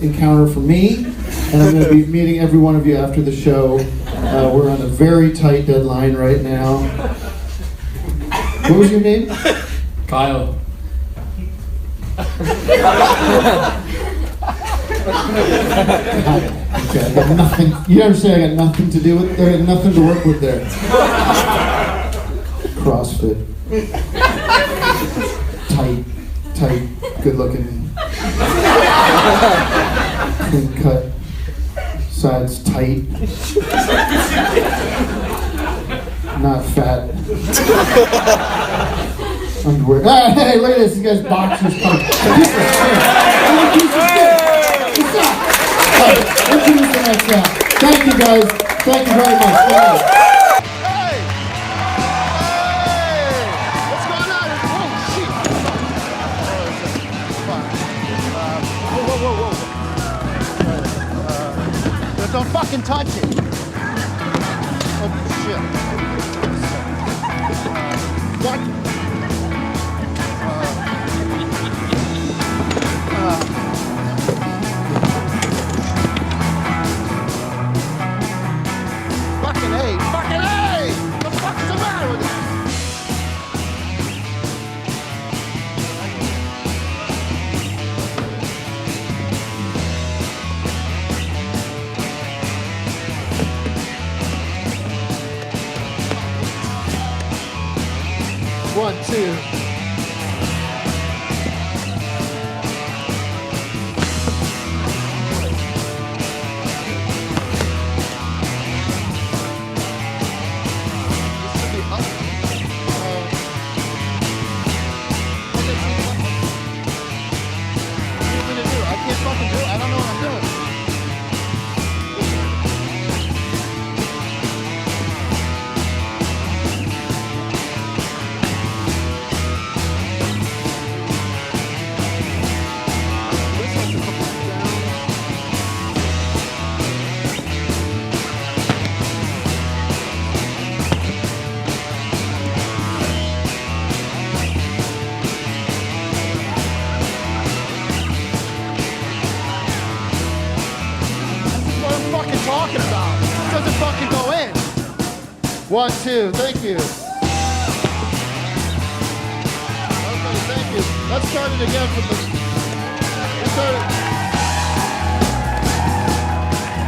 S10: encounter for me, and I'm going to be meeting every one of you after the show. We're on a very tight deadline right now. What was your name?
S13: Kyle.
S10: Okay, I got nothing. You ever say I got nothing to do with there? I got nothing to work with there. CrossFit. Tight, good looking. Clean cut. Sides tight. Not fat. Underwear. Hey, look at this. This guy's boxers coming. Let's do this the next round. Thank you guys. Thank you very much.
S14: What's going on? Oh, shit. Whoa. Don't fucking touch it. Oh, shit. What? Fucking A! Fucking A! What the fuck is the matter with it? One, two. Talking about. It doesn't fucking go in. 1, 2, thank you. Okay, thank you. Let's start it again from the. Let's start it.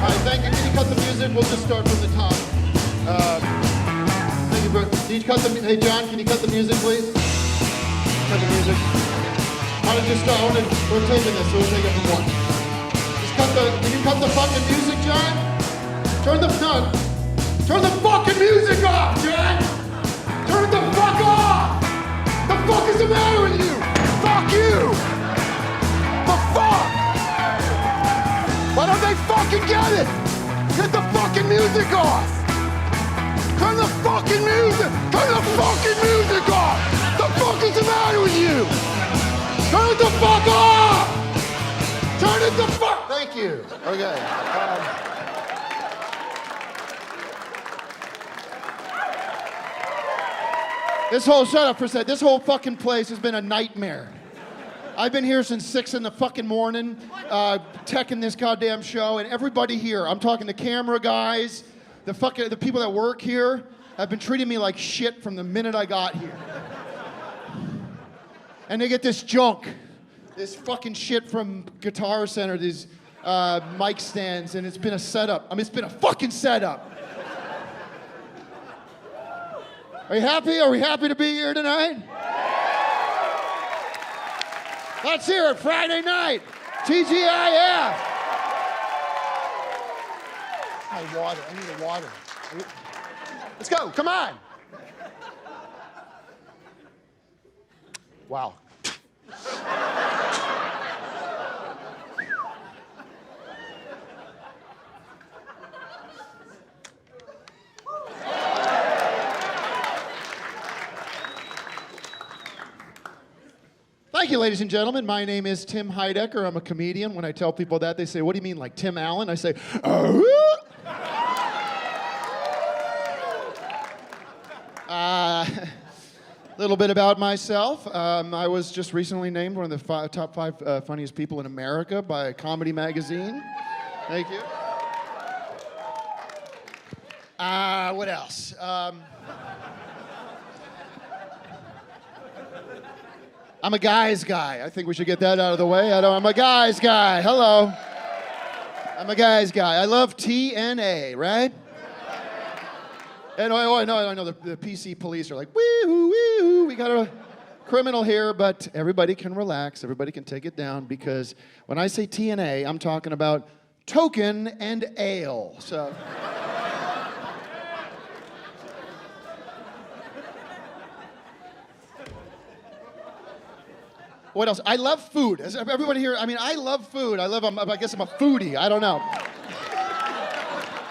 S14: All right, thank you. Can you cut the music? We'll just start from the top. Thank you, bro. Can you cut the? Hey, John, can you cut the music, please? Cut the music. I want to just start. We're taping this, so we'll take it from one. Just cut the. Can you
S10: cut the fucking music, John? Turn the fucking music off, John! Turn it the fuck off! The fuck is the matter with you? Fuck you! The fuck? Why don't they fucking get it? Get the fucking music off! Turn the fucking music! Turn the fucking music off! The fuck is the matter with you? Turn it the fuck off! Turn it the fuck! Thank you. Okay. Shut up for a second. This whole fucking place has been a nightmare. I've been here since 6 in the fucking morning, teching this goddamn show, and everybody here, I'm talking the camera guys, the people that work here, have been treating me like shit from the minute I got here. And they get this junk, this fucking shit from Guitar Center, these mic stands, and it's been a setup. I mean, it's been a fucking setup. Are you happy? Are we happy to be here tonight? Let's hear it. Friday night. TGIF. I need water. I need a water. Let's go. Come on. Wow. Thank you, ladies and gentlemen. My name is Tim Heidecker. I'm a comedian. When I tell people that, they say, what do you mean, like Tim Allen? I say, a little bit about myself. I was just recently named one of the top 5 funniest people in America by Comedy Magazine. Thank you. What else? I'm a guy's guy. I think we should get that out of the way. I'm a guy's guy. Hello. I'm a guy's guy. I love TNA, right? And I know the PC police are like, woo, we got a criminal here, but everybody can relax. Everybody can take it down, because when I say TNA, I'm talking about token and ale. So. What else? I love food. Everybody here, I mean, I love food. I guess I'm a foodie. I don't know.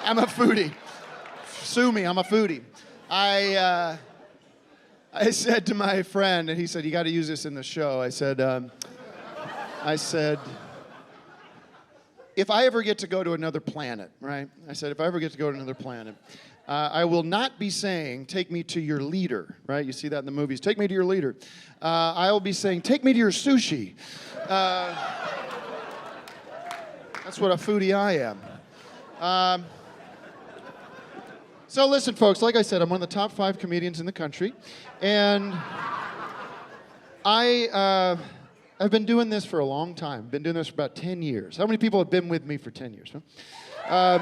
S10: I'm a foodie. Sue me, I'm a foodie. I said to my friend, and he said, you got to use this in the show. I said, if I ever get to go to another planet, right? I said, if I ever get to go to another planet, I will not be saying, take me to your leader, right? You see that in the movies. Take me to your leader. I will be saying, take me to your sushi. That's what a foodie I am. So listen, folks, like I said, I'm one of the top 5 comedians in the country. And I've been doing this for a long time. Been doing this for about 10 years. How many people have been with me for 10 years? Huh?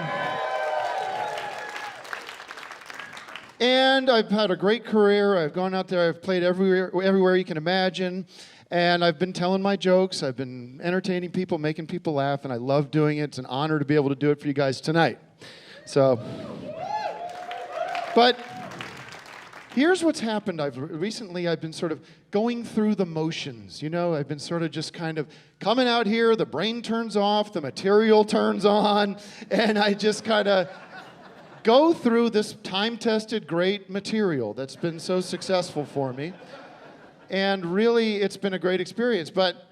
S10: And I've had a great career. I've gone out there. I've played everywhere you can imagine. And I've been telling my jokes. I've been entertaining people, making people laugh. And I love doing it. It's an honor to be able to do it for you guys tonight. So, but here's what's happened. Recently I've been sort of going through the motions. You know, I've been sort of just kind of coming out here. The brain turns off. The material turns on. And I just kind of go through this time-tested, great material that's been so successful for me. And really, it's been a great experience. But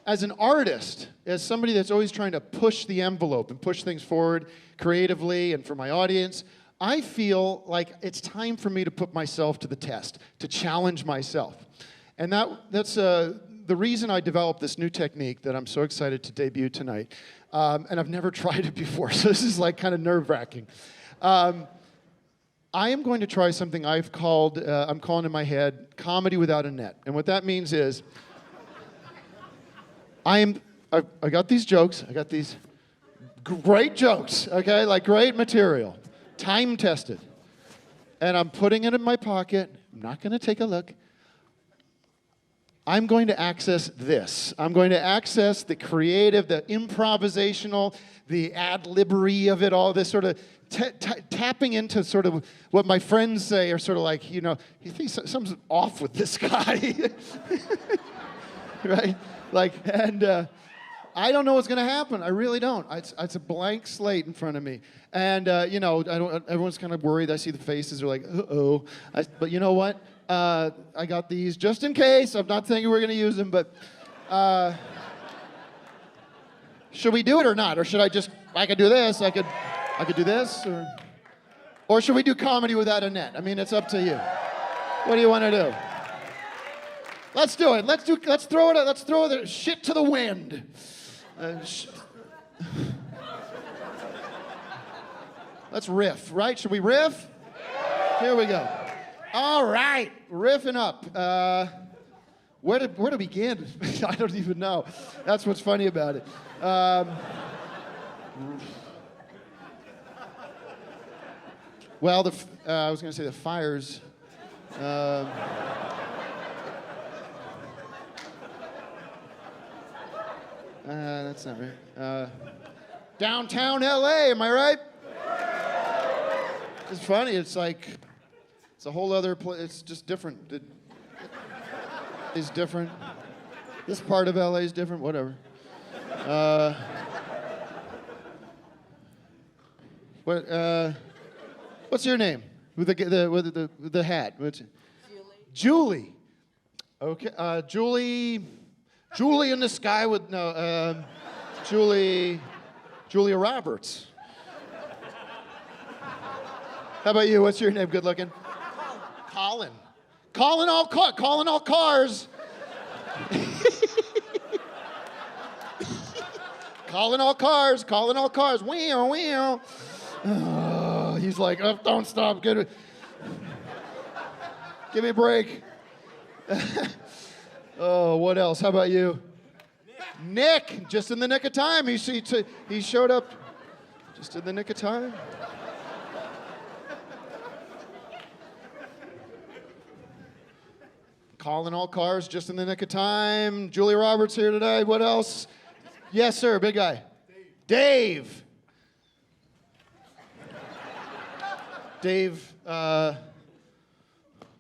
S10: as an artist, as somebody that's always trying to push the envelope and push things forward creatively and for my audience, I feel like it's time for me to put myself to the test, to challenge myself. And that's the reason I developed this new technique that I'm so excited to debut tonight. And I've never tried it before, so this is like kind of nerve-wracking. I am going to try something I'm calling in my head, comedy without a net. And what that means is, I got these jokes, I got these great jokes, okay, like great material, time-tested. And I'm putting it in my pocket, I'm not gonna take a look.
S2: I'm going to access this. I'm going to access the creative, the improvisational, the ad-libbery of it all, this sort of tapping into sort of what my friends say are sort of like, you think something's off with this guy. Right? Like, and I don't know what's going to happen. I really don't. It's a blank slate in front of me. And, everyone's kind of worried. I see the faces. They're like, uh-oh. But you know what? I got these just in case. I'm not saying we're going to use them, but should we do it or not? Or should I could do this. I could do this. Or should we do comedy without a net? I mean, it's up to you. What do you want to do? Let's do it. Let's throw the shit to the wind. Let's riff, right? Should we riff? Here we go. All right, riffing up. Where to begin? I don't even know. That's what's funny about it. Well, I was going to say the fires. That's not right. Downtown LA, am I right? It's funny. It's like it's a whole other place. It's just different. It's different. This part of LA is different. Whatever. What's your name? With the hat. What's it? Julie. Okay. Julie in the sky with Julia Roberts. How about you? What's your name? Good looking. Colin. Calling all cars. Calling all cars. Wow. Oh, he's like, oh, don't stop. Give me a break. Oh, what else? How about you? Nick, just in the nick of time. He showed up just in the nick of time. Calling all cars just in the nick of time. Julia Roberts here today. What else? Yes, sir. Big guy. Dave. David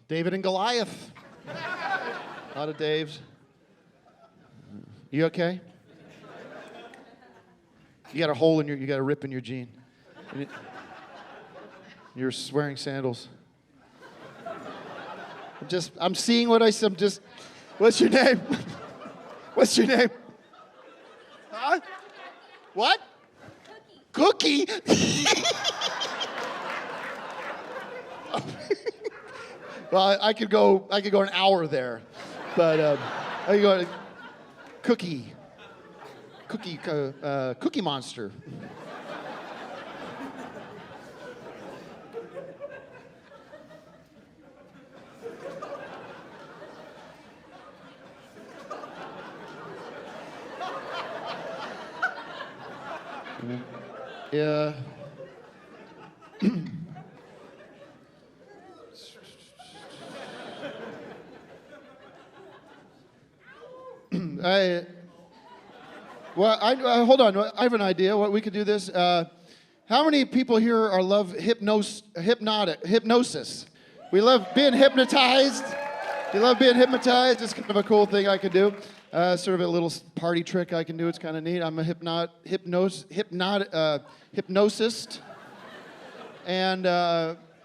S2: and Goliath. A lot of Daves. You okay? You got a hole you got a rip in your jean. You're wearing sandals. I'm seeing what I said. What's your name? What's your name? Huh? What? Cookie? Well, I could go an hour there, but I could go Cookie Monster. Yeah. Hold on. I have an idea. What we could do this. How many people here love hypnosis? We love being hypnotized. You love being hypnotized. It's kind of a cool thing I could do. Sort of a little party trick I can do. It's kind of neat. I'm a hypnosist. And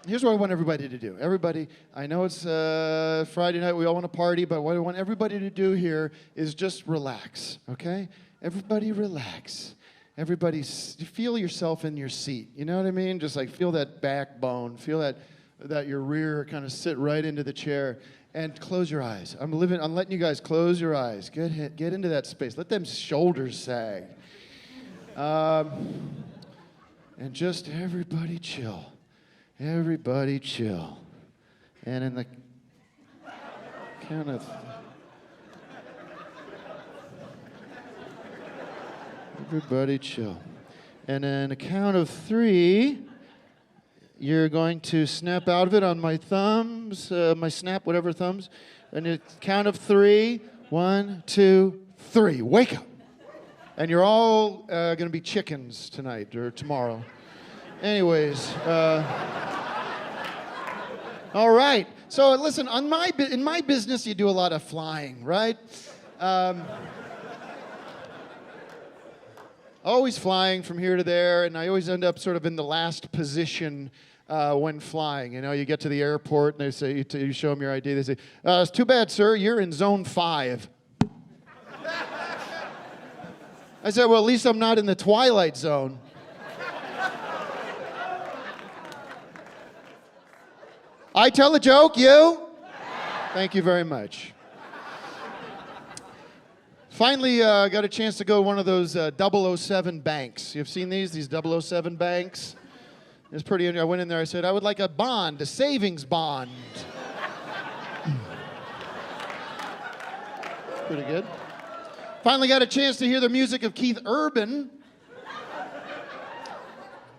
S2: here's what I want everybody to do. Everybody, I know it's Friday night. We all want to party, but what I want everybody to do here is just relax, okay? Everybody relax. Everybody feel yourself in your seat. You know what I mean? Just like feel that backbone. Feel that your rear kind of sit right into the chair. And close your eyes. I'm letting you guys close your eyes. Get into that space. Let them shoulders sag. And just everybody chill. Everybody chill. And in the count of... Everybody chill. And in a count of 3, you're going to snap out of it on my thumbs, my snap, whatever thumbs. And a count of 3, 1, 2, 3. Wake up. And you're all going to be chickens tonight or tomorrow. Anyways, all right. So listen, in my business, you do a lot of flying, right? Always flying from here to there, and I always end up sort of in the last position when flying. You know, you get to the airport, and they say, you show them your ID, they say, it's too bad, sir, you're in zone 5. I said, well, at least I'm not in the twilight zone. I tell a joke, you? Thank you very much. Finally got a chance to go to one of those 007 banks. You've seen these 007 banks? It's pretty interesting. I went in there, I said, I would like a bond, a savings bond. Pretty good. Finally got a chance to hear the music of Keith Urban.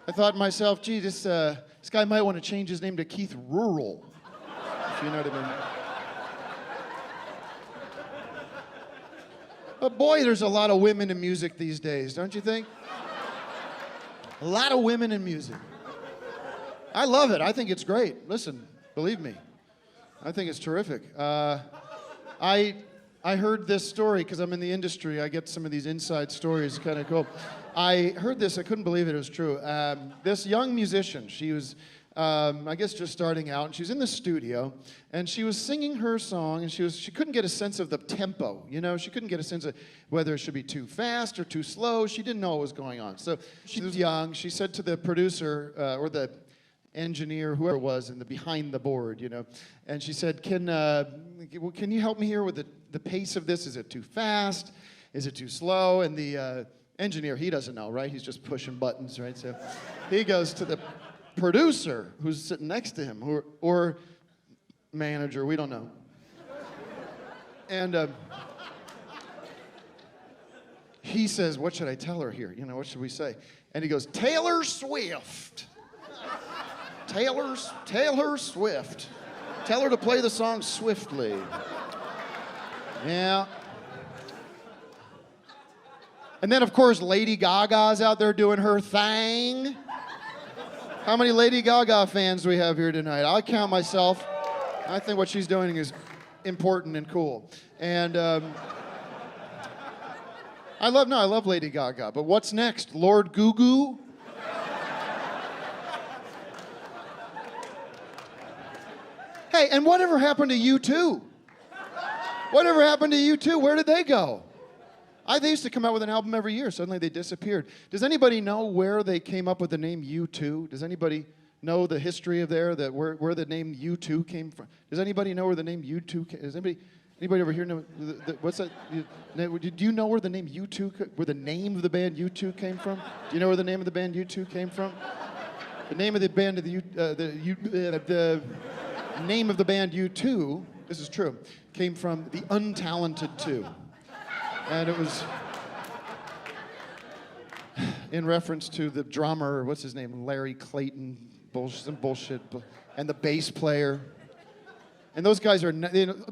S2: I thought to myself, gee, this guy might want to change his name to Keith Rural, if you know what I mean. But boy, there's a lot of women in music these days, don't you think? A lot of women in music. I love it. I think it's great. Listen, believe me. I think it's terrific. I heard this story because I'm in the industry. I get some of these inside stories, kind of cool. I heard this. I couldn't believe it was true. This young musician, she was, I guess, just starting out, and she was in the studio, and she was singing her song, and she couldn't get a sense of the tempo. You know, she couldn't get a sense of whether it should be too fast or too slow. She didn't know what was going on. So she was young. She said to the producer or the engineer, whoever it was, in the behind the board, you know, and she said, can you help me here with the pace of this? Is it too fast? Is it too slow? And the engineer, he doesn't know, right? He's just pushing buttons, right? So he goes to the producer who's sitting next to him, or manager, we don't know. And he says, what should I tell her here? You know, what should we say? And he goes, Taylor Swift. Taylor Swift. Tell her to play the song swiftly. Yeah. And then, of course, Lady Gaga's out there doing her thing. How many Lady Gaga fans do we have here tonight? I'll count myself. I think what she's doing is important and cool. And I love Lady Gaga. But what's next? Lord Goo Goo? Hey, and whatever happened to U2? Whatever happened to U2? Where did they go? They used to come out with an album every year. Suddenly they disappeared. Does anybody know where they came up with the name U2? Does anybody know the history of where the name U2 came from? Does anybody know where the name U2 came? Does anybody over here know what's that? Do you know where the name U2, where the name of the band U2 came from? Do you know where the name of the band U2 came from? The name of the band the name of the band U2, this is true, came from the Untalented Two. And it was in reference to the drummer, what's his name, Larry Clayton, some bullshit, and the bass player. And those guys are,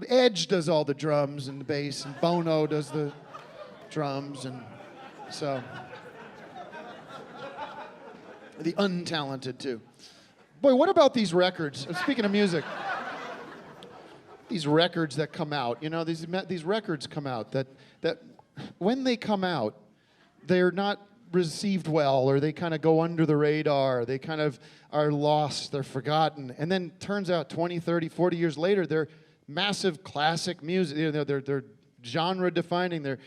S2: Edge does all the drums and the bass, and Bono does the drums, and so, the Untalented Two. Boy, what about these records? Speaking of music, these records that come out, you know, these records come out that when they come out, they're not received well, or they kind of go under the radar. They kind of are lost, they're forgotten. And then turns out 20, 30, 40 years later, they're massive classic music. You know, they're genre defining, they're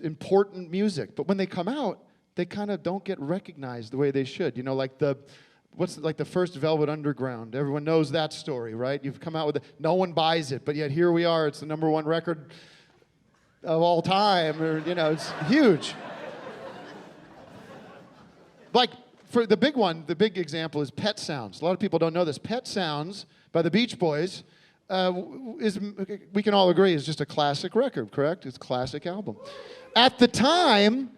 S2: important music. But when they come out, they kind of don't get recognized the way they should. You know, like the first Velvet Underground. Everyone knows that story, right? You've come out with it. No one buys it, but yet here we are. It's the #1 record of all time. Or, you know, it's huge. Like, for the big one, the big example is Pet Sounds. A lot of people don't know this. Pet Sounds by the Beach Boys we can all agree, is just a classic record, correct? It's a classic album. At the time,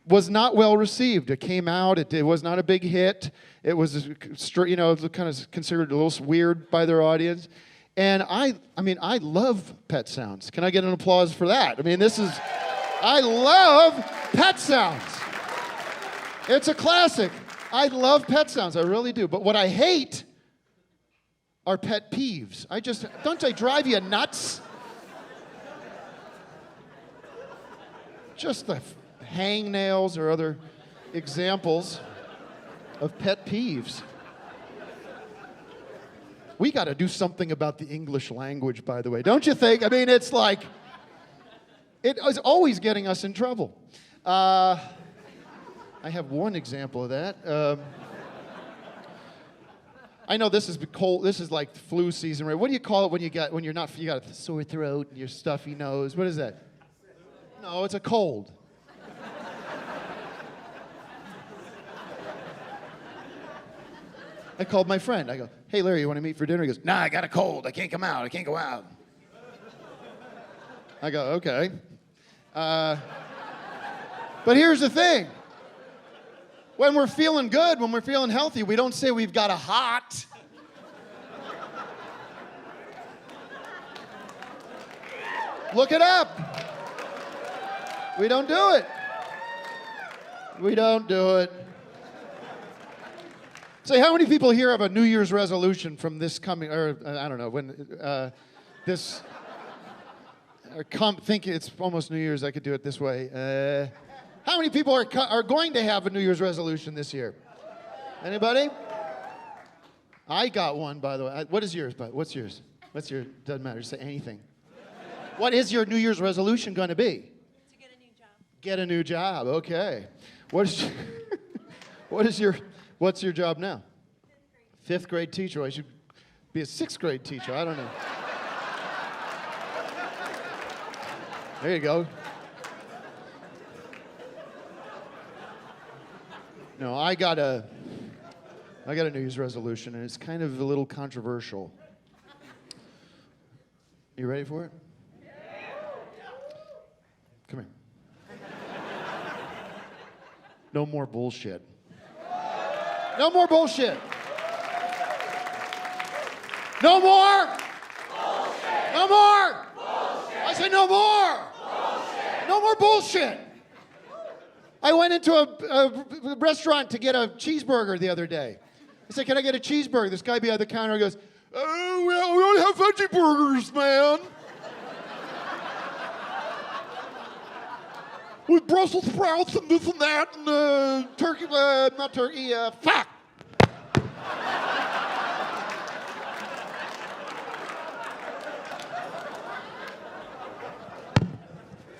S2: was not well received. It came out, it was not a big hit. It was, you know, kind of considered a little weird by their audience. And I mean, I love Pet Sounds. Can I get an applause for that? I mean, I love Pet Sounds. It's a classic. I love Pet Sounds, I really do. But what I hate are pet peeves. Don't they drive you nuts? Just the hangnails or other examples of pet peeves. We got to do something about the English language, by the way, don't you think? I mean, it's like, it is always getting us in trouble. I have one example of that. I know this is cold. This is like flu season, right? What do you call it when you got a sore throat and your stuffy nose? What is that? No, it's a cold. I called my friend. I go, hey, Larry, you want to meet for dinner? He goes, nah, I got a cold. I can't come out. I can't go out. I go, okay. But here's the thing. When we're feeling good, when we're feeling healthy, we don't say we've got a hot. Look it up. We don't do it. We don't do it. Say, how many people here have a New Year's resolution from this coming, or I don't know, when think it's almost New Year's, I could do it this way. How many people are going to have a New Year's resolution this year? Anybody? I got one, by the way. What is yours, bud? What's yours? What's your, doesn't matter, say anything. What is your New Year's resolution going to be? To get a new job. Get a new job, okay. What's your job now? Fifth grade teacher. I should be a sixth grade teacher. I don't know. There you go. No, I got a New Year's resolution, and it's kind of a little controversial. You ready for it? Come here. No more bullshit. No more bullshit. No more. Bullshit. No more. Bullshit. I said no more. Bullshit. No more bullshit. I went into a restaurant to get a cheeseburger the other day. I said, can I get a cheeseburger? This guy behind the counter goes, oh, well, we only have veggie burgers, man. With Brussels sprouts and this and that and turkey, not turkey, fuck.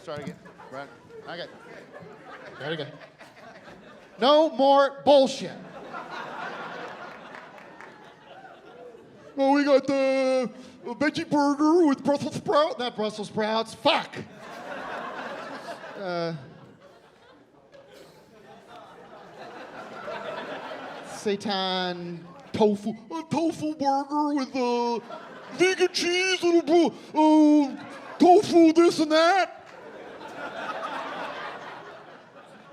S2: Start again. Right. Okay. Start again. No more bullshit. Well, we got the veggie burger with Brussels sprouts. Not Brussels sprouts. Fuck. Seitan tofu. A tofu burger with vegan cheese and tofu this and that.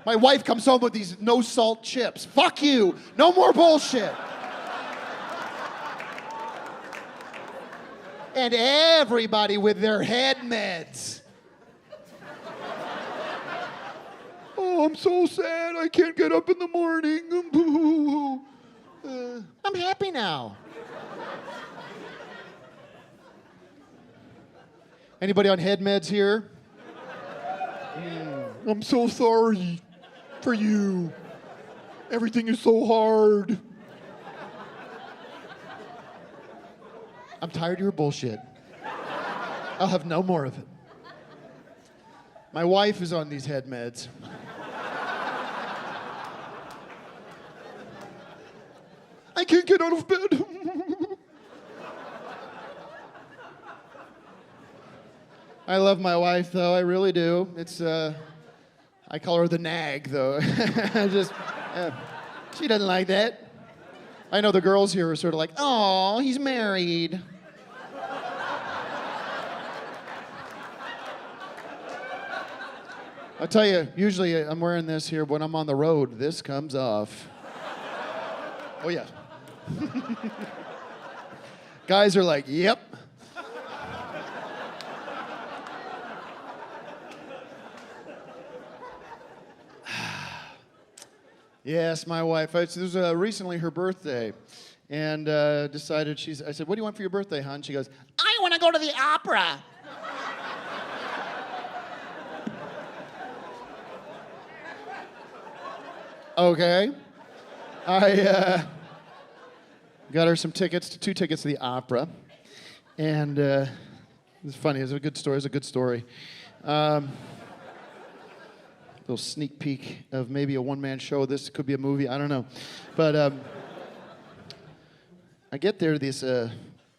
S2: My wife comes home with these no-salt chips. Fuck you. No more bullshit. And everybody with their head meds. Oh, I'm so sad. I can't get up in the morning. I'm happy now. Anybody on head meds here? I'm so sorry for you. Everything is so hard. I'm tired of your bullshit. I'll have no more of it. My wife is on these head meds. I can't get out of bed. I love my wife, though. I really do. It's, I call her the nag, though. She doesn't like that. I know the girls here are sort of like, oh, he's married. I'll tell you, usually I'm wearing this here. When I'm on the road, this comes off. Oh, yeah. Guys are like, yep, Yes, my wife. It was recently her birthday, and decided I said, "What do you want for your birthday, hon?" She goes, "I want to go to the opera." Okay. I got her some tickets, two tickets to the opera, and it's funny. It's a good story. It's a good story. Little sneak peek of maybe a one-man show. This could be a movie. I don't know. But I get there to this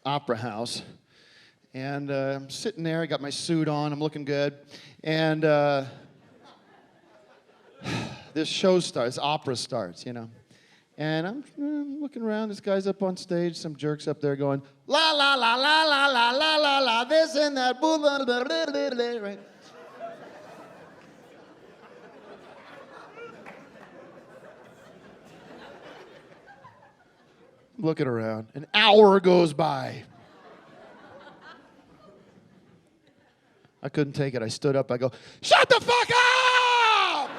S2: opera house, and I'm sitting there. I got my suit on. I'm looking good. And this show starts, this opera starts, you know. And I'm looking around. This guy's up on stage. Some jerk's up there going, la, la, la, la, la, la, la, la, la, this and that. Blah, blah, blah, blah, blah, blah, right? Looking around. An hour goes by. I couldn't take it. I stood up. I go, shut the fuck up!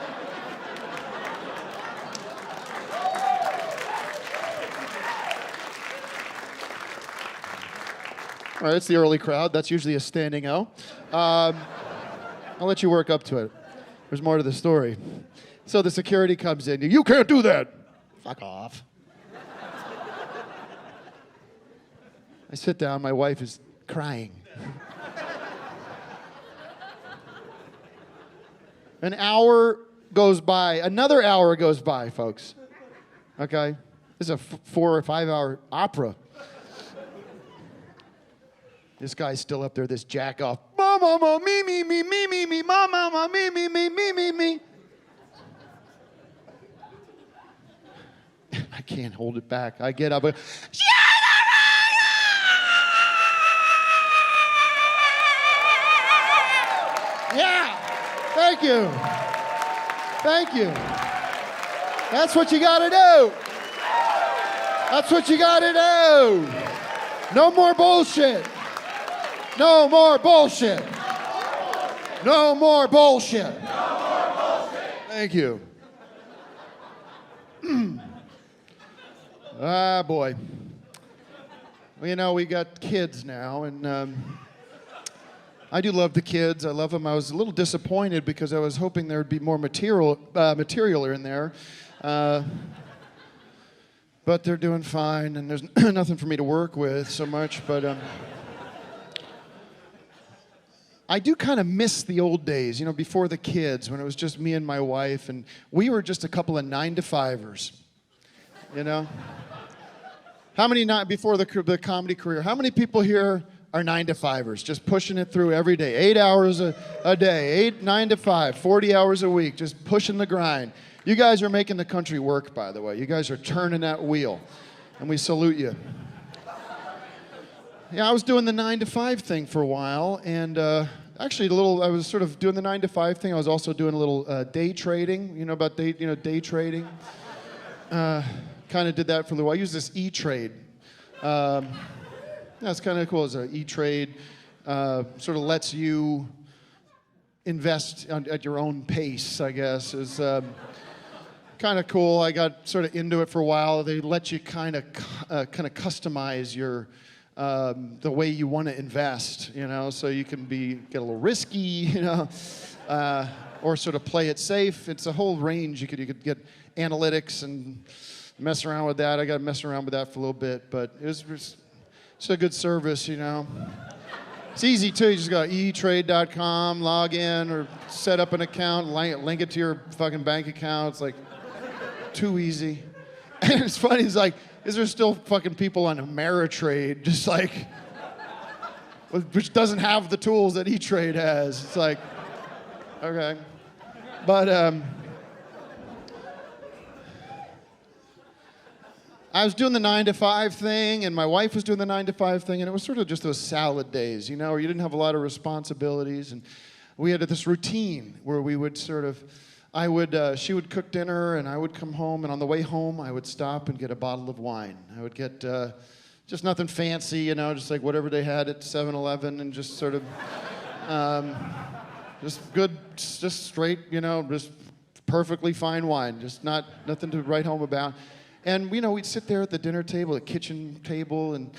S2: All right, it's the early crowd. That's usually a standing O. I'll let you work up to it. There's more to the story. So the security comes in. You can't do that. Fuck off. I sit down, my wife is crying. An hour goes by, another hour goes by, folks. Okay? This is a 4 or 5 hour opera. This guy's still up there, this jack off. Mama, me, me, me, me, me, me, mama, me, me, me, me, me, me. I can't hold it back. I get up. Yeah, thank you. Thank you. That's what you gotta do. That's what you gotta do. No more bullshit. No more bullshit. No more bullshit. Thank you. Ah, boy. Well, you know, we got kids now, and I do love the kids. I love them. I was a little disappointed because I was hoping there would be more material in there. But they're doing fine, and there's nothing for me to work with so much. But I do kind of miss the old days, you know, before the kids, when it was just me and my wife, and we were just a couple of 9-to-5ers, you know? How many, before the comedy career, how many people here are 9-to-5ers, just pushing it through every day, 8 hours a day, 9 to 5, 40 hours a week, just pushing the grind. You guys are making the country work, by the way. You guys are turning that wheel, and we salute you. Yeah, I was doing the 9-to-5 thing for a while, and actually I was sort of doing the 9-to-5 thing. I was also doing a little day trading, you know about day trading? Kind of did that for a little while. I used this E-Trade. That's kind of cool. It's an E-Trade, sort of lets you invest at your own pace, I guess. It's kind of cool. I got sort of into it for a while. They let you kind of customize your the way you want to invest, you know, so you can get a little risky, you know, or sort of play it safe. It's a whole range. You could get analytics and mess around with that. I got to mess around with that for a little bit, but it's a good service, you know. It's easy, too. You just go to etrade.com, log in, or set up an account, link it to your fucking bank account. It's like too easy. And it's funny, it's like, is there still fucking people on Ameritrade, just like, which doesn't have the tools that E-Trade has. It's like, okay. But I was doing the 9-to-5 thing, and my wife was doing the 9-to-5 thing, and it was sort of just those salad days, you know, where you didn't have a lot of responsibilities, and we had this routine where we would sort of, she would cook dinner, and I would come home, and on the way home, I would stop and get a bottle of wine. I would get just nothing fancy, you know, just like whatever they had at 7-Eleven, and just sort of, just good, just straight, you know, just perfectly fine wine, just nothing to write home about. And we'd sit there at the dinner table, the kitchen table, and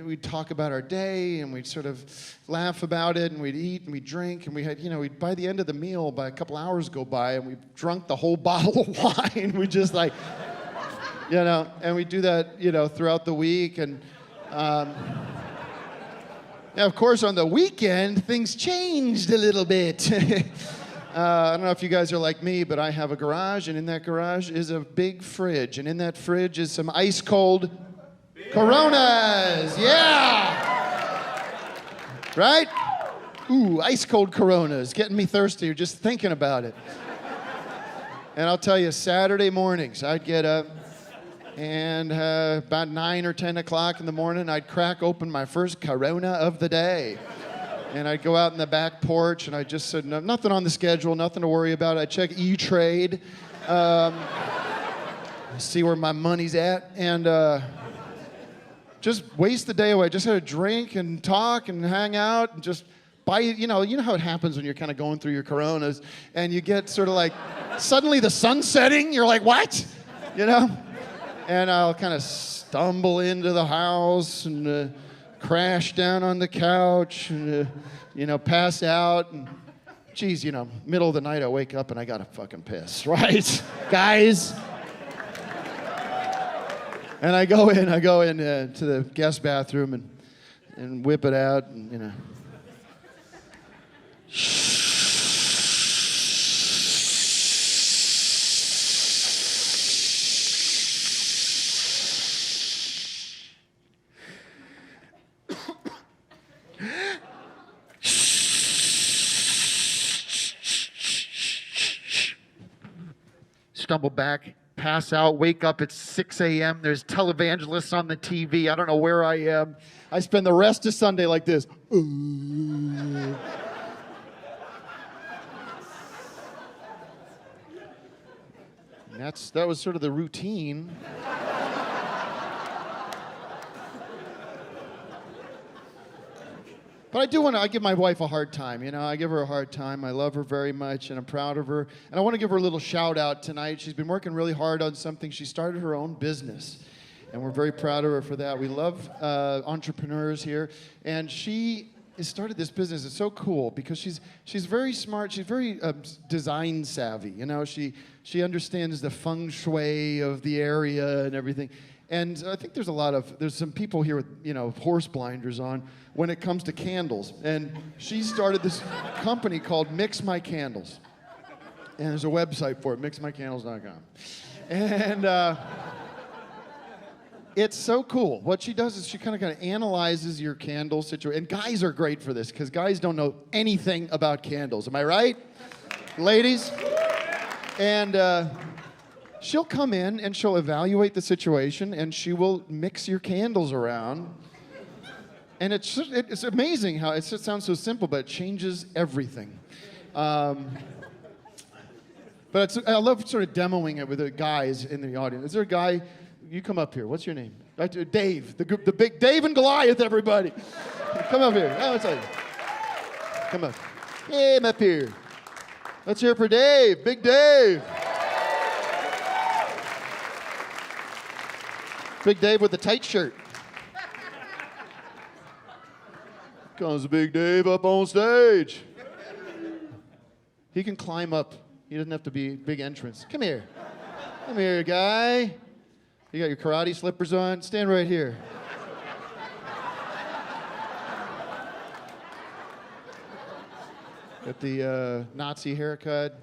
S2: we'd talk about our day, and we'd sort of laugh about it, and we'd eat, and we'd drink, and we had, by the end of the meal, by a couple hours go by, and we'd drunk the whole bottle of wine. We just like, and we do that, throughout the week, and now, of course, on the weekend, things changed a little bit. I don't know if you guys are like me, but I have a garage, and in that garage is a big fridge, and in that fridge is some ice-cold Coronas. Yeah! Right? Ooh, ice-cold Coronas, getting me thirsty just thinking about it. And I'll tell you, Saturday mornings, I'd get up, and about 9 or 10 o'clock in the morning, I'd crack open my first Corona of the day. And I'd go out in the back porch, and I just said, nothing on the schedule, nothing to worry about. I'd check E-Trade, see where my money's at, and just waste the day away. Just had a drink and talk and hang out and just buy, you know how it happens when you're kind of going through your Coronas, and you get sort of like, suddenly the sun's setting, you're like, what? And I'll kind of stumble into the house and crash down on the couch and, pass out. And, geez, middle of the night I wake up and I gotta fucking piss, right? Guys? And I go in to the guest bathroom and whip it out and, stumble back, pass out, wake up at 6 a.m. There's televangelists on the TV. I don't know where I am. I spend the rest of Sunday like this. That was sort of the routine. But I give my wife a hard time, I give her a hard time. I love her very much, and I'm proud of her. And I want to give her a little shout out tonight. She's been working really hard on something. She started her own business, and we're very proud of her for that. We love entrepreneurs here, and she has started this business. It's so cool because she's very smart. She's very design savvy. She understands the feng shui of the area and everything. And I think there's some people here with, horse blinders on when it comes to candles. And she started this company called Mix My Candles. And there's a website for it, mixmycandles.com. And it's so cool. What she does is she kind of analyzes your candle situation. And guys are great for this because guys don't know anything about candles. Am I right? Ladies? And she'll come in and she'll evaluate the situation and she will mix your candles around. And it's amazing how it sounds so simple, but it changes everything. But I love sort of demoing it with the guys in the audience. Is there a guy? You come up here. What's your name? Dave. The big Dave and Goliath, everybody. Come up here. Oh, come up. Hey, I'm up here. Let's hear it for Dave. Big Dave. Big Dave with the tight shirt. Comes Big Dave up on stage. He can climb up. He doesn't have to be big entrance. Come here. Come here, guy. You got your karate slippers on? Stand right here. Got the Nazi haircut.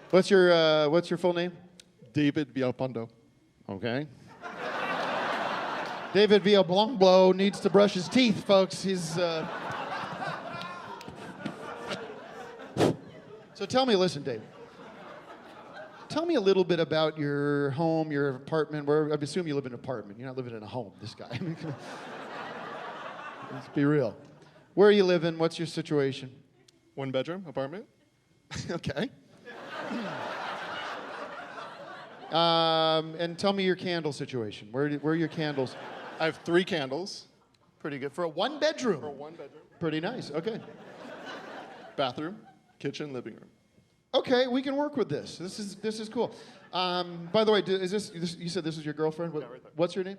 S2: What's your full name? David Villalpando. Okay. David Villalpando needs to brush his teeth, folks. He's. So tell me, listen, Dave. Tell me a little bit about your home, your apartment. I assume you live in an apartment. You're not living in a home, this guy. I mean, let's be real. Where are you living? What's your situation?
S18: 1-bedroom apartment.
S2: Okay. And tell me your candle situation. Where are your candles?
S18: I have 3 candles.
S2: Pretty good. For a 1-bedroom?
S18: For a 1-bedroom.
S2: Pretty nice. Okay.
S18: Bathroom. Kitchen, living room.
S2: Okay, we can work with this. This is cool. By the way, is this you said this is your girlfriend?
S18: Yeah, right there.
S2: What's her name?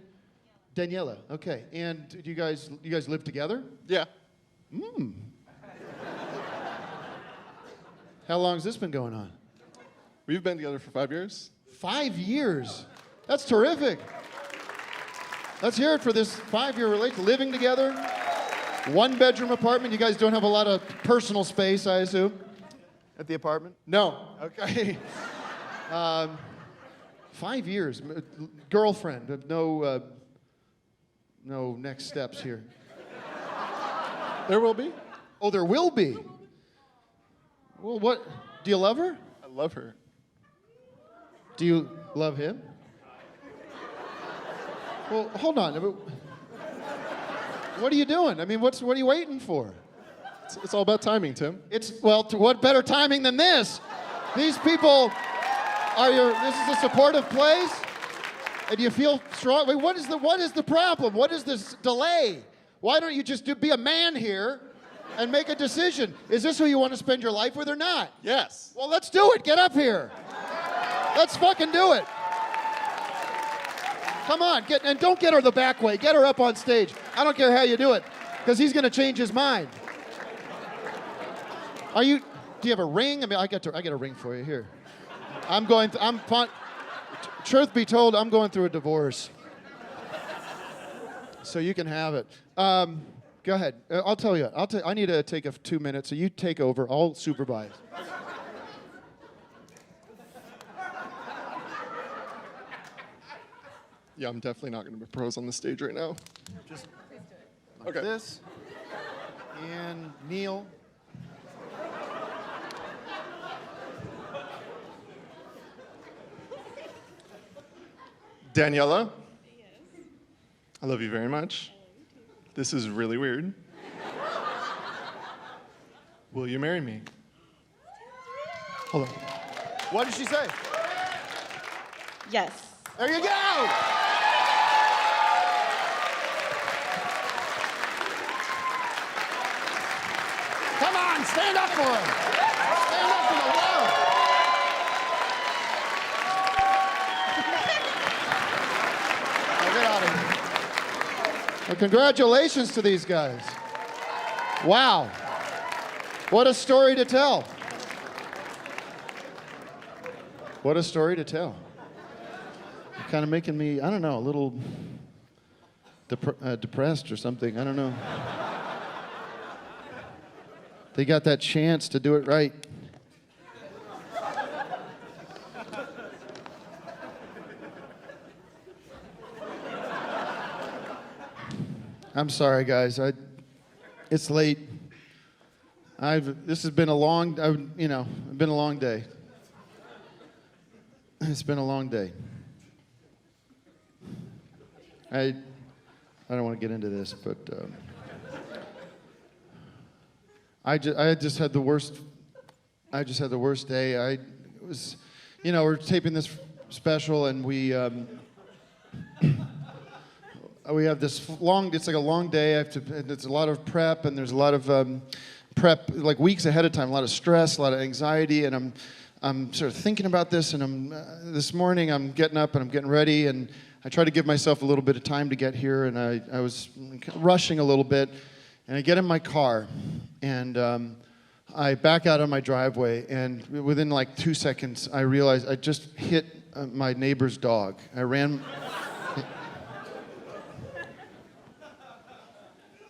S2: Daniela. Okay. And do you guys live together?
S18: Yeah.
S2: How long has this been going on?
S18: We've been together for 5 years.
S2: 5 years. That's terrific. Let's hear it for this 5-year relationship. Living together, 1-bedroom apartment. You guys don't have a lot of personal space, I assume?
S18: At the apartment?
S2: No. Okay. 5 years. Girlfriend. No next steps here.
S18: There will be.
S2: Oh, there will be. Well, what? Do you love her?
S18: I love her.
S2: Do you love him? Well, hold on. What are you doing? I mean, what are you waiting for?
S18: It's all about timing, Tim.
S2: What better timing than this? These people this is a supportive place? And you feel strong? Wait, what is the problem? What is this delay? Why don't you just be a man here and make a decision? Is this who you want to spend your life with or not?
S18: Yes.
S2: Well, let's do it. Get up here. Let's fucking do it. Come on, and don't get her the back way. Get her up on stage. I don't care how you do it, because he's going to change his mind. Do you have a ring? I mean, I got a ring for you here. Truth be told, I'm going through a divorce. So you can have it. Go ahead. I'll tell you. I need to take 2 minutes, so you take over. I'll supervise.
S18: Yeah, I'm definitely not going to propose on the stage right now.
S2: Just like this. And kneel.
S18: Daniela, I love you very much. This is really weird. Will you marry me? Hold on.
S2: What did she say?
S16: Yes.
S2: There you go! Come on, stand up for him. Stand up for the love. Now get out of here. Well, congratulations to these guys. Wow. What a story to tell. What a story to tell. Kind of making me, I don't know, a little depressed or something. I don't know. They got that chance to do it right. I'm sorry, guys. It's late. This has been a long, been a long day. It's been a long day. I don't want to get into this, but I just had the worst. I just had the worst day. We're taping this special, and we have this long. It's like a long day. It's a lot of prep, and there's a lot of prep, like weeks ahead of time. A lot of stress, a lot of anxiety, and I'm sort of thinking about this. And this morning I'm getting up and I'm getting ready, and I tried to give myself a little bit of time to get here, and I was rushing a little bit, and I get in my car, and I back out on my driveway, and within like 2 seconds, I realized I just hit my neighbor's dog.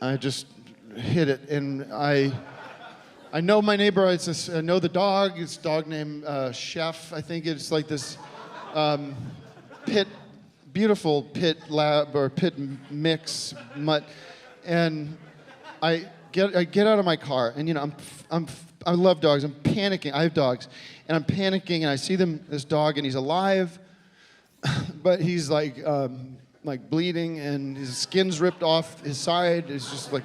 S2: I just hit it, and I know my neighbor. I know the dog. It's a dog named Chef. I think it's like this beautiful pit lab or pit mix mutt, and I get out of my car, and I love dogs. I'm panicking. I have dogs, and I'm panicking, and I see this dog, and he's alive, but he's like bleeding, and his skin's ripped off his side. It's just like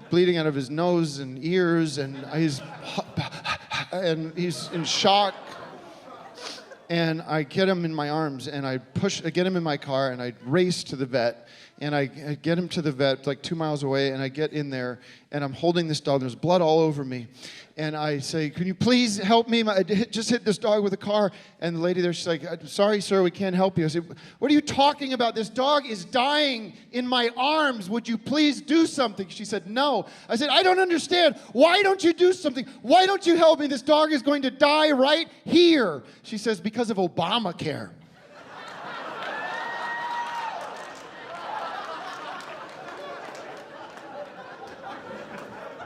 S2: bleeding out of his nose and ears, and he's in shock. And I get him in my arms, and I get him in my car, and I race to the vet, and I get him to the vet like 2 miles away, and I get in there, and I'm holding this dog. There's blood all over me, And I say, can you please help me? I just hit this dog with a car. And the lady there, she's like, sorry, sir, we can't help you. I said, what are you talking about? This dog is dying in my arms. Would you please do something? She said, no. I said, I don't understand. Why don't you do something? Why don't you help me? This dog is going to die right here. She says, because of Obamacare.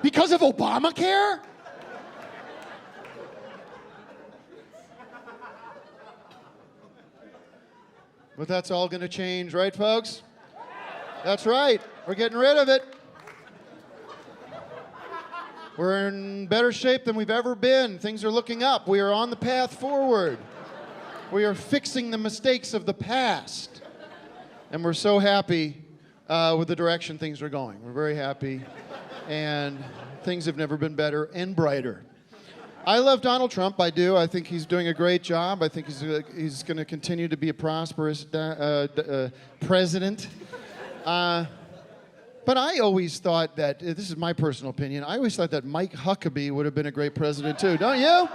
S2: Because of Obamacare? But that's all going to change, right, folks? That's right. We're getting rid of it. We're in better shape than we've ever been. Things are looking up. We are on the path forward. We are fixing the mistakes of the past. And we're so happy with the direction things are going. We're very happy. And things have never been better and brighter. I love Donald Trump, I do. I think he's doing a great job. I think he's going to continue to be a prosperous president. But I always thought that, this is my personal opinion, I always thought that Mike Huckabee would have been a great president too, don't you?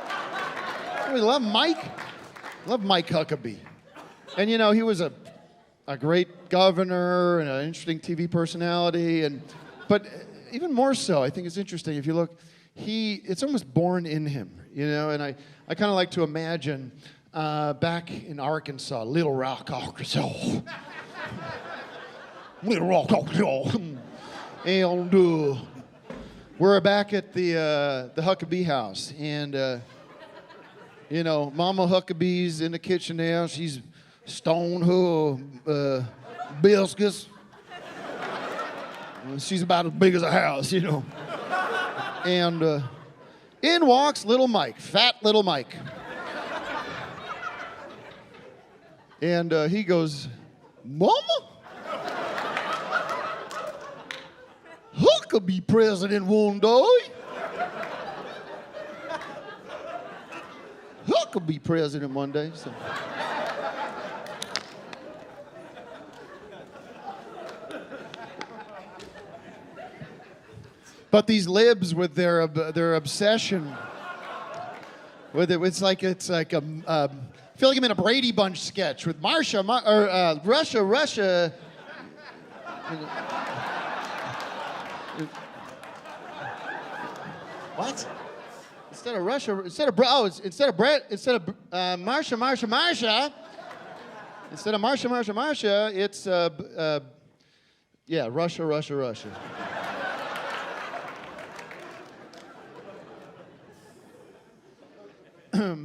S2: We love Mike. Love Mike Huckabee. And you know, he was a great governor and an interesting TV personality. But even more so, I think it's interesting, if you look, it's almost born in him, you know, and I kind of like to imagine back in Arkansas, Little Rock, Arkansas. Little Rock, Arkansas. And we're back at the Huckabee house, and you know, Mama Huckabee's in the kitchen now. She's stoned her biscuits. She's about as big as a house, you know. And in walks little Mike, fat little Mike. And he goes, Mama? Huckabee president one day. Huckabee president one day. So. But these libs with their obsession with it, it's like I feel like I'm in a Brady Bunch sketch with Russia. What? Instead of Russia, instead of Marsha. Instead of Marsha, it's yeah, Russia.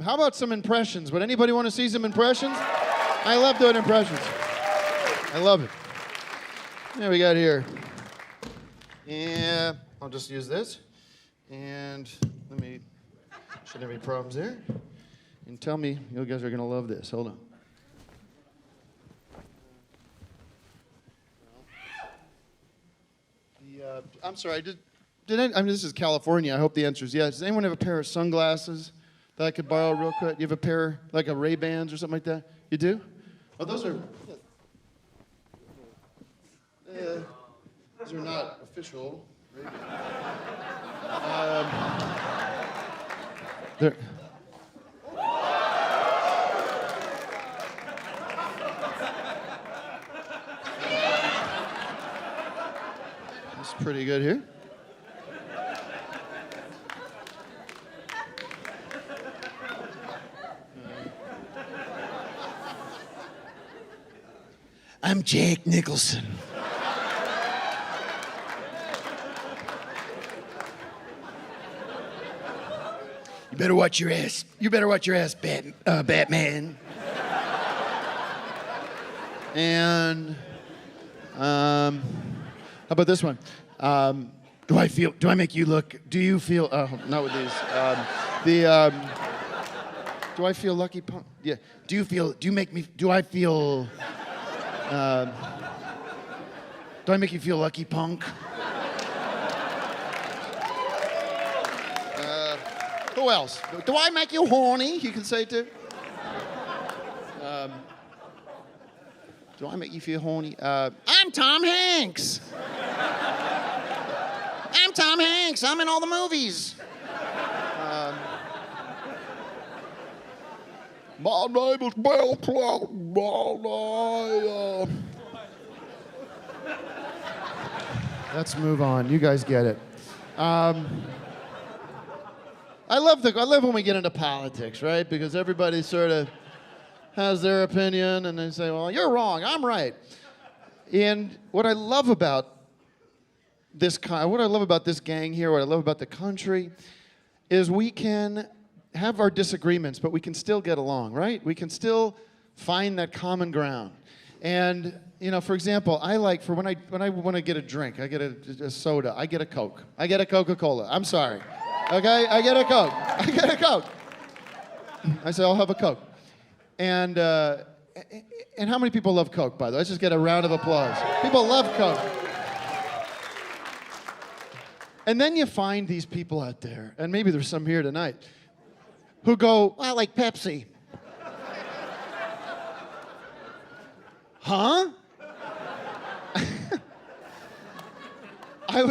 S2: How about some impressions? Would anybody want to see some impressions? I love doing impressions. I love it. Yeah, we got here. Yeah, I'll just use this. And shouldn't have any problems there. And tell me, you guys are going to love this. Hold on. I'm sorry, this is California. I hope the answer is yes. Does anyone have a pair of sunglasses that I could borrow real quick? You have a pair, like a Ray-Bans or something like that? You do? Oh, those are not official Ray-Bans. They're... That's pretty good here. I'm Jack Nicholson. You better watch your ass. You better watch your ass, Batman. And how about this one? Do I make you look? Do you feel? Not with these. Do I feel lucky? Yeah. Do you make me? Do I feel? Do I make you feel lucky, punk? Who else? Do I make you horny? You can say too. Do I make you feel horny? I'm Tom Hanks. I'm Tom Hanks. I'm in all the movies.
S18: My name is Bill Clinton.
S2: Let's move on. You guys get it. I love when we get into politics, right? Because everybody sort of has their opinion, and they say, "Well, you're wrong. I'm right." And what I love about this gang here, what I love about the country, is we can have our disagreements, but we can still get along, right? We can still find that common ground. And for example, I like when I want to get a drink, I get a soda, I get a Coke, I get a Coca-Cola. I'm sorry, okay? I get a Coke. I get a Coke. I say I'll have a Coke. And how many people love Coke, by the way? Let's just get a round of applause. People love Coke. And then you find these people out there, and maybe there's some here tonight, who go, "I like Pepsi." Huh? I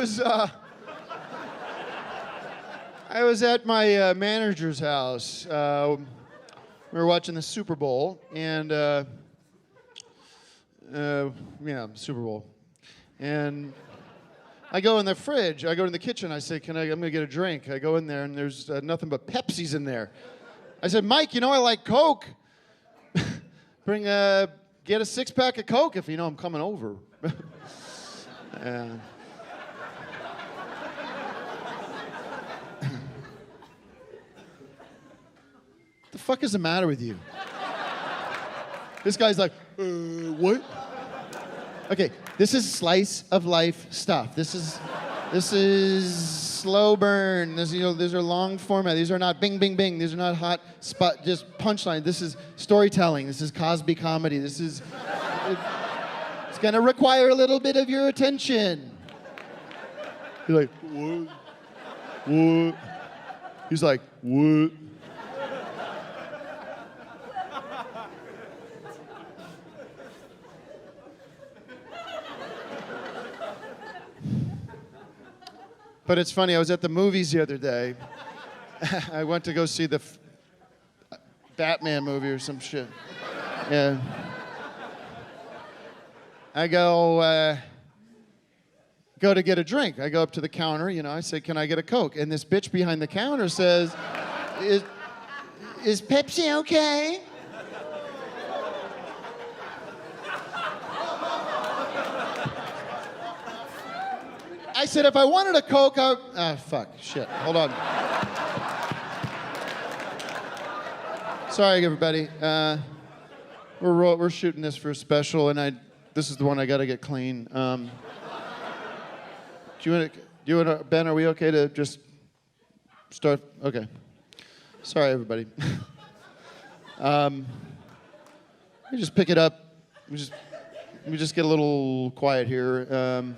S2: was at my manager's house. We were watching the Super Bowl, and Super Bowl. And I go in the fridge, I go in the kitchen, I say, I'm gonna get a drink. I go in there, and there's nothing but Pepsis in there. I said, "Mike, I like Coke. Get a 6-pack of Coke if I'm coming over." What the fuck is the matter with you? This guy's like, what? Okay, this is slice of life stuff. This is slow burn. These are long format. These are not bing, bing, bing. These are not hot spot, just punchline. This is storytelling. This is Cosby comedy. It's gonna require a little bit of your attention. You're like, what? What? He's like, what? But it's funny, I was at the movies the other day. I went to go see the Batman movie or some shit. Yeah. I go to get a drink. I go up to the counter, I say, "Can I get a Coke?" And this bitch behind the counter says, Is Pepsi okay? I said, if I wanted a Coke, fuck, shit, hold on. Sorry, everybody. We're shooting this for a special, and this is the one I got to get clean. Do you want to, Ben, are we okay to just start? Okay. Sorry, everybody. Let me just pick it up. Let me just get a little quiet here.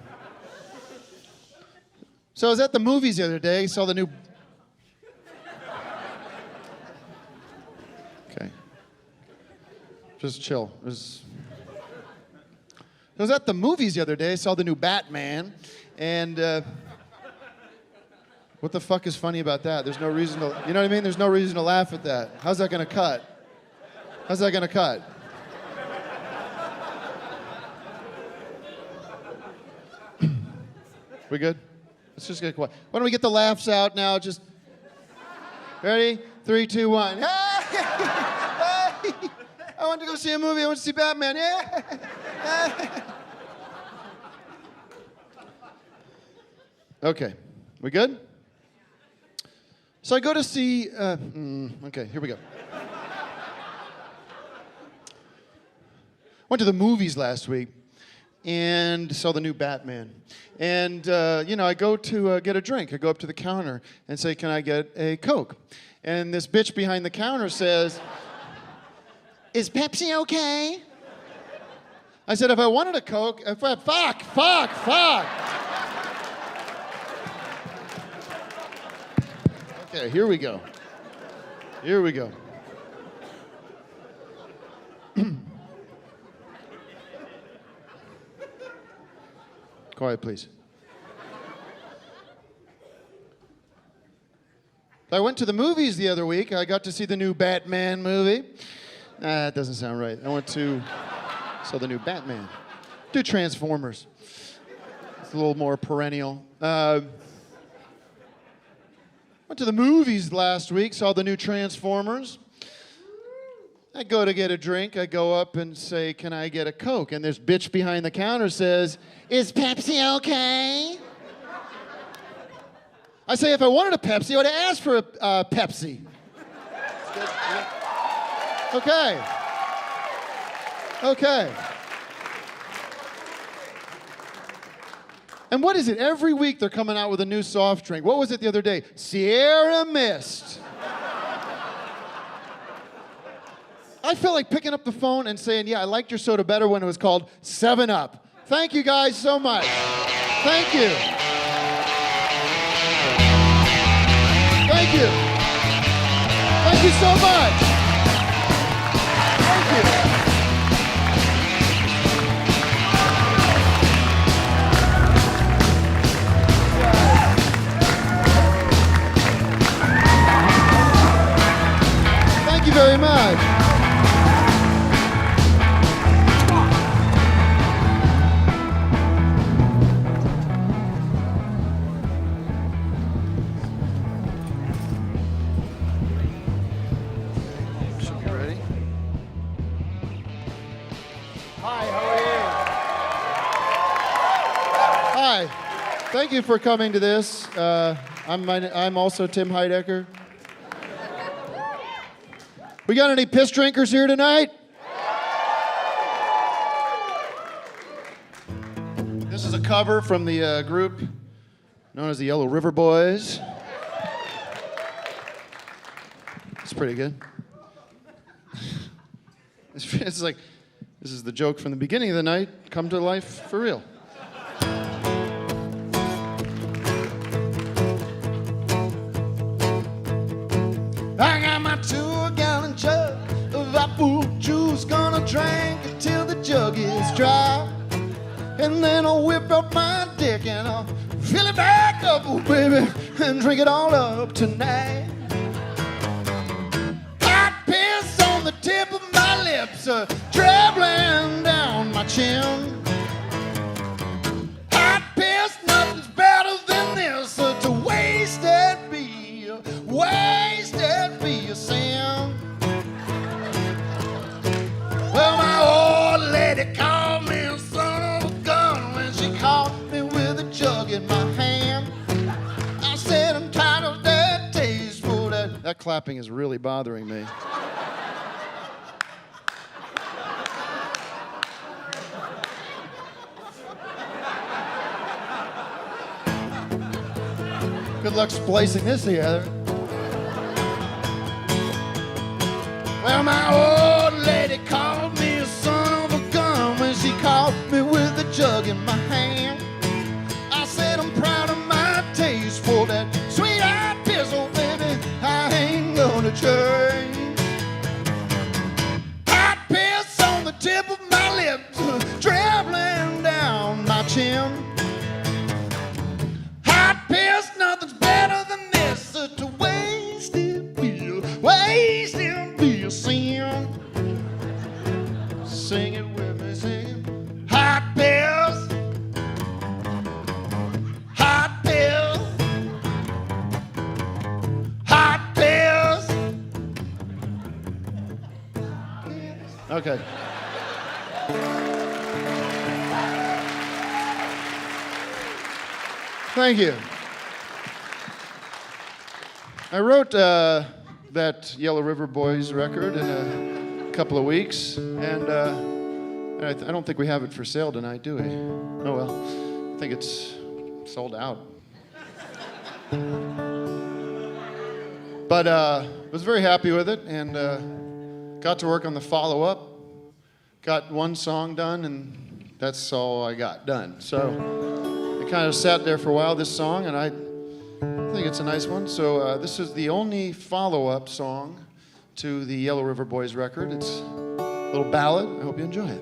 S2: So I was at the movies the other day, saw the new... Okay. Just chill. I was at the movies the other day, saw the new Batman, and what the fuck is funny about that? There's no reason to, you know what I mean? There's no reason to laugh at that. How's that gonna cut? How's that gonna cut? We good? Let's just get quiet. Why don't we get the laughs out now? Just ready? 3, 2, 1. Hey! Hey! I want to go see a movie. I want to see Batman. Yeah! Okay, we good? So I go to see. Okay, here we go. Went to the movies last week and saw the new Batman. And, I go to get a drink. I go up to the counter and say, "Can I get a Coke?" And this bitch behind the counter says, "Is Pepsi okay?" I said, if I wanted a Coke, fuck. Okay, here we go. Quiet, please. I went to the movies the other week. I got to see the new Batman movie. That doesn't sound right. I saw the new Batman. Do Transformers. It's a little more perennial. Went to the movies last week, saw the new Transformers. I go to get a drink. I go up and say, can I get a Coke? And this bitch behind the counter says, is Pepsi okay? I say, if I wanted a Pepsi, I would have asked for a Pepsi. Okay. Okay. And what is it? Every week they're coming out with a new soft drink. What was it the other day? Sierra Mist. I feel like picking up the phone and saying, yeah, I liked your soda better when it was called 7-Up. Thank you guys so much. Thank you. Thank you. Thank you so much. Thank you. Thank you very much. Thank you for coming to this. I'm also Tim Heidecker. We got any piss drinkers here tonight? This is a cover from the group known as the Yellow River Boys. It's pretty good. It's like, this is the joke from the beginning of the night, come to life for real. I got my 2-gallon jug of apple juice, gonna drink it till the jug is dry. And then I'll whip out my dick and I'll fill it back up, oh baby, and drink it all up tonight. Hot piss on the tip of my lips, traveling down my chin. Hot piss, nothing's better than this, to waste it be a sin. Well, my old lady called me a son of a gun when she caught me with a jug in my hand. I said, I'm tired of that taste for that. That clapping is really bothering me. Good luck splicing this together. Well, my old lady called me a son of a gun when she caught me with a jug in my hand. I said, I'm proud of my taste for that sweet-eyed piss, oh baby, I ain't gonna change. Hot piss on the tip of my lips, traveling down my chin. Hot piss, nothing's better than this, to waste it be a sin. Sing it with me, sing it. Hot piss, hot piss, hot piss. Okay. Thank you. I wrote that Yellow River Boys record in a couple of weeks, and I don't think we have it for sale tonight, do we? Oh well, I think it's sold out. But was very happy with it, and got to work on the follow-up. Got one song done, and that's all I got done. So I kind of sat there for a while, this song, and I think it's a nice one. So this is the only follow-up song to the Yellow River Boys record. It's a little ballad. I hope you enjoy it.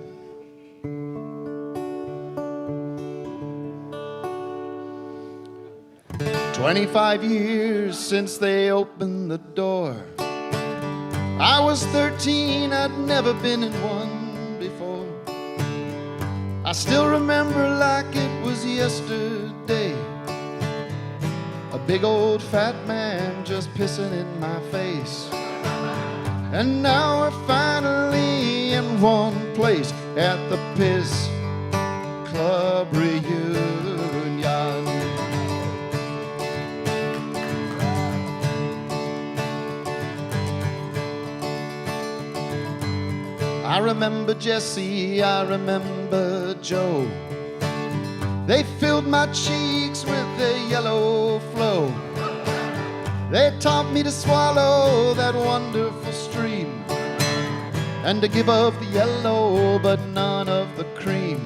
S2: 20
S19: 25 years since they opened the door. I was 13, I'd never been in one before. I still remember like it was yesterday, a big old fat man just pissing in my face. And now we're finally in one place at the Piss Club reunion. I remember Jesse, I remember Joe. They filled my cheeks with a yellow flow. They taught me to swallow that wonderful stream, and to give up the yellow but none of the cream.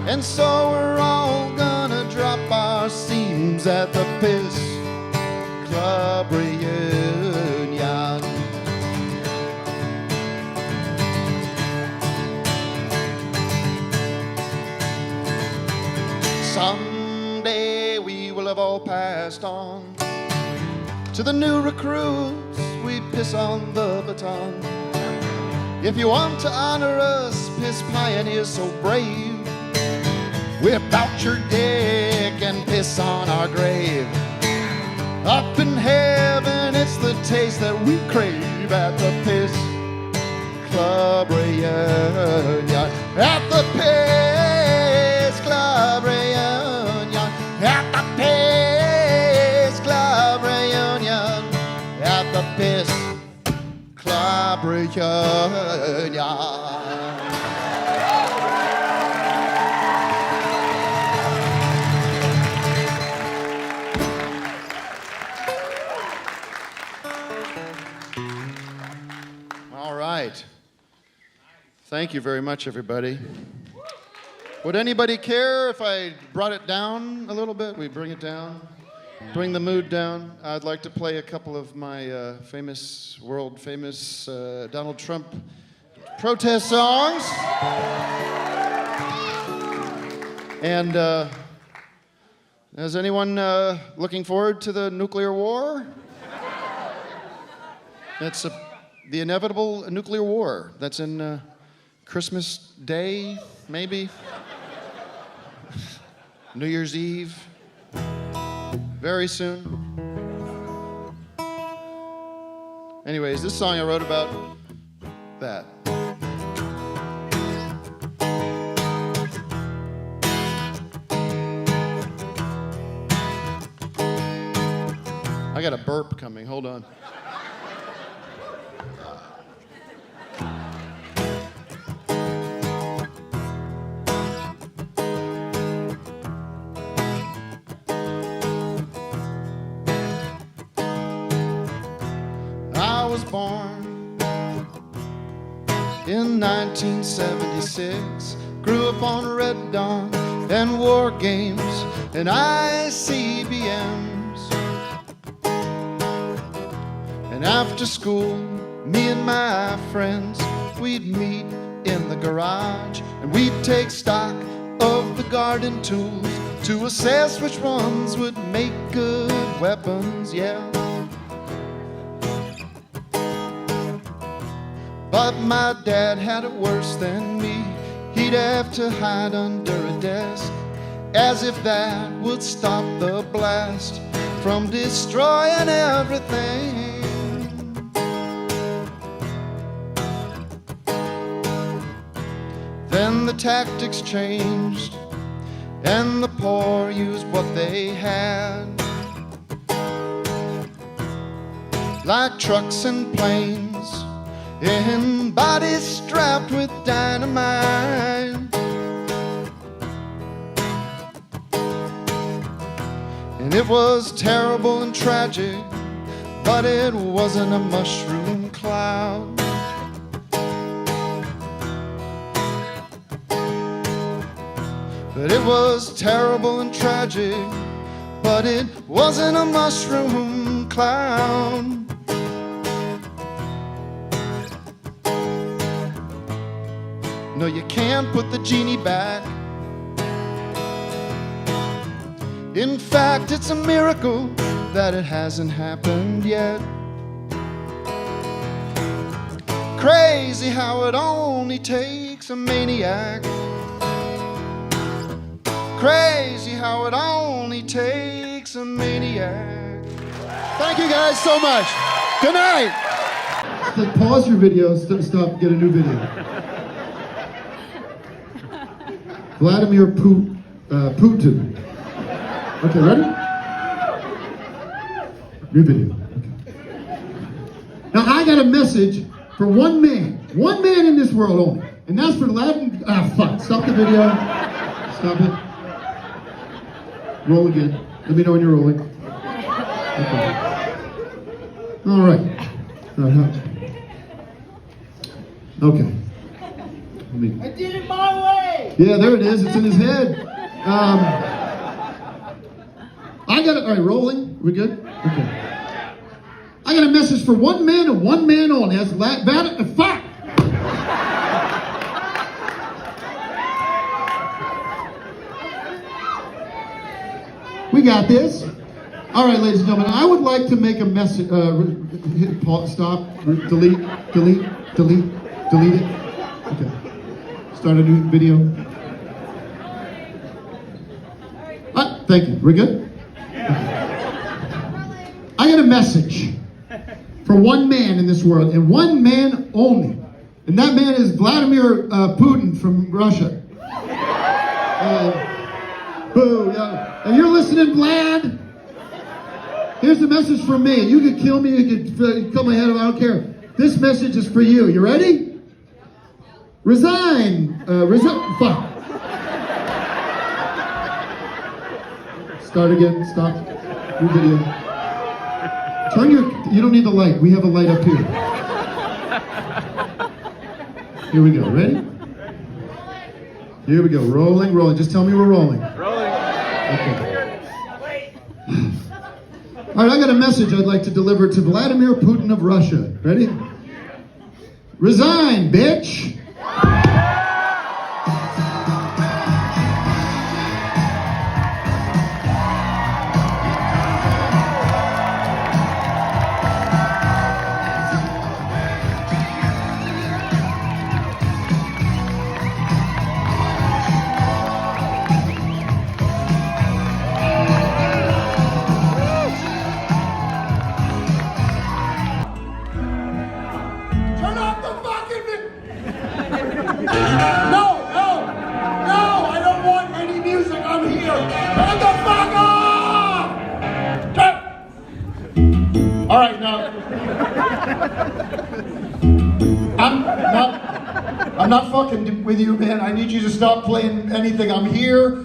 S19: And so we're all gonna drop our seams at the Piss Club reunion. Someday we will have all passed on. To the new recruits, we piss on the baton. If you want to honor us, piss pioneers so brave, whip out your dick and piss on our grave. Up in heaven, it's the taste that we crave at the Piss Club reunion. At the Piss Club reunion. At the Piss Club reunion. At the Piss Club reunion. All right. Thank you very much, everybody. Would anybody care if I brought it down a little bit? We bring it down, bring the mood down. I'd like to play a couple of my famous, world famous Donald Trump protest songs. And is anyone looking forward to the nuclear war? It's the inevitable nuclear war. That's in Christmas Day, maybe? New Year's Eve, very soon. Anyways, this song I wrote about that. I got a burp coming, hold on. I was born in 1976, grew up on Red Dawn and war games and ICBMs. And after school, me and my friends, we'd meet in the garage and we'd take stock of the garden tools to assess which ones would make good weapons, yeah. But my dad had it worse than me. He'd have to hide under a desk, as if that would stop the blast from destroying everything. Then the tactics changed, and the poor used what they had, like trucks and planes, and bodies strapped with dynamite. And it was terrible and tragic, but it wasn't a mushroom cloud. But it was terrible and tragic, but it wasn't a mushroom cloud. No, you can't put the genie back In fact, it's a miracle that it hasn't happened yet. Crazy how it only takes a maniac. Crazy how it only takes a maniac. Thank you guys so much. Good night.
S10: Pause your video, stop, get a new video. Vladimir Putin. Okay, ready? New video. Okay. Now I got a message for one man in this world only, and that's for Latin. Fuck! Stop the video. Stop it. Roll again. Let me know when you're rolling. Okay. All right. Okay.
S14: I did it my way!
S10: Yeah, there it is. It's in his head. I got it. All right, rolling. We good? Okay. I got a message for one man and one man only. That's fuck! We got this. All right, ladies and gentlemen, I would like to make a message. Hit pause, stop, delete it. Okay. Start a new video. Thank you. We're good? I got a message for one man in this world, and one man only. And that man is Vladimir Putin from Russia. Boo, yeah. And you're listening, Vlad? Here's the message from me. You can kill me, you can cut my head off, I don't care. This message is for you. You ready? Resign. Fuck. Start again. Stop. New video. You don't need the light. We have a light up here. Here we go. Ready? Here we go. Rolling. Just tell me we're rolling. Okay. All right, I got a message I'd like to deliver to Vladimir Putin of Russia. Ready? Resign, bitch! All right, now, I'm not fucking with you, man. I need you to stop playing anything. I'm here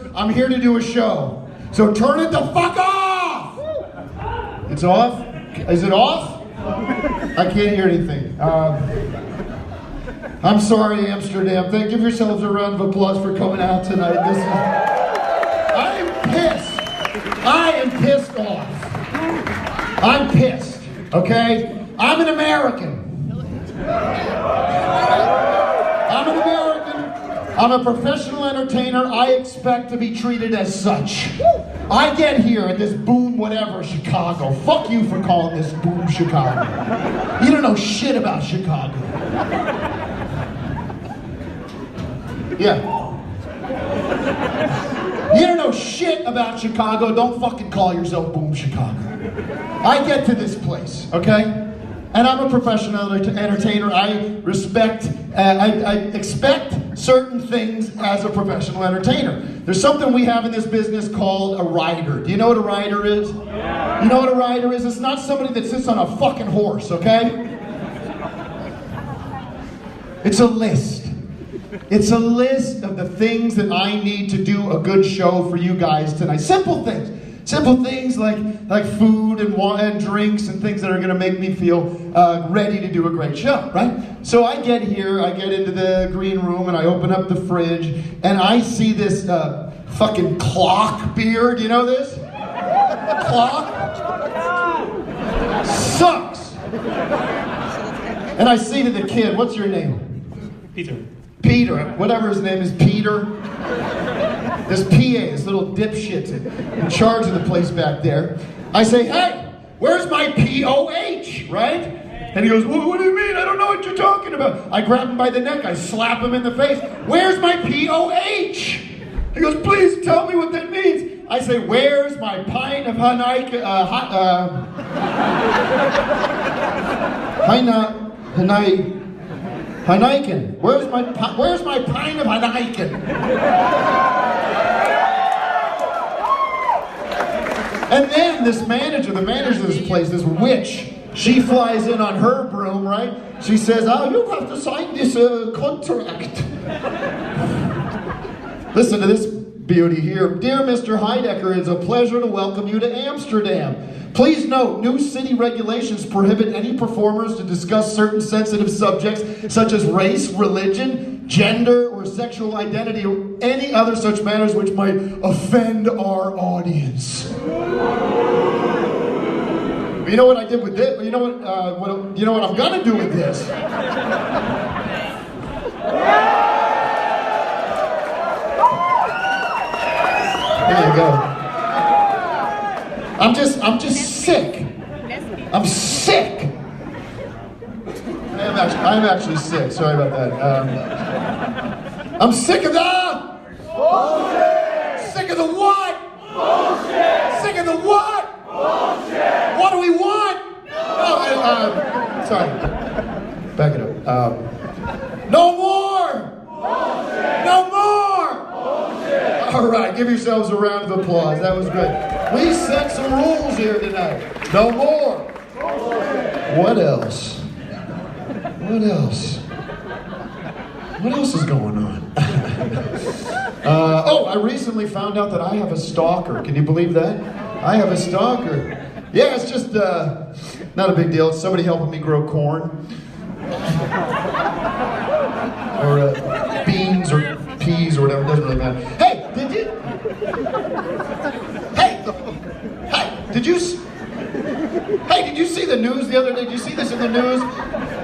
S10: to do a show. So turn it the fuck off! It's off? Is it off? I can't hear anything. I'm sorry, Amsterdam. Give yourselves a round of applause for coming out tonight. I am pissed off. I'm pissed. Okay? I'm an American. I'm a professional entertainer. I expect to be treated as such. I get here at this boom whatever Chicago. Fuck you for calling this boom Chicago. You don't know shit about Chicago. Yeah. You don't know shit about Chicago. Don't fucking call yourself boom Chicago. I get to this place, okay? And I'm a professional entertainer. I respect, I expect certain things as a professional entertainer. There's something we have in this business called a rider. Do you know what a rider is? Yeah. You know what a rider is? It's not somebody that sits on a fucking horse, okay? It's a list. It's a list of the things that I need to do a good show for you guys tonight. Simple things. Simple things like food and and drinks and things that are going to make me feel ready to do a great show, right? So I get here, I get into the green room and I open up the fridge and I see this fucking clock beer. Do you know this? Clock? Sucks. And I say to the kid, what's your name?
S3: Peter.
S10: Peter, whatever his name is, Peter. This PA, this little dipshit in charge of the place back there. I say, hey, where's my POH, right? And he goes, what do you mean? I don't know what you're talking about. I grab him by the neck, I slap him in the face. Where's my POH? He goes, please tell me what that means. I say, where's my pint of Heineken? Where's my pint of Heineken? And then this manager, the manager of this place, this witch, she flies in on her broom, right? She says, oh, you have to sign this contract. Listen to this beauty here. Dear Mr. Heidecker, it's a pleasure to welcome you to Amsterdam. Please note, new city regulations prohibit any performers to discuss certain sensitive subjects such as race, religion, gender, or sexual identity, or any other such matters which might offend our audience. You know what I did with this? You know what I'm gonna do with this? There you go. I'm just sick. I'm sick. I'm actually sick. Sorry about that. I'm sick of the bullshit. Sick of the what? Bullshit. Sick of the what? Bullshit. What do we want? Sorry. Back it up. No more. Bullshit. No more. Bullshit. All right, give yourselves a round of applause. That was good. We set some rules here tonight. No more. What else? What else? What else is going on? I recently found out that I have a stalker. Can you believe that? I have a stalker. Yeah, it's just not a big deal. It's somebody helping me grow corn. Or beans or peas or whatever. It doesn't really matter. Hey, did you? Hey, did you? Hey, did you see the news the other day? Did you see this in the news?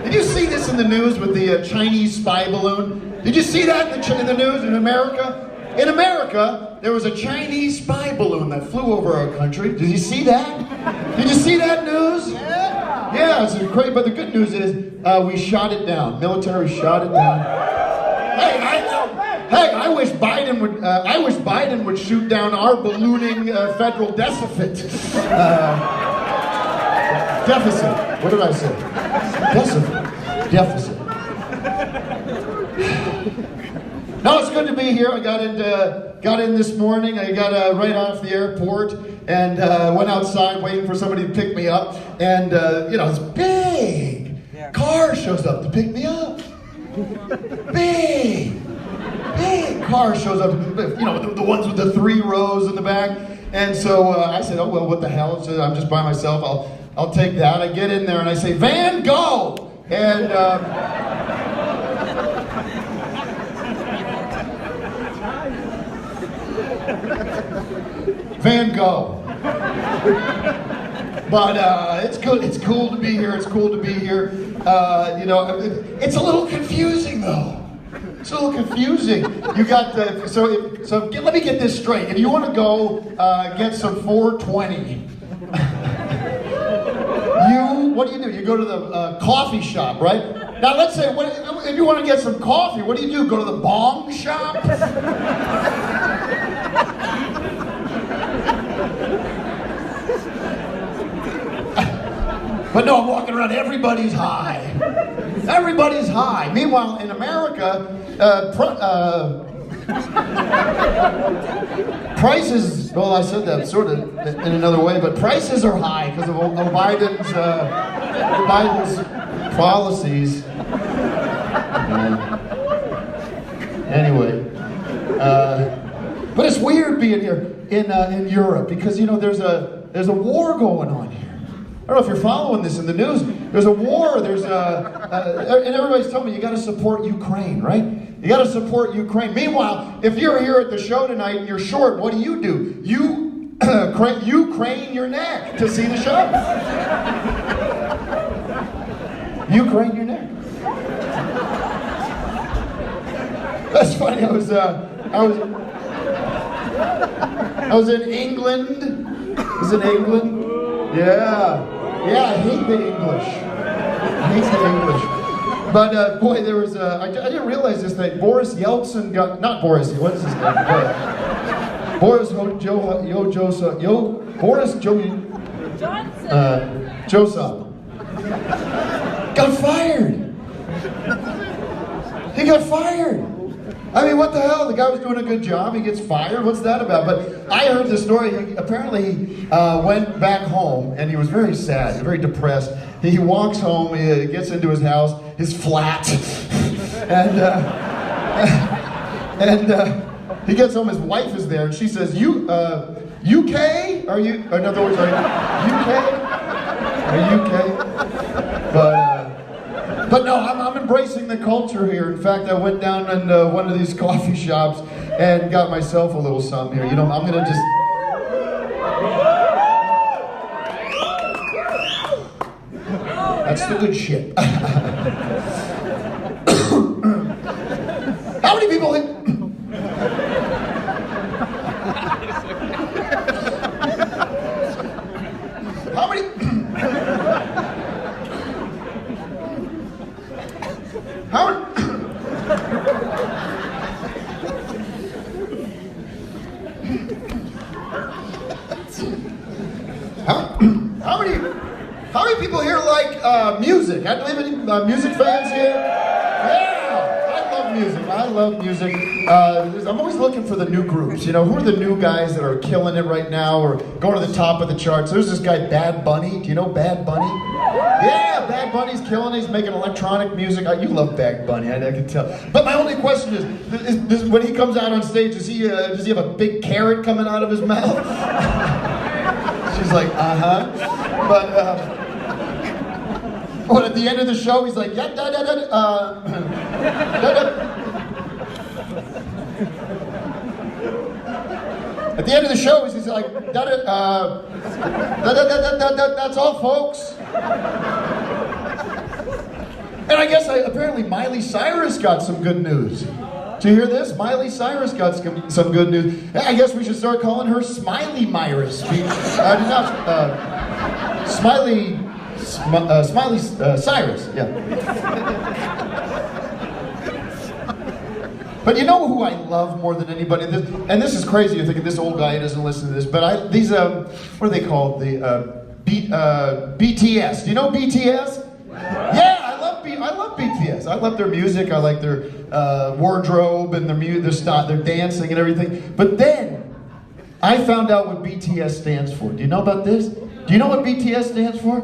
S10: Did you see this in the news with the Chinese spy balloon? Did you see that in the news in America? In America, there was a Chinese spy balloon that flew over our country. Did you see that? Did you see that news? Yeah, it's great. But the good news is we shot it down. Military shot it down. Hey, I wish Biden would shoot down our ballooning federal deficit. Deficit. What did I say? Deficit. No, it's good to be here. I got in this morning. I got right off the airport and went outside waiting for somebody to pick me up. And this big car shows up to pick me up. Big car shows up. The ones with the 3 rows in the back. And so I said, oh well, what the hell? So I'm just by myself. I'll take that. I get in there and I say, Van, go! And Van Gogh. But it's good. It's cool to be here. It's cool to be here. It's a little confusing though. It's a little confusing. You got let me get this straight. If you want to go get some 420, what do? You go to the coffee shop, right? Now let's say, if you want to get some coffee, what do? Go to the bong shop? But no, I'm walking around, everybody's high. Everybody's high. Meanwhile, in America, prices, well, I said that sort of in another way, but prices are high because of Biden's policies. Anyway, but it's weird being here in Europe because there's a war going on here. I don't know if you're following this in the news. There's a war. And everybody's telling me you got to support Ukraine, right? You got to support Ukraine. Meanwhile, if you're here at the show tonight and you're short, what do? You crane your neck to see the show. You crane your neck.
S2: That's funny. I was in England. I was in England. Yeah. Yeah, I hate the English. I hate the English. But boy, there was I didn't realize this thing. Boris Yeltsin got, not Boris, what is his name? Boris Joseph got fired. He got fired. I mean, what the hell? The guy was doing a good job. He gets fired. What's that about? But I heard the story. He apparently went back home, and he was very sad, very depressed. He walks home. He gets into his house, his flat, and he gets home. His wife is there, and she says, "UK? Are you? In other words, are you UK? Are you UK?" But no, I'm embracing the culture here. In fact, I went down in one of these coffee shops and got myself a little something here. You know, I'm gonna just. That's the good shit. How many people? How many? How many? How many people here like music? I believe any music fans here? Yeah, I love music. I love music. I'm always looking for the new groups. You know, who are the new guys that are killing it right now or going to the top of the charts? There's this guy, Bad Bunny. Do you know Bad Bunny? Yeah, Bad Bunny's killing it. He's making electronic music. You love Bad Bunny, I can tell. But my only question is when he comes out on stage, does he have a big carrot coming out of his mouth? She's like, uh-huh. But at the end of the show, he's like, yeah, At the end of the show, he's like, that's all, folks. And I guess apparently Miley Cyrus got some good news. Did you hear this? Miley Cyrus got some good news. I guess we should start calling her Smiley Myris. Smiley Cyrus, yeah. But you know who I love more than anybody? And this is crazy. You're thinking this old guy doesn't listen to this. But these what are they called? The BTS. Do you know BTS? Yeah, I love BTS. I love their music. I like their wardrobe and their dancing and everything. But then I found out what BTS stands for. Do you know about this? Do you know what BTS stands for?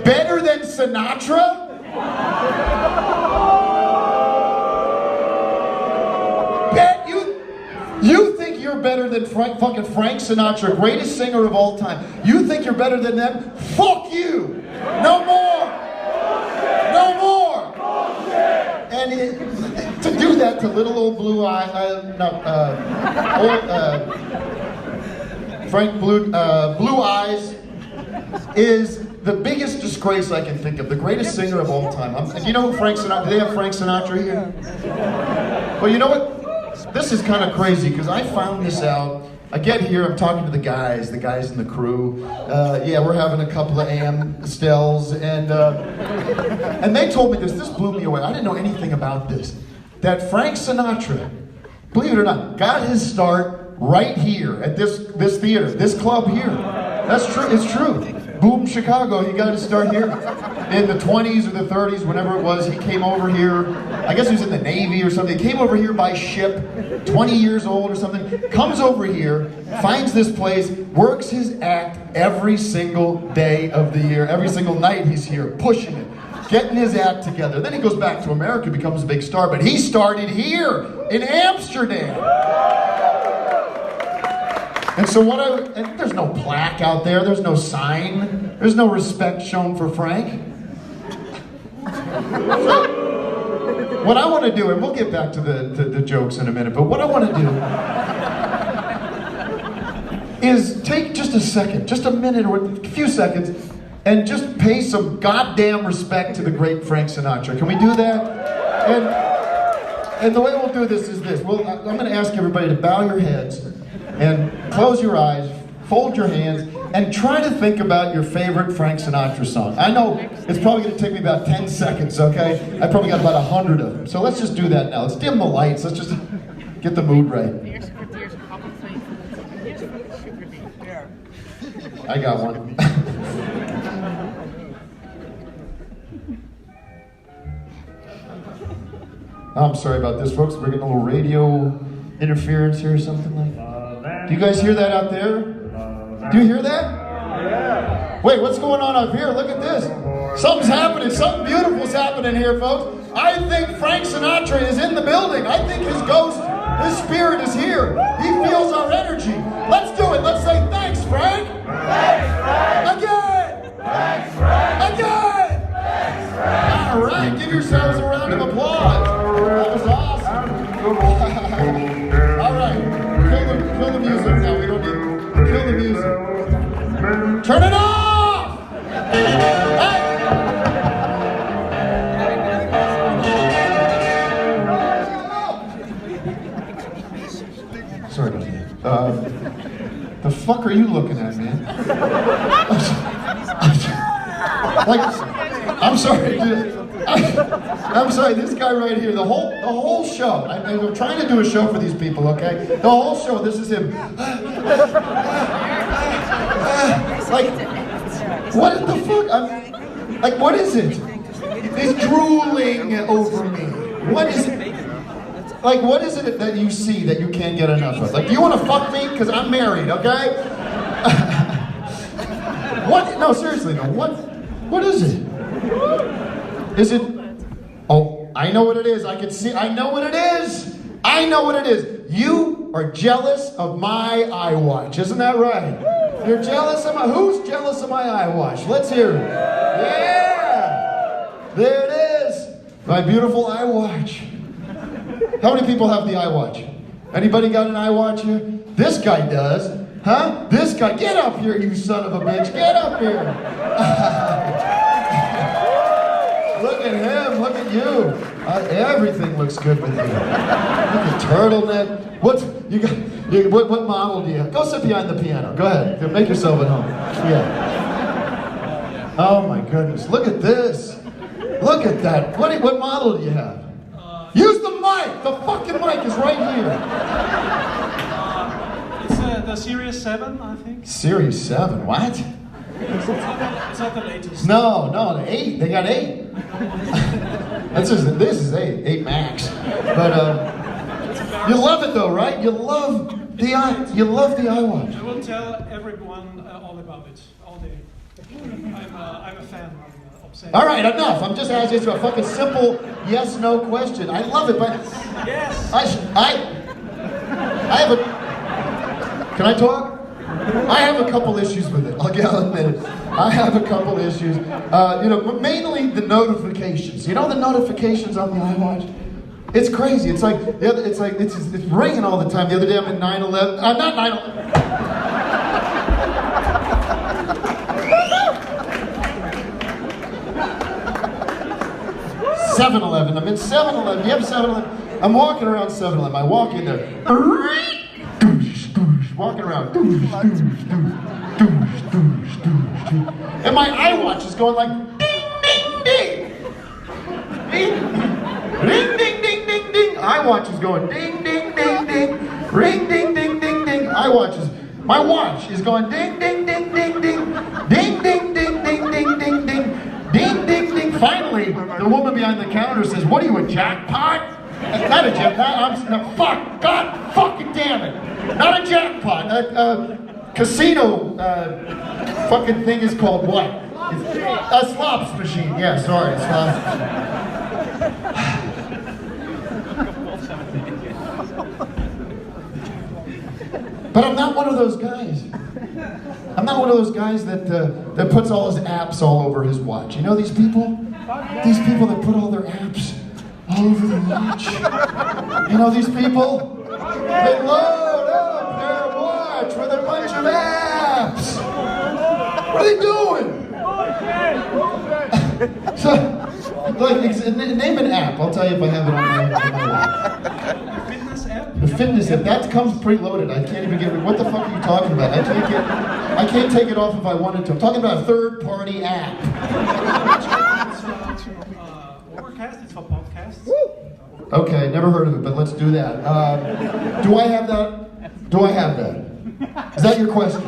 S2: Better than Sinatra? You think you're better than fucking Frank Sinatra, greatest singer of all time. You think you're better than them? Fuck you! No more! No more! And to do that to little old Blue Eyes, Frank Blue Eyes is the biggest disgrace I can think of. The greatest singer of all time. Do you know who Frank Sinatra? Do they have Frank Sinatra here? Well, you know what? This is kind of crazy because I found this out. I get here, I'm talking to the guys in the crew. Yeah, we're having a couple of Amstels, and they told me this. This blew me away. I didn't know anything about this. That Frank Sinatra, believe it or not, got his start right here at this theater, this club here. That's true. It's true. Boom, Chicago. He got his start here in the 20s or the 30s, whenever it was. He came over here. I guess he was in the Navy or something. He came over here by ship, 20 years old or something. Comes over here, finds this place, works his act every single day of the year. Every single night he's here, pushing it, getting his act together. Then he goes back to America, becomes a big star. But he started here in Amsterdam. And so and there's no plaque out there, there's no sign, there's no respect shown for Frank. What I want to do, and we'll get back to the jokes in a minute, but what I want to do is take just a second, just a minute or a few seconds, and just pay some goddamn respect to the great Frank Sinatra. Can we do that?
S10: And the way we'll do this is this. I'm going to ask everybody to bow your heads and close your eyes, fold your hands, and try to think about your favorite Frank Sinatra song. I know it's probably going to take me about 10 seconds, okay? I probably got about 100 of them. So let's just do that now. Let's dim the lights. Let's just get the mood right. I got one. I'm sorry about this, folks. We're getting a little radio interference here or something like that. Do you guys hear that out there? Do you hear that? Yeah. Wait, what's going on up here? Look at this. Something's happening. Something beautiful's happening here, folks. I think Frank Sinatra is in the building. I think his ghost, his spirit is here. He feels our energy. Let's do it. Let's say thanks, Frank. Thanks, Frank. Again. Thanks, Frank. Again. Thanks, Frank. All right, give yourselves a round of applause. That was awesome. All right, kill the music now. We don't need kill the music. Turn it off. Hey. Sorry about that. The fuck are you looking at, man? I'm sorry, dude. I'm sorry, this guy right here, the whole show, I'm trying to do a show for these people, okay? The whole show, this is him. Like, what the fuck? Like, what is it? He's drooling over me. What is it? Like, what is it that you see that you can't get enough of? Like, do you want to fuck me? Because I'm married, okay? What? No, seriously, no. What is it? Is it? Oh, I know what it is. I can see. I know what it is. I know what it is. You are jealous of my iWatch. Isn't that right? You're jealous of my. Who's jealous of my iWatch? Let's hear it. Yeah. There it is. My beautiful iWatch. How many people have the iWatch? Anybody got an iWatch here? This guy does. Huh? This guy. Get up here, you son of a bitch. Get up here. Look at him, look at you. Everything looks good with you. Look at turtleneck. What model do you have? Go sit behind the piano. Go ahead. Make yourself at home. Yeah. Oh my goodness. Look at this. Look at that. What model do you have? Use the mic. The fucking mic is right here.
S20: It's the Series 7, I think.
S10: Series 7? What?
S20: It's not the latest.
S10: No, the 8. They got 8. This is 8 Max. But you love it though, right? You love the iWatch.
S20: I will tell everyone all about it all day. I'm a fan.
S10: All right, enough. I'm just asking you a fucking simple yes/no question. I love it, but
S20: yes.
S10: I have a. Can I talk? I have a couple issues with it. I'll admit it. I have a couple issues. Mainly the notifications. You know the notifications on the iWatch? It's crazy. It's ringing all the time. The other day I'm at 9/11. Not 9/11. 7-Eleven. I'm in 7-Eleven. You have 7-Eleven? I'm walking around 7-Eleven. I walk in there. Walking around. And my iWatch is going like ding, ding, ding. Ding, ding, ding, ding, ding, ding. iWatch is going ding, ding, ding, ding. Ring, ding, ding, ding, ding. My watch is going ding, ding, ding, ding, ding. Ding, ding, ding, ding, ding, ding, ding. Ding, ding, ding. Finally, the woman behind the counter says, "What are you, a jackpot?" Not a jackpot. Fuck. God fucking damn it. Not a jackpot. Casino fucking thing is called what? A slops machine. Yeah, sorry, slops machine. But I'm not one of those guys. I'm not one of those guys that puts all his apps all over his watch. You know these people? These people that put all their apps all over the watch. You know these people? They load up their watch with a bunch of apps. What are they doing? So
S2: name an app. I'll tell you if I have it on my
S20: Fitness app?
S2: The fitness app. That comes preloaded. I can't even get it. What the fuck are you talking about? I can't take it off if I wanted to. I'm talking about a third-party app.
S20: Overcast, it's for podcasts.
S2: Okay, never heard of it, but let's do that. Do I have that? Do I have that? Is that your question?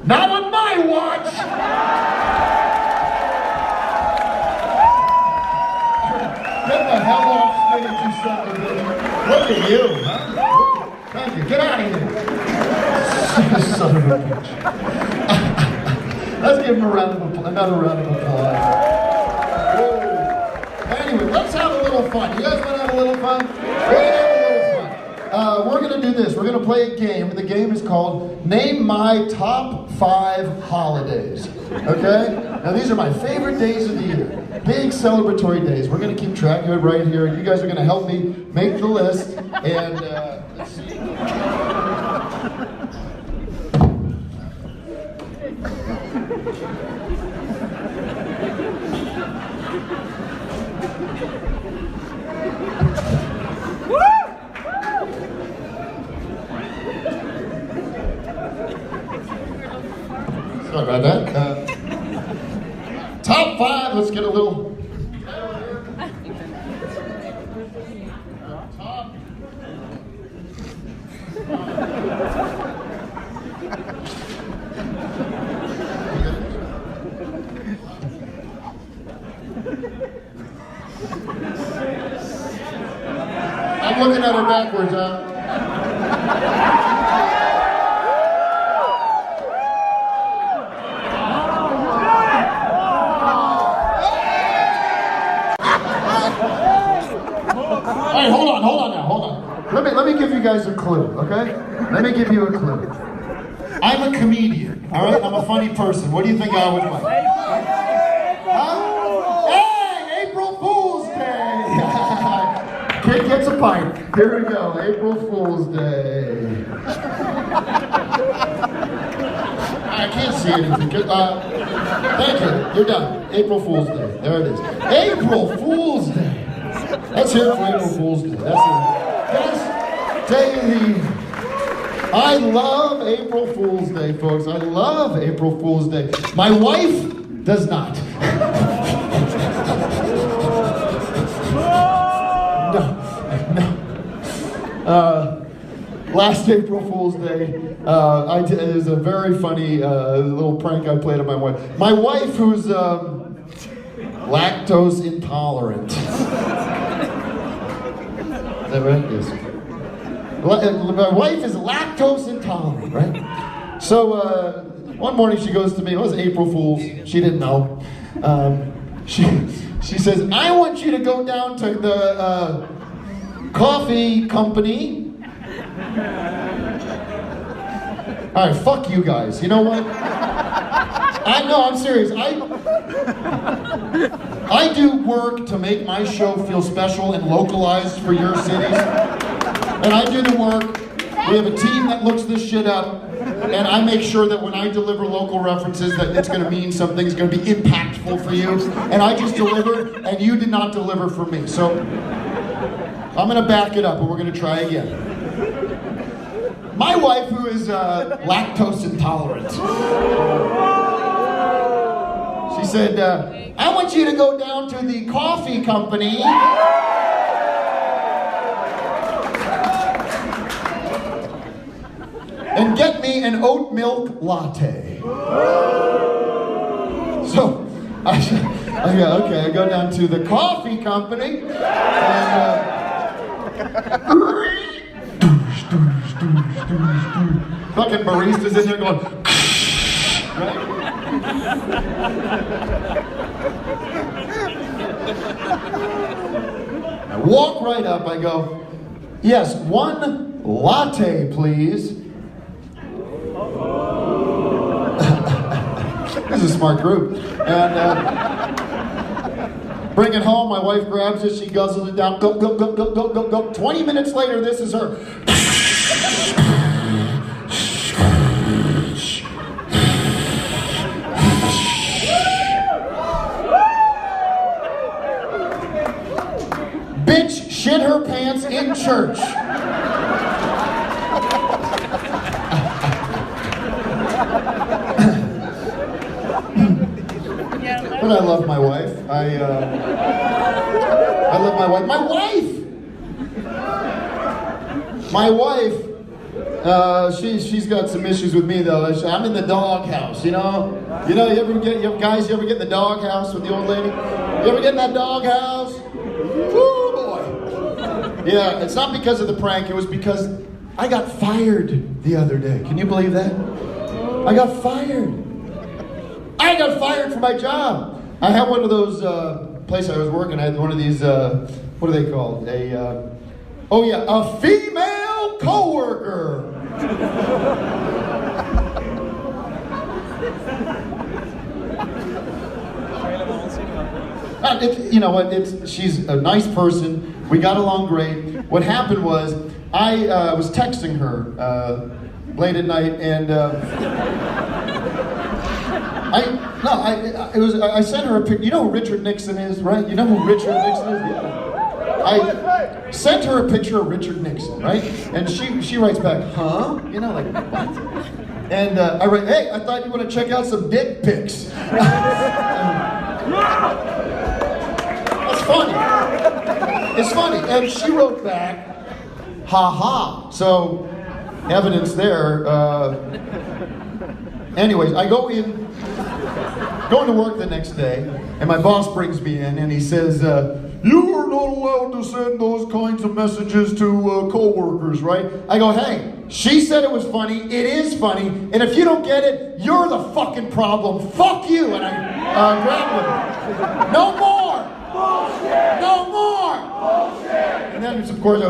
S2: Not on my watch! Get the hell off stage, you son of a bitch. Look at you, huh? Thank you. Get out of here. Son of a bitch. Let's give him another round of applause. Anyway, let's have a little fun. You guys want to have a little fun? We're going to have a little fun. We're going to do this. We're going to play a game. The game is called Name My Top 5 Holidays. Okay? Now, these are my favorite days of the year. Big celebratory days. We're going to keep track of it right here. You guys are going to help me make the list. And let's see. Sorry about that. Top 5, let's get a little. Top. I'm looking at her backwards, huh? Hey, hold on. Let me give you guys a clue, okay? Let me give you a clue. I'm a comedian, all right? I'm a funny person. What do you think I would like? Huh? Hey, April Fool's Day! Kid gets a pint. Here we go, April Fool's Day. I can't see anything. Thank you, you're done. April Fool's Day, there it is. April Fool's Day. Let's hear it for April Fool's Day. That's the best day of the year. I love April Fool's Day, folks. I love April Fool's Day. My wife does not. No. Last April Fool's Day, it was a very funny little prank I played on my wife. My wife, who's lactose intolerant. Is that right? Yes. My wife is lactose intolerant, right? So one morning she goes to me. It was April Fool's. She didn't know. She says, "I want you to go down to the coffee company." All right, fuck you guys. You know what? I'm serious. I do work to make my show feel special and localized for your cities. And I do the work. We have a team that looks this shit up. And I make sure that when I deliver local references that it's going to mean something, it's going to be impactful for you. And I just deliver, and you did not deliver for me. So I'm going to back it up, and we're going to try again. My wife, who is lactose intolerant, she said, "I want you to go down to the coffee company and get me an oat milk latte." So I go down to the coffee company and fucking baristas in there going, right? I walk right up, I go, "Yes, one latte, please." This is a smart group. And bring it home, my wife grabs it, she guzzles it down, go, go, go, go, go, go, go. 20 minutes later, this is her.
S10: bitch shit her pants in church. But I love my wife. I love my wife. My wife, she's got some issues with me though. I'm in the doghouse, you know. You ever get in the doghouse with the old lady? You ever get in that doghouse? Woo boy. Yeah, it's not because of the prank. It was because I got fired the other day. Can you believe that? I got fired. I got fired from my job. I had one of those place I was working. I had one of these. What are they called? A female coworker. You know what? She's a nice person. We got along great. What happened was I was texting her late at night, and I sent her a picture. You know who Richard Nixon is, right? You know who Richard Nixon is? Yeah. I sent her a picture of Richard Nixon, right? And she writes back, huh? You know, like, what? And I write, hey, I thought you want to check out some dick pics. That's funny. It's funny. And she wrote back, ha ha. So, evidence there. Anyways, I go into work the next day, and my boss brings me in, and he says, you are not allowed to send those kinds of messages to co-workers, right? I go, hey, she said it was funny, it is funny, and if you don't get it, you're the fucking problem. Fuck you! And I grabbed him. No more! Bullshit! No more! Bullshit! And then, of course, I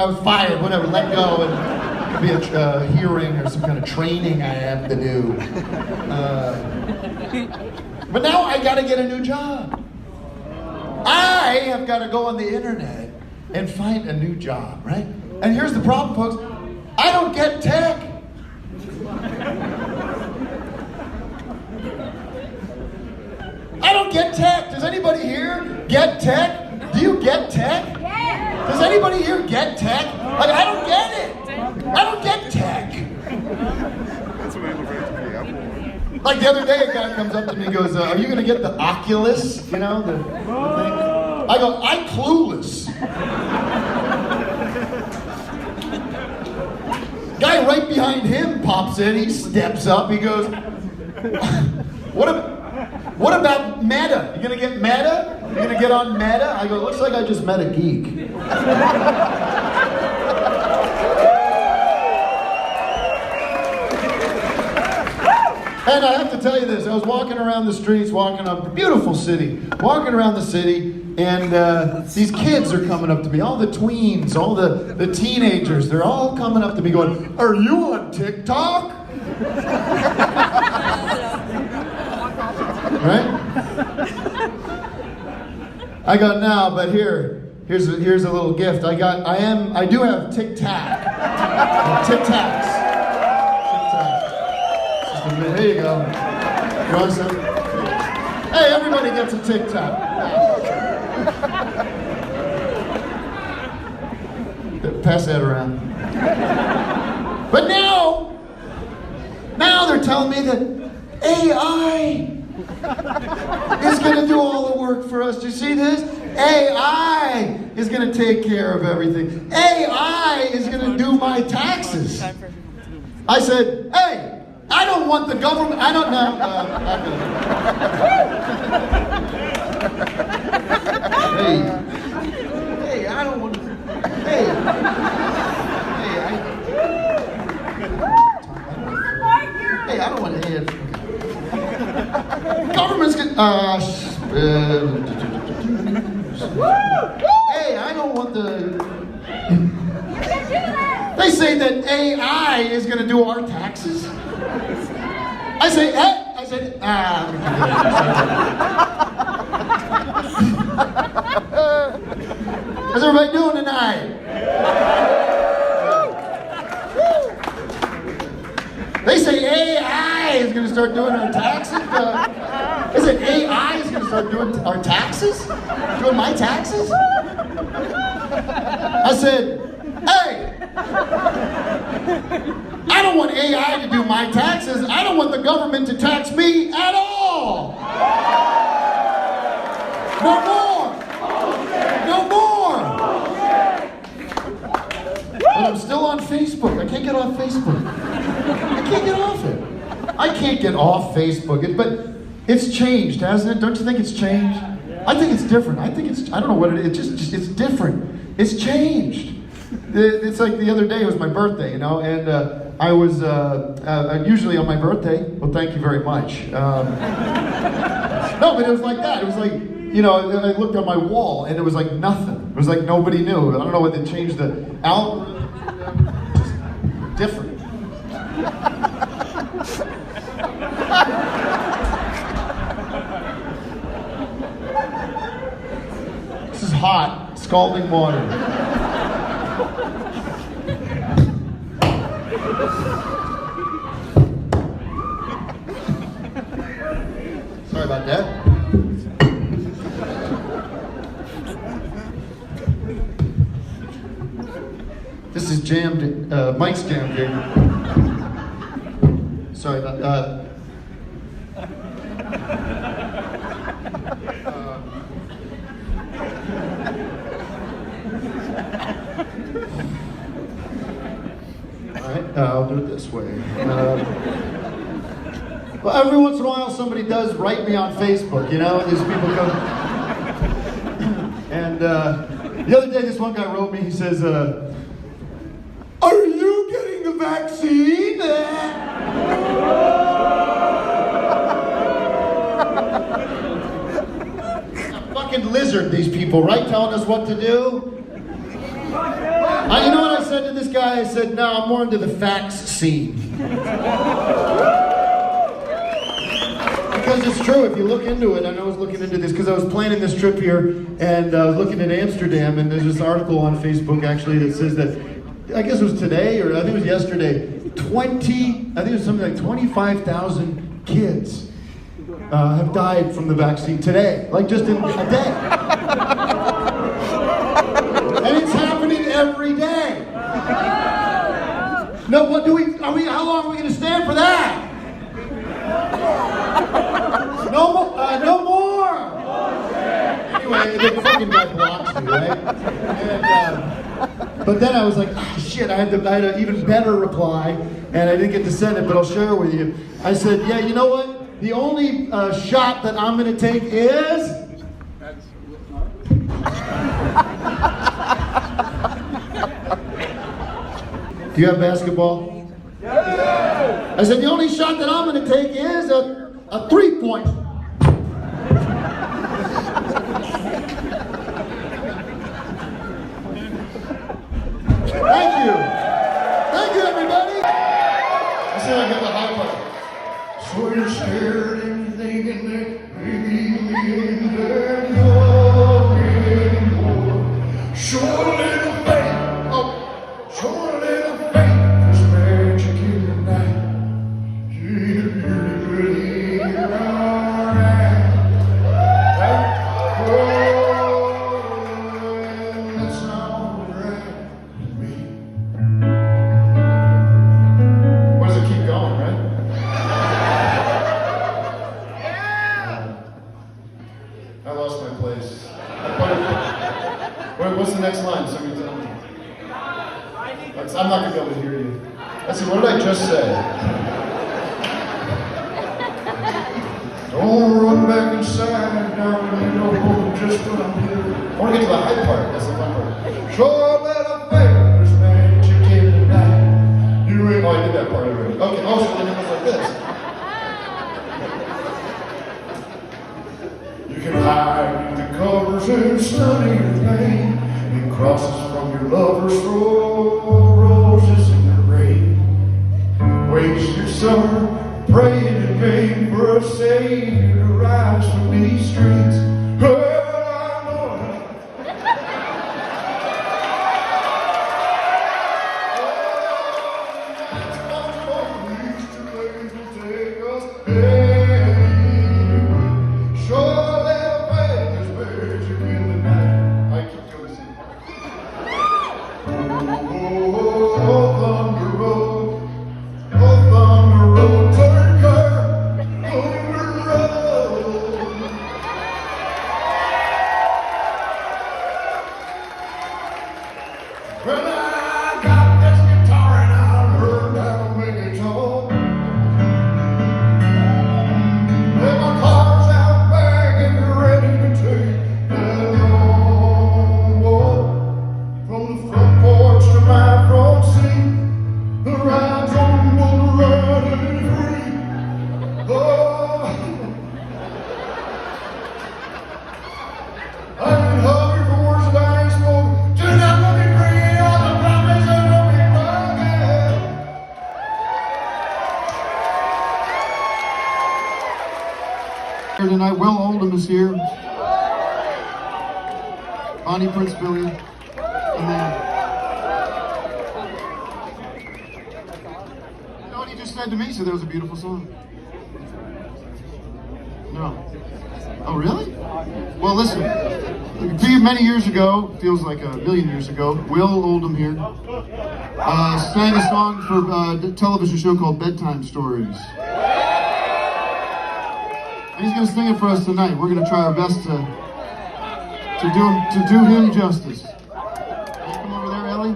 S10: was fired, whatever, let go, and be a hearing or some kind of training I have to do. But now I gotta get a new job. I have got to go on the internet and find a new job, right? And here's the problem, folks. I don't get tech. I don't get tech. Does anybody here get tech? Do you get tech? Yeah. Does anybody here get tech? Like, I don't get it. I don't get tech. Like the other day, a guy comes up to me and goes, are you going to get the Oculus? You know, the thing? I go, I'm clueless. Guy right behind him pops in, he steps up, he goes, what about Meta? You going to get Meta? You going to get on Meta? I go, looks like I just met a geek. And I have to tell you this, I was walking around the streets, walking up a beautiful city, walking around the city, and these kids are coming up to me, all the tweens, all the teenagers, they're all coming up to me going, are you on TikTok? Right? I go, no, but here's a little gift. I do have Tic-Tac. Tic-Tacs. There you go. You want some? Hey, everybody gets a Tic-Tac. Pass that around. But now they're telling me that AI is going to do all the work for us. Do you see this? AI is going to take care of everything. AI is going to do my taxes. I said, hey, I don't want the government. I don't know. Hey, I don't want. Hey, I don't want to hear. Government's gonna. Hey, I don't want the. They say that AI is going to do our taxes. I say, hey, how's everybody doing tonight? They say AI is going to start doing our taxes. They say AI is going to start doing our taxes? Doing doing my taxes? I said, hey, I don't want AI to do my taxes. I don't want the government to tax me at all. No more. No more. But I'm still on Facebook. I can't get off Facebook. I can't get off it. I can't get off Facebook. But it's changed, hasn't it? Don't you think it's changed? I think it's different. I don't know what it is. It's different. It's changed. It's like the other day, it was my birthday, and I was usually on my birthday. Well, thank you very much. No, but it was like that. It was like, I looked on my wall, and it was like nothing. It was like nobody knew. I don't know whether they changed the algorithm. Just different. This is hot, scalding water. Sorry about that. This is jammed, Mike's jammed here. Sorry about that. I'll do it this way. Well, every once in a while somebody does write me on Facebook, these people come. And the other day this one guy wrote me, he says, are you getting the vaccine? A fucking lizard, these people, right? Telling us what to do? You know what I said to this guy? I said, no, I'm more into the facts scene. Because it's true, if you look into it, and I was looking into this because I was planning this trip here, and I was looking at Amsterdam, and there's this article on Facebook actually that says that, I guess it was today, or I think it was yesterday, I think it was something like 25,000 kids have died from the vaccine today, like just in a day. And it's happening every day. No, what do we, how long are we going to stand for that? No more, no more! Anyway, the fucking guy blocks me, right? And, but then I was like, shit, I had an even better reply, and I didn't get to send it, but I'll share it with you. I said, yeah, you know what? The only shot that I'm going to take is... Do you have basketball? Yeah. I said, the only shot that I'm going to take is a 3-point. Thank you. Thank you, everybody. I said I got the high part. So you're scared and you're thinking that maybe there's nothing more. Show a little faith. Oh, show a little faith. There's magic in the night. Yeah, really, alright. Oh, that's alright with me. Why does it keep going, right? I lost my place. Wait, what's the next line? Somebody tell me. I'm not going to be able to hear you. I said, what did I just say? Don't run back inside now, you know just what I'm here. I want to get to the high part. That's the fun part. Sure that I think there's magic in the night. You ain't. Oh, I did that part already. Okay, oh, so then it goes like this. You can hide the covers and study your pain. And crosses from your lovers throw roses in the rain. Waste your summer praying in vain for a savior to rise from these streets. Well, I know sure that faith is magic in the night. is here. Bonnie Prince Billy. And then... You know what he just said to me? He said that was a beautiful song. No. Oh, really? Well, listen. Many years ago, feels like a million years ago, Will Oldham here sang a song for a television show called Bedtime Stories. And he's going to sing it for us tonight. We're going to try our best to do him justice. Come over there, Ellie.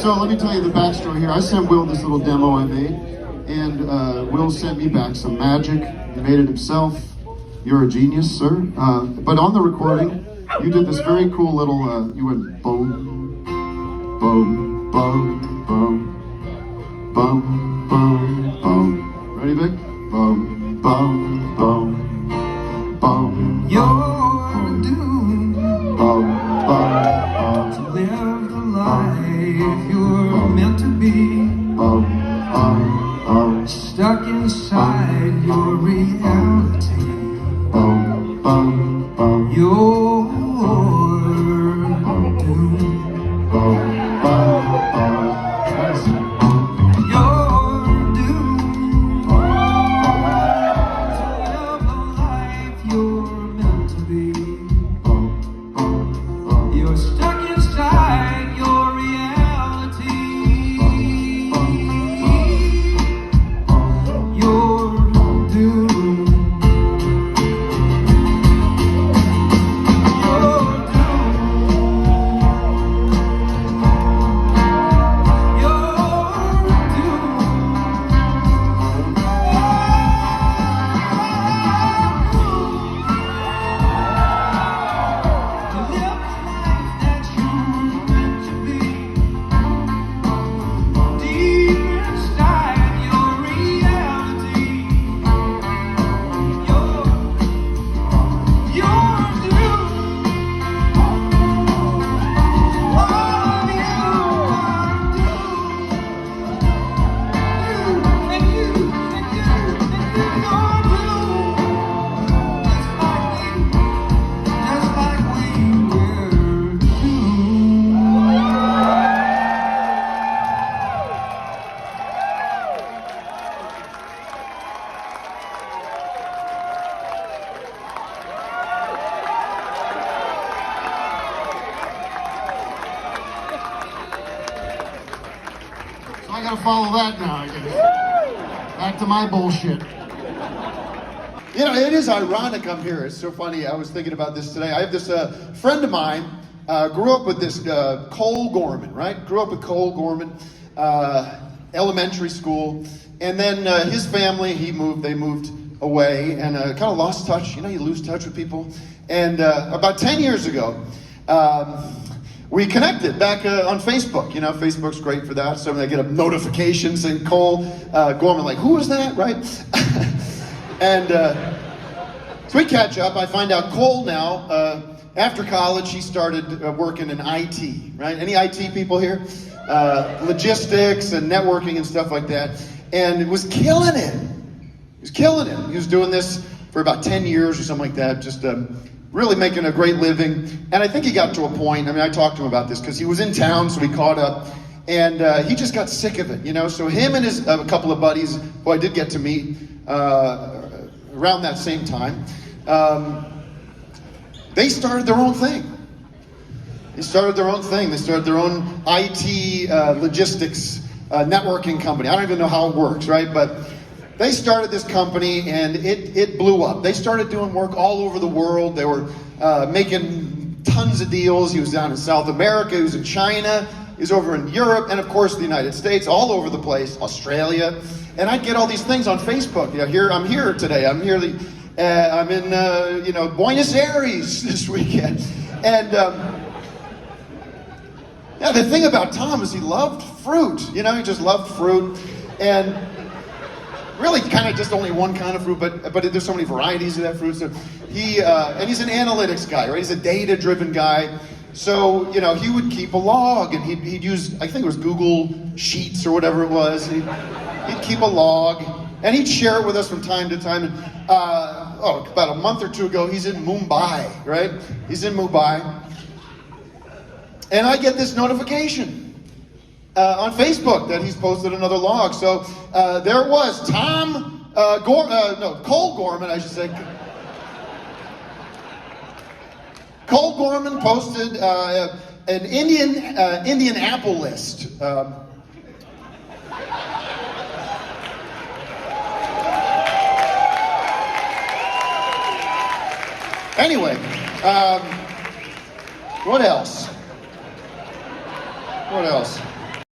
S10: So let me tell you the backstory here. I sent Will this little demo I made, and Will sent me back some magic. He made it himself. You're a genius, sir. But on the recording, you did this very cool little, you went boom, boom, boom, boom, boom, boom, boom. Ready, Vic? Boom, boom, boom, boom. You're doomed. Boom, boom, boom. To live the life you're meant to be. Stuck inside your reality. You're I gotta follow that now, I guess. Back to my bullshit.
S2: You know, it is ironic I'm here. It's so funny. I was thinking about this today. I have this friend of mine, grew up with this Cole Gorman, right? Grew up with Cole Gorman, elementary school. And then his family, they moved away and kind of lost touch. You know, you lose touch with people. And about 10 years ago, we connected back on Facebook. You know, Facebook's great for that. So I get a notification saying Cole Gorman, like, who is that, right? And so we catch up. I find out Cole now, after college, he started working in IT, right? Any IT people here? Logistics and networking and stuff like that. And it was killing it. He was killing it. He was doing this for about 10 years or something like that, just really making a great living. And I think he got to a point, I mean, I talked to him about this because he was in town, so we caught up. And he just got sick of it, you know? So him and his a couple of buddies, who I did get to meet around that same time, they started their own thing. They started their own thing. They started their own IT logistics networking company. I don't even know how it works, right? But they started this company and it blew up. They started doing work all over the world. They were making tons of deals. He was down in South America. He was in China. He was over in Europe. And of course, the United States, all over the place, Australia. And I'd get all these things on Facebook. You know, I'm here today. I'm here. I'm in Buenos Aires this weekend. And yeah, the thing about Tom is he loved fruit. You know, he just loved fruit. And really kind of just only one kind of fruit, but there's so many varieties of that fruit. So and he's an analytics guy, right? He's a data-driven guy.
S10: So, you know, he would keep a log, and he'd use, I think it was Google Sheets or whatever it was. He'd keep a log, and he'd share it with us from time to time. And, about a month or two ago, he's in Mumbai, right? He's in Mumbai. And I get this notification on Facebook that he's posted another log. So there was Cole Gorman, I should say. Cole Gorman posted an Indianapolis. Anyway, what else? What else?